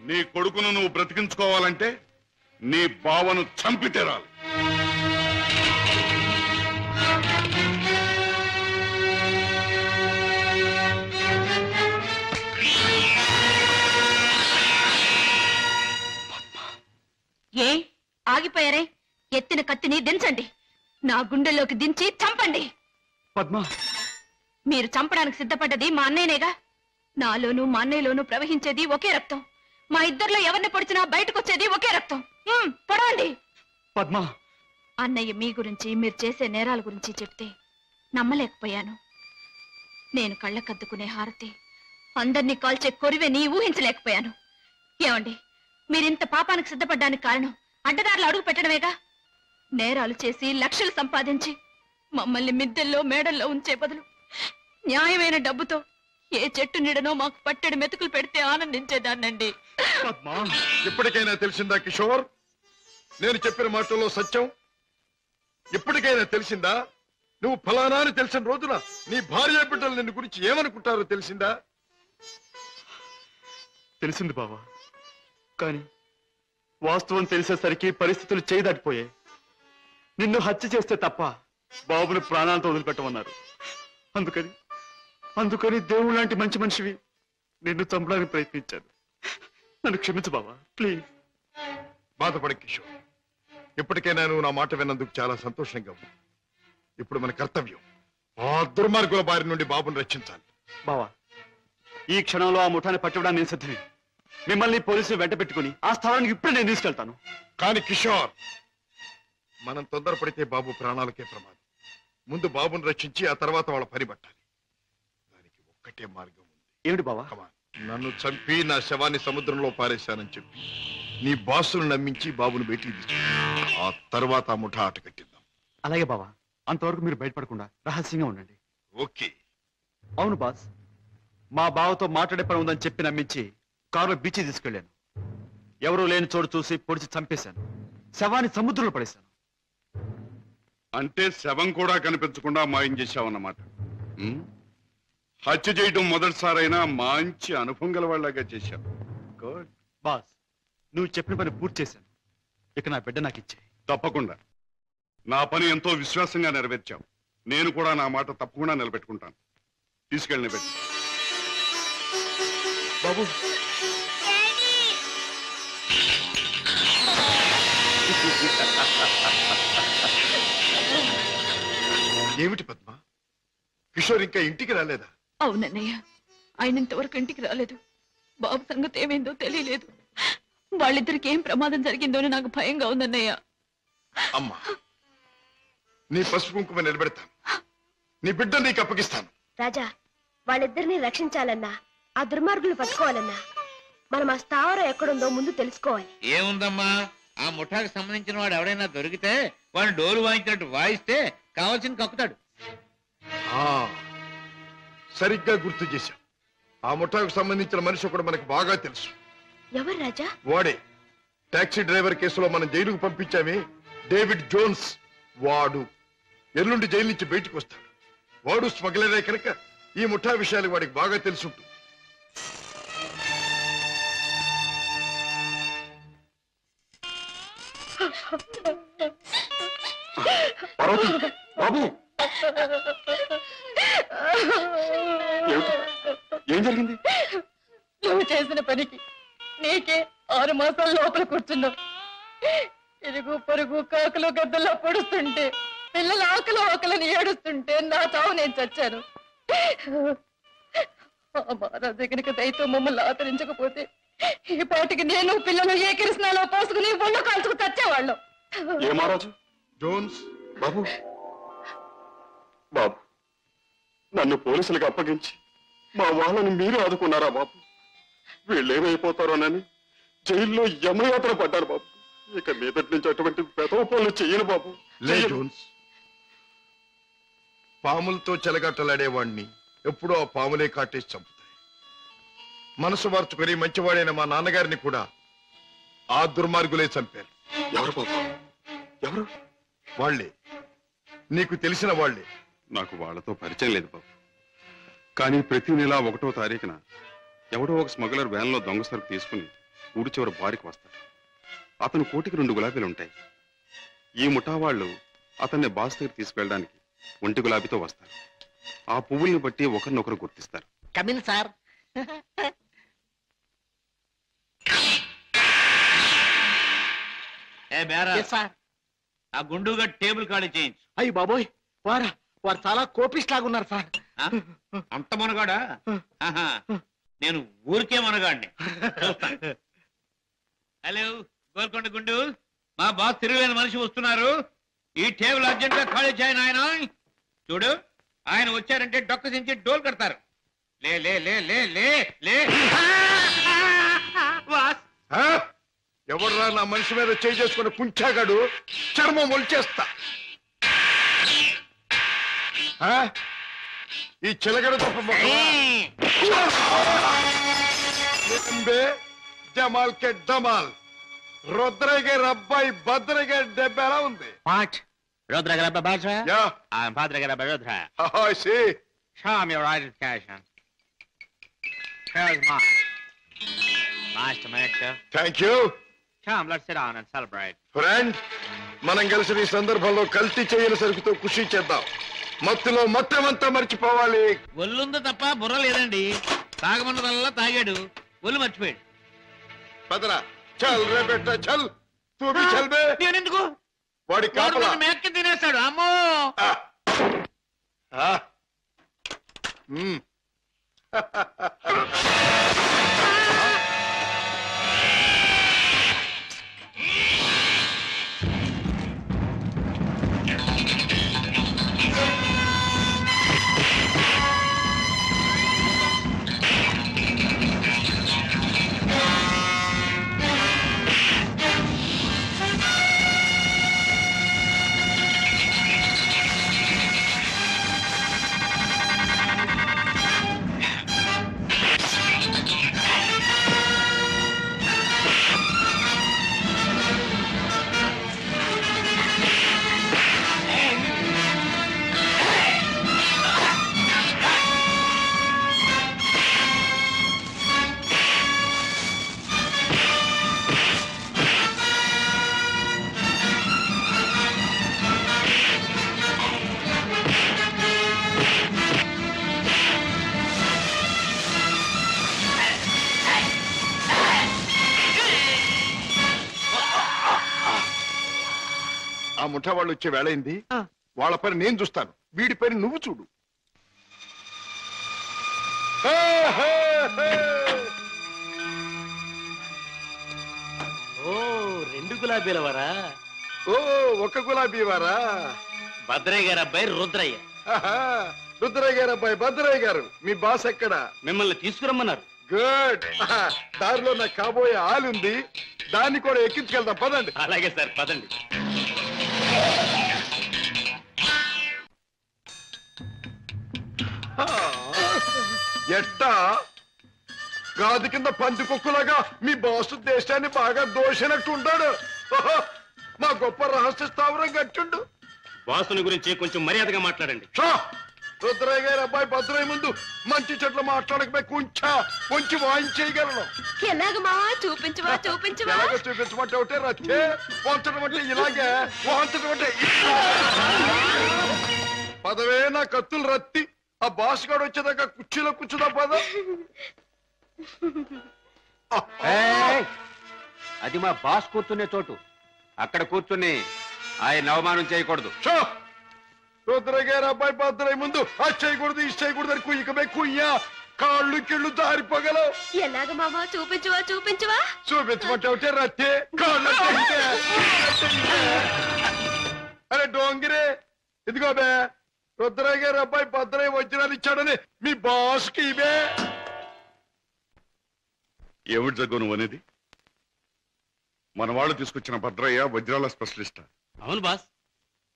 S3: నీ కొడుకును నువ్వు బ్రతికించుకోవాలంటే నీ బావను చంపి తీరాలి.
S8: ఏ ఆగిపోయారే? ఎత్తిన కత్తిని దించండి. నా గుండెల్లోకి దించి చంపండి.
S9: పద్మ,
S8: మీరు చంపడానికి సిద్ధపడ్డది మా అన్నయ్యనేగా. నాలోనూ మా అన్నయ్యలోనూ ప్రవహించేది ఒకే రక్తం. మా ఇద్దరిలో ఎవరిని పొడిచినా బయటకొచ్చేది ఒకే రక్తం. పొడవండి.
S9: పద్మ,
S8: అన్నయ్య మీ గురించి, మీరు చేసే నేరాల గురించి చెప్తే నమ్మలేకపోయాను. నేను కళ్ళకద్దుకునే హారతి, అందరినీ కాల్చే కొరివేని ఊహించలేకపోయాను. ఏమండి, మీరింత పాపానికి సిద్ధపడ్డానికి కారణం అడ్డదారులు అడుగు పెట్టడమేగా. నేరాలు చేసి లక్షలు సంపాదించి మమ్మల్ని మిద్దెల్లో మేడల్లో ఉంచే బదులు న్యాయమైన డబ్బుతో ఏ చెట్టు నీడనో మాకు పట్టెడు మెతుకులు పెడితే ఆనందించేదాన్నండి.
S4: ఇప్పటికైనా తెలిసిందా కిషోర్, నేను చెప్పిన మాటల్లో సత్యం? ఇప్పటికైనా తెలిసిందా? నువ్వు ఫలానా అని తెలిసిన రోజున నీ భార్య బిడ్డలు నిన్ను గురించి ఏమనుకుంటారో తెలిసిందా?
S9: తెలిసింది బావా, కానీ వాస్తవం తెలిసేసరికి పరిస్థితులు చేయి దాటిపోయాయి. నిన్ను హత్య చేస్తే తప్ప బాబుని ప్రాణాలతో వదిలిపెట్టమన్నారు. అందుకని దేవుడు లాంటి మంచి మనిషివి నిన్ను చంపడానికి ప్రయత్నించాను. నన్ను క్షమించు బావా, ప్లీజ్.
S4: బాధపడ కిషోర్, ఇప్పటికైనా నువ్వు నా మాట విన్నందుకు చాలా సంతోషంగా ఉంది. ఇప్పుడు మన కర్తవ్యం ఆ దుర్మార్గుల బారి నుండి బాబుని రక్షించాలి.
S9: బావా, ఈ క్షణంలో ఆ ముఠాన్ని పట్టుకోవడానికి నేను సిద్ధమే. మిమ్మల్ని పోలీసులు వెంట పెట్టుకుని ఆ స్థలానికి ఇప్పుడే నేను తీసుకెళ్తాను.
S4: కానీ కిషోర్, మనం తొందరపడితే బాబు ప్రాణాలకే ప్రమాదం. ముందు బాబుని రక్షించి ఆ తర్వాత వాళ్ళ పని పట్టాలి. దానికి ఒక్కటే మార్గం ఉంది.
S9: ఏమిటి బావా?
S4: నన్ను చంపి నా శవాన్ని సముద్రంలో పారేశానని చెప్పి నీ బాసును నమ్మించి బాబును బయటికి తీసుకు, ఆ తర్వాత ఆ ముఠా ఆట కట్టిద్దాం.
S9: అలాగే బావా, అంతవరకు మీరు బయటపడకుండా రహస్యంగా ఉండండి.
S4: ఓకే.
S9: అవును బాస్, మా బావతో మాట్లాడే పని ఉందని చెప్పి నమ్మించి కారులో బీచ్ తీసుకెళ్లాను. ఎవరూ లేని చోటు చూసి పొడిచి చంపేశాను. శవాన్ని సముద్రంలో పడేశాను.
S3: అంటే శవం కూడా కనిపించకుండా మాయం చేశావన్నమాట. హత్య చేయడం మొదటిసారైనా మంచి అనుభవం గల వాళ్ళగా చేశావు. గుడ్.
S9: బాస్, నువ్వు చెప్పిన పని పూర్తి చేశాను. ఇక నా బిడ్డ నాకు ఇచ్చే.
S3: తప్పకుండా. నా పని ఎంతో విశ్వాసంగా నెరవేర్చావు. నేను కూడా నా మాట తప్పకుండా నిలబెట్టుకుంటాను. తీసుకెళ్ళిన బిడ్డ.
S9: బాబు,
S4: ఏమిటి పద్మ, కిషోర్ ఇంకా ఇంటికి రాలేదా?
S13: అవునన్నయ్య, ఆయన ఇంతవరకు ఇంటికి రాలేదు. బాబు సంగతి ఏమైందో తెలియలేదు. వాళ్ళిద్దరికి ఏం ప్రమాదం జరిగిందో నాకు భయంగా ఉందన్నయ్య.
S4: అమ్మా, నీ పసుపు కుంకుమ నిలబెడతాను. నీ బిడ్డ నీకు అప్పగిస్తాను.
S6: రాజా, వాళ్ళిద్దరిని రక్షించాలన్నా, ఆ దుర్మార్గులు పట్టుకోవాలన్నా మనం ఆ స్థావరం ఎక్కడుందో ముందు తెలుసుకోవాలి.
S7: ఏముందమ్మా, ఆ ముఠాకు సంబంధించిన వాడు ఎవడైనా దొరికితే వాడు డోలు వాయించినట్టు వాయిస్తే కావాల్సిన కక్కుతాడు.
S4: సరిగ్గా గుర్తు చేశాం. ఆ ముఠాకు సంబంధించిన మనిషి ఒకడు మనకు బాగా తెలుసు.
S6: ఎవరు రాజా?
S4: వాడే టాక్సీ డ్రైవర్ కేసులో మనం జైలుకు పంపించామే, డేవిడ్ జోన్స్. వాడు ఎల్లుండి జైలు నుంచి బయటకు వస్తాడు. వాడు స్మగ్లరే కనుక ఈ ముఠా విషయాలు వాడికి బాగా తెలుసుంటుంది.
S3: బాబు ఏం జరిగింది?
S18: నువ్వు చేసిన పనికి నీకే 6 మాసాల లోపల కూర్చున్నావు. ఇరుగు పొరుగు కాకులు గద్దల్లో పొడుస్తుంటే, పిల్లల ఆకలని ఏడుస్తుంటే నా చావు నేను చచ్చాను. ఆ మహారాజు కనుక దయతో మమ్మల్ని ఆదరించకపోతే ఈ పాటికి నేను పిల్లలు ఏ కిరసనాలో పోసుకుని ఒళ్ళు కాల్చుకు చచ్చేవాళ్ళం.
S3: ఏ మహారాజు?
S4: జోన్స్
S3: బాబు బాబు నన్ను పోలీసులకు అప్పగించి మా వాళ్ళని మీరు ఆదుకున్నారా బాబు? వీళ్ళేమైపోతారోనని జైల్లో యమయాత్ర పడ్డారు బాబు. ఇక మీదటి నుంచి అటువంటి పెదవ పనులు చెయ్యను బాబు.
S4: లే జోన్స్, పాములతో చెలగట్టలాడేవాణ్ణి ఎప్పుడో ఆ పాములే కాటేసి చంపుతాయి. మనసు మార్చుకొని మంచివాడైన మా నాన్నగారిని కూడా ఆ దుర్మార్గులే చంపారు.
S3: ఎవరు బాబు? ఎవరు?
S4: వాళ్లే, నీకు తెలిసిన వాళ్లే.
S3: నాకు వాళ్ళతో పరిచయం లేదు బాబు. కానీ ప్రతి నెల 1వ తారీఖున ఎవడో ఒక స్మగ్లర్ వ్యాన్లో దొంగ సరుకు తీసుకుని ఊరి చివరి బారికి వస్తాడు. అతను కోటికి 2 గులాబీలు ఉంటాయి. ఈ ముఠా వాళ్ళు అతన్ని బాస్ దగ్గర తీసుకెళ్ళడానికి 1 గులాబీతో వస్తారు. ఆ పువ్వుల్ని బట్టి ఒకరినొకరు గుర్తిస్తారు.
S10: Come in sir.
S7: ఆ గుండుగా టేబుల్ ఖాళీ చేయించు.
S10: అయ్యి బాబోయ్, వారు చాలా కోపిస్ట్ లాగా ఉన్నారు సార్.
S7: అంత మనగాడా? నేను ఊరికే మనగాడిని. హలో గోల్కొండ గుండు, మా బాస్ తిరుగులేని మనిషి వస్తున్నారు. ఈ టేబుల్ అర్జెంట్ గా ఖాళీ చేయను. ఆయన చూడు, ఆయన వచ్చారంటే డొక్క దించి డోల్ కడతారు. లే లే లే లే లే లే.
S4: ఎవర్రా నా మనిషి మీద చేయి చేసుకుని కుంచాగాడు? చర్మం ఒలిచేస్తా. ఈ చిలగడ తప్ప జమాల్ కే డమాల్. రుద్రగే రబ్బాయి భద్రగే దెబ్బ ఎలా ఉంది?
S17: Rodra Badra?
S4: Yeah.
S17: I'm Padre Rodra.
S4: Oh, I see.
S17: Show me your identification. Here's mine. Nice to meet you.
S4: Thank you.
S17: Come, let's sit down and celebrate.
S4: Friend, మనం కలిసిన ఈ సందర్భంలో కల్తీ చేయని సరుకుతో ఖుషి చేద్దాం. మత్తులో మొత్తమంతా మర్చిపోవాలి.
S7: ఒళ్ళుందో తప్ప బుర్ర లేదండి. తాగమన్నదల్లా తాగాడు, ఒళ్ళు మర్చిపోయాడు.
S4: పదరా, చల్ రే బెట్ట చల్. తూ భీ చల్ బే.
S7: నేనెందుకు?
S4: వాడి కాపలా
S7: మేక్కి తినేస్తాడు. అమ్మో.
S4: ఆ ముఠా వాళ్ళు వచ్చే వేళైంది. వాళ్ళ పని నేను చూస్తాను, వీడి పని నువ్వు చూడు.
S15: ఓ 2 గులాబీల వారా?
S4: ఓ 1 గులాబీ వారా?
S15: భద్రయ్య గారు అబ్బాయి రుద్రయ్య.
S4: రుద్రయ్య గారు అబ్బాయి భద్రయ్య గారు. మీ బాస్ ఎక్కడ?
S15: మిమ్మల్ని తీసుకురమ్మన్నారు.
S4: గుడ్. దారిలో నాకు కాబోయే ఆలుంది, దాన్ని కూడా ఎక్కించుకెళ్దాం. పదండి.
S15: అలాగే సార్, పదండి.
S4: ఎట్టా గాది కింద పంది కుక్కులాగా మీ బాసు దేశాన్ని బాగా దోషినట్టు ఉంటాడు. మా గొప్ప రహస్య స్థావరం గట్టుండు.
S15: బాసుని గురించి కొంచెం మర్యాదగా మాట్లాడండి.
S4: రుద్రయ్య గారి అబ్బాయి భద్రయ్య ముందు మంచి చెట్లు మాట్లాడకపోయి కొంచెం వాయించేయగలను.
S6: ఎలాగ మావా చూపించవా చూపించవా?
S4: ఎలాగో చూపించమంటే ఒకటే రచ్చే, వంచడం అంటే ఇలాగే, వాంచడం అంటే పదవే నా కత్తులు రత్తి. ఆ బాస్ గారు వచ్చేదాకా కుర్చీలో కూర్చుదా పద.
S12: అది మా బాస్ కూర్చునే చోటు. అక్కడ కూర్చుని ఆయన అవమానం చేయకూడదు.
S4: రుద్రయ్య గారి అబ్బాయి భద్రయ్య ముందు అది చేయకూడదు ఇది చేయకూడదు అని కుయ్యకమే కుయ్యా, కాళ్ళు కిళ్ళు జారిపోగలవు.
S6: ఎలాగ మావా చూపించవా చూపించవా?
S4: చూపించమంటే ఒకటే రత్తే, కాళ్ళు అరే డోంగిరే, ఇదిగో బే రుద్రయ్య గారి అబ్బాయి భద్రయ్య వజ్రాలు ఇచ్చాడని మీ బాస్కి ఇవే.
S2: ఏమిటి జగ్గు నువ్వు అనేది? మన వాళ్ళు తీసుకొచ్చిన భద్రయ్య వజ్రాల స్పెషలిస్ట్.
S15: అవును బాస్,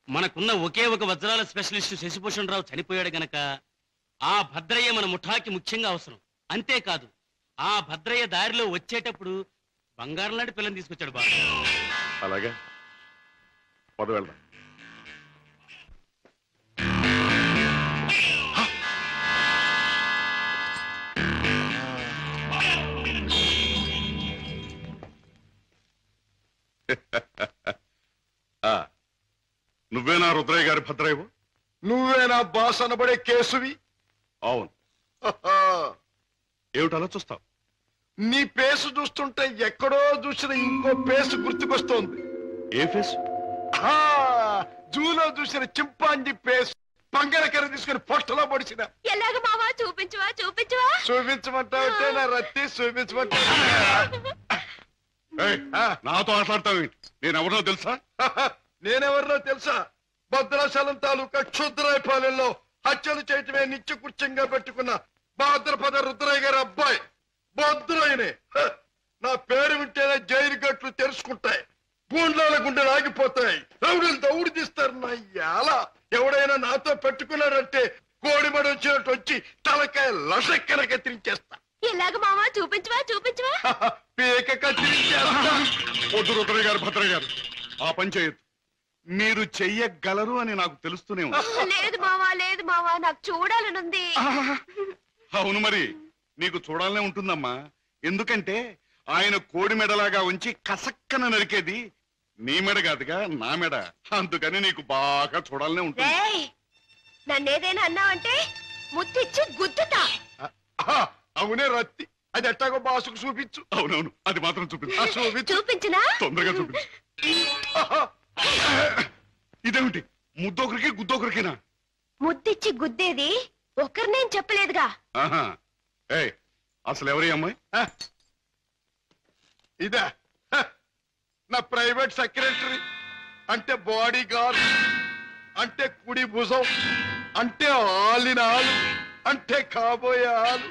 S15: మనకున్న ఒకే ఒక వజ్రాల స్పెషలిస్ట్ శశిభూషణ్ రావు చనిపోయాడు గనక ఆ భద్రయ్య మన ముఠాకి ముఖ్యంగా అవసరం. అంతేకాదు ఆ భద్రయ్య దారిలో వచ్చేటప్పుడు బంగారం లాంటి పిల్లని తీసుకొచ్చాడు బాస్.
S2: అలాగే పద వెళ్దాం. నువ్వేనా రుద్రయ్య గారి భద్రయ్యవు?
S4: నువ్వేనా బాస్ అనబడే కేసువి?
S2: అవును. ఏమిటి అలా చూస్తావు?
S4: నీ పేసు చూస్తుంటే ఎక్కడో చూసిన ఇంకో పేసు గుర్తుకొస్తోంది.
S2: ఏ ఫేసు?
S4: జూలో చూసిన చింపాంజీ పేసు, పంగరకర తీసుకుని పొట్టలో పొడిచిన.
S6: ఎలాగ మావా చూపించవా చూపించవా?
S4: చూపించమంటావుంటే నా రత్తి చూపించమంటావు.
S2: నాతో మాట్లాడతావేంటి? నేనెవరినో తెలుసా?
S4: నేనెవరినో తెలుసా? భద్రాచలం తాలూకా క్షుద్రాయపాలెంలో హత్యలు చేయటమే నిత్యకృత్యంగా పెట్టుకున్న భాద్రపద రుద్రయ్య గారి అబ్బాయి భద్రయ్యనే. నా పేరు వింటేనే జైలు గట్లు తెరుచుకుంటాయి, గుండ్లాల గుండెలు ఆగిపోతాయి, రౌడీలు దౌడు తీస్తారు. నా ఎలా ఎవడైనా నాతో పెట్టుకున్నాడంటే కోడిమడి వచ్చినట్టు వచ్చి తలకాయ లసక్కన కత్తిరించేస్తా.
S6: ఎలాగ మావా చూపించవా చూపించవా?
S4: పీక కత్తిరించేస్తా.
S2: వద్దు రుద్రయ్య గారు, భద్రయ్య గారు ఆ పని చేయొద్దు. మీరు చెయ్యగలరు అని నాకు తెలుస్తూనే ఉంది.
S6: లేదు మావా నాకు చూడాలనుంది.
S2: అవును మరి, నీకు చూడాలనే ఉంటుందమ్మా. ఎందుకంటే ఆయన కోడి మెడలాగా ఉంచి కసక్కన నరికేది నీ మెడ కాదుగా, నా మెడ. అందుకని నీకు బాగా చూడాలనే ఉంటుంది.
S6: నన్నేదైనా అన్నావంటే ముద్దిచ్చి గుద్దుతా.
S4: అవునే రత్తి, అది ఎట్టాగో బాసుకు చూపించు.
S2: అవునవును, అది మాత్రం చూపించు.
S6: చూపించినా?
S2: తొందరగా చూపించు. ఇదేమిటి ముద్దొకరికి గుద్దొకరికినా?
S6: ముద్దిచ్చి గుద్దేది ఒకరినేం చెప్పలేదుగా.
S2: అసలు ఎవరి అమ్మాయి?
S4: ఇదా నా ప్రైవేట్ సెక్రటరీ, అంటే బాడీ గార్డ్, అంటే కుడి భుజం, అంటే ఆలిన ఆలు, అంటే కాబోయే ఆలు.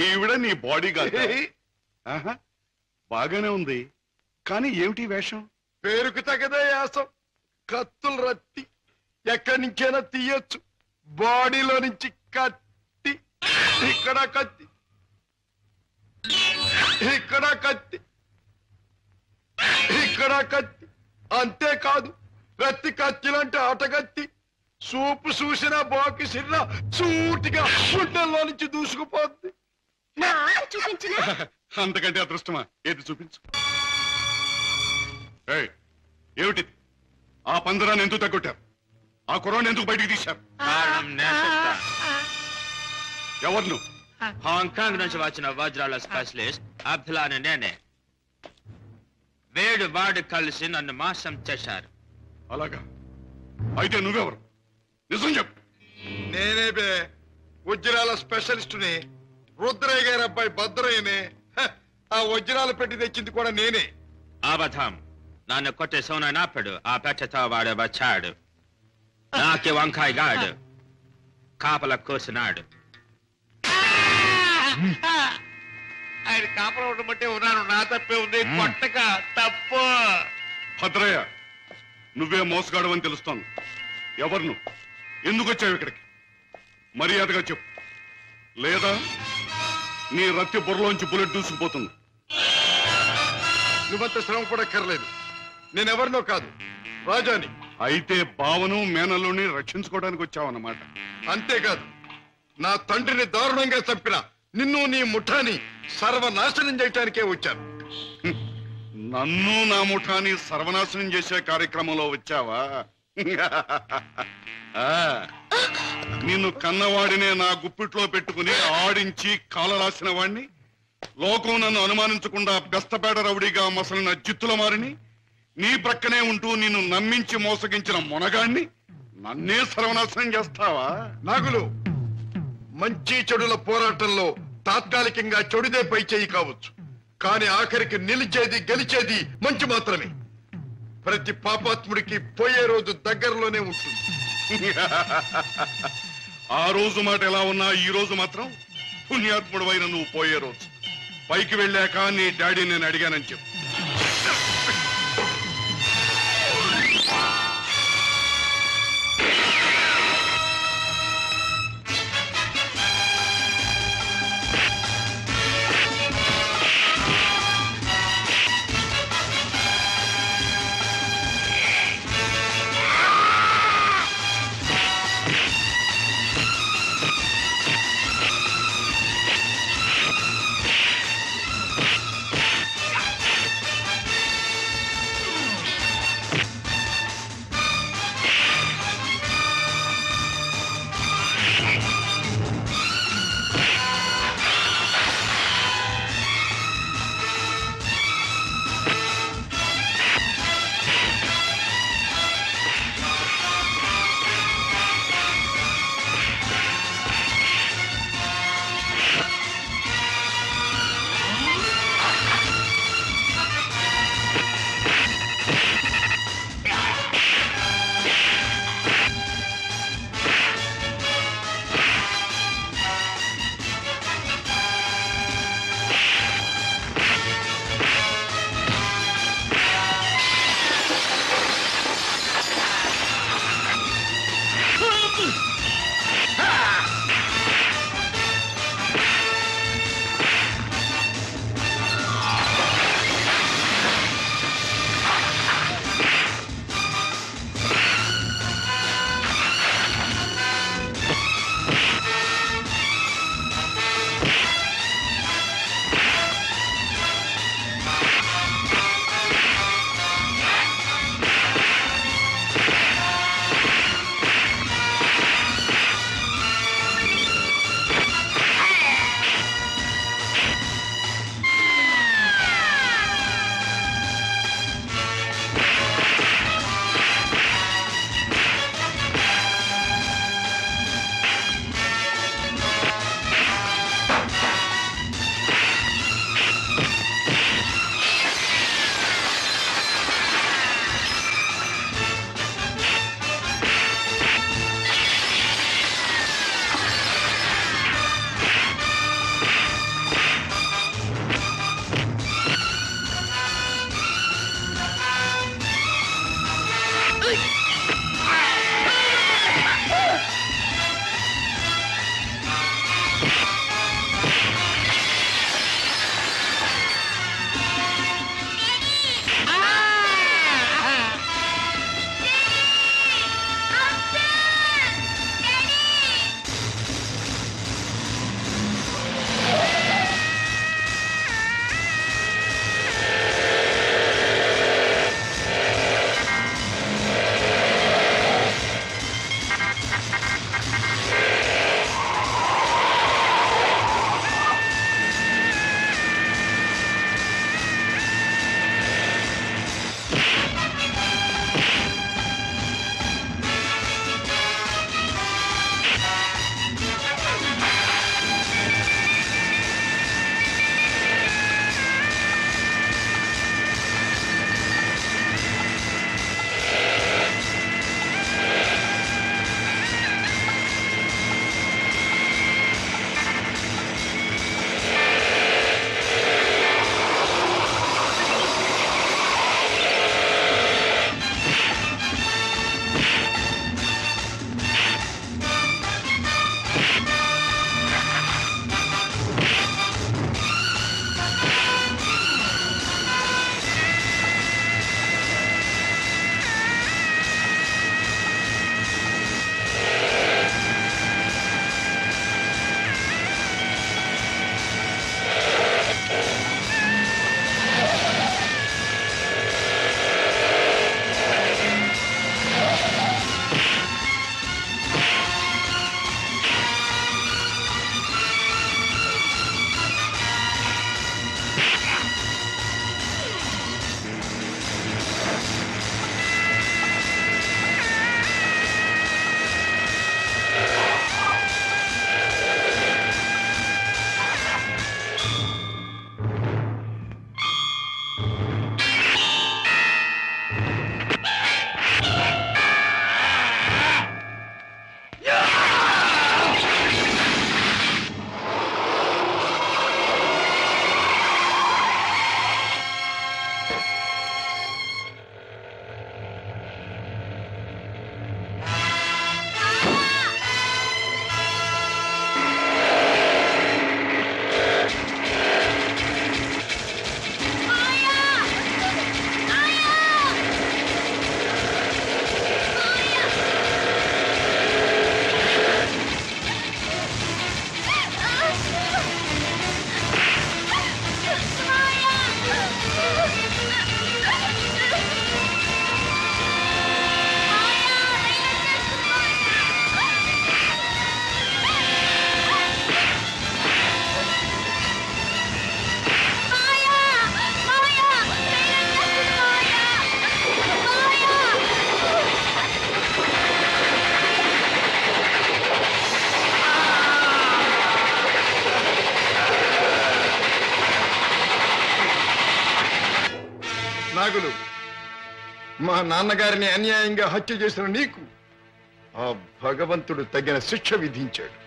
S2: ఈవిడ నీ బాడీ గార్డ్? బాగానే ఉంది, కానీ ఏమిటి వేషం?
S4: పేరుకు తగదే యాసం. కత్తులు రత్తి ఎక్కడి నుంచైనా తీయొచ్చు. బాడీలో నుంచి కత్తి, ఇక్కడ కత్తి, ఇక్కడ కత్తి, ఇక్కడ కత్తి. అంతేకాదు రత్తి కత్తిలంటే ఆటగత్తి. సూపు చూసిన బాకి సిన్న సూటిగా గుండెల్లో నుంచి దూసుకుపోద్ది.
S6: చూపించిన
S2: అంతకంటే అదృష్టమా? ఏది చూపించు. ఏమిటి ఆ పందరాన్ని ఎందుకు తగ్గొట్టారు? ఆ కుర్రాన్ని ఎందుకు బయటికి తీశారు? ఎవరు నువ్వు?
S17: హాంకాంగ్ నుంచి వచ్చిన వజ్రాల స్పెషలిస్ట్ అబ్దుల్లా నేనే. వేడు వాడు కలిసి నన్ను మోసం చేశారు.
S2: అలాగా? అయితే నువ్వెవరు? నిజం చెప్పు.
S4: నేనే బే వజ్రాల స్పెషలిస్టుని, రుద్రయ్య గారి అబ్బాయి భద్రయ్యనే. ఆ వజ్రాలు పెట్టి తెచ్చింది కూడా నేనే.
S17: అబద్ధం. నన్ను కొట్టే సోనాపెడు ఆ పెట్టతో వాడు వచ్చాడు. నాకి వంకాయ గాడు కాపల కూసినాడు.
S7: ఆయన కాపలా ఉండమంటే ఉన్నాను, నా తప్పే ఉంది. కొట్టక తప్పు.
S2: భద్రయ్య, నువ్వే మోసగాడు అని తెలుస్తోంది. ఎవరు నువ్వు? ఎందుకు వచ్చావు ఇక్కడికి? మర్యాదగా చెప్పు, లేదా నీ రత్తి బుర్రలోంచి బుల్లెట్ దూసుకుపోతుంది.
S4: నువ్వంత శ్రమ పడక్కర్లేదు. నేనెవరినో కాదు, రాజాని,
S3: అయితే బావను మేనల్లుని రక్షించుకోవడానికి వచ్చావన్నమాట.
S4: అంతేకాదు, నా తండ్రిని దారుణంగా చంపిన నిన్ను నీ ముఠాని సర్వనాశనం చేయటానికే వచ్చాను.
S3: నన్ను నా ముఠాని సర్వనాశనం చేసే కార్యక్రమంలో వచ్చావా? నిన్ను కన్నవాడినే నా గుప్పిట్లో పెట్టుకుని ఆడించి కాలరాసిన వాణ్ణి, లోకం నన్ను అనుమానించకుండా బెస్తపేట రౌడీగా మసలిన జిత్తుల మారిని, నీ ప్రక్కనే ఉంటూ నిన్ను నమ్మించి మోసగించిన మొనగాణ్ణి నన్నే సర్వనాశనం చేస్తావా?
S4: నాగులు, మంచి చెడుల పోరాటంలో తాత్కాలికంగా చెడుదే పై చేయి కావచ్చు, కానీ ఆఖరికి నిలిచేది గెలిచేది మంచి మాత్రమే. ప్రతి పాపాత్ముడికి పోయే రోజు దగ్గరలోనే ఉంటుంది.
S3: ఆ రోజు మాట ఎలా ఉన్నా ఈ రోజు మాత్రం పుణ్యాత్ముడు అయిన నువ్వు పోయే రోజు. పైకి వెళ్ళాక నీ డాడీ నేను అడిగానని చెప్పు.
S4: నాగులు, మా నాన్నగారిని అన్యాయంగా హత్య చేసిన నీకు ఆ భగవంతుడు తగిన శిక్ష విధించాడు.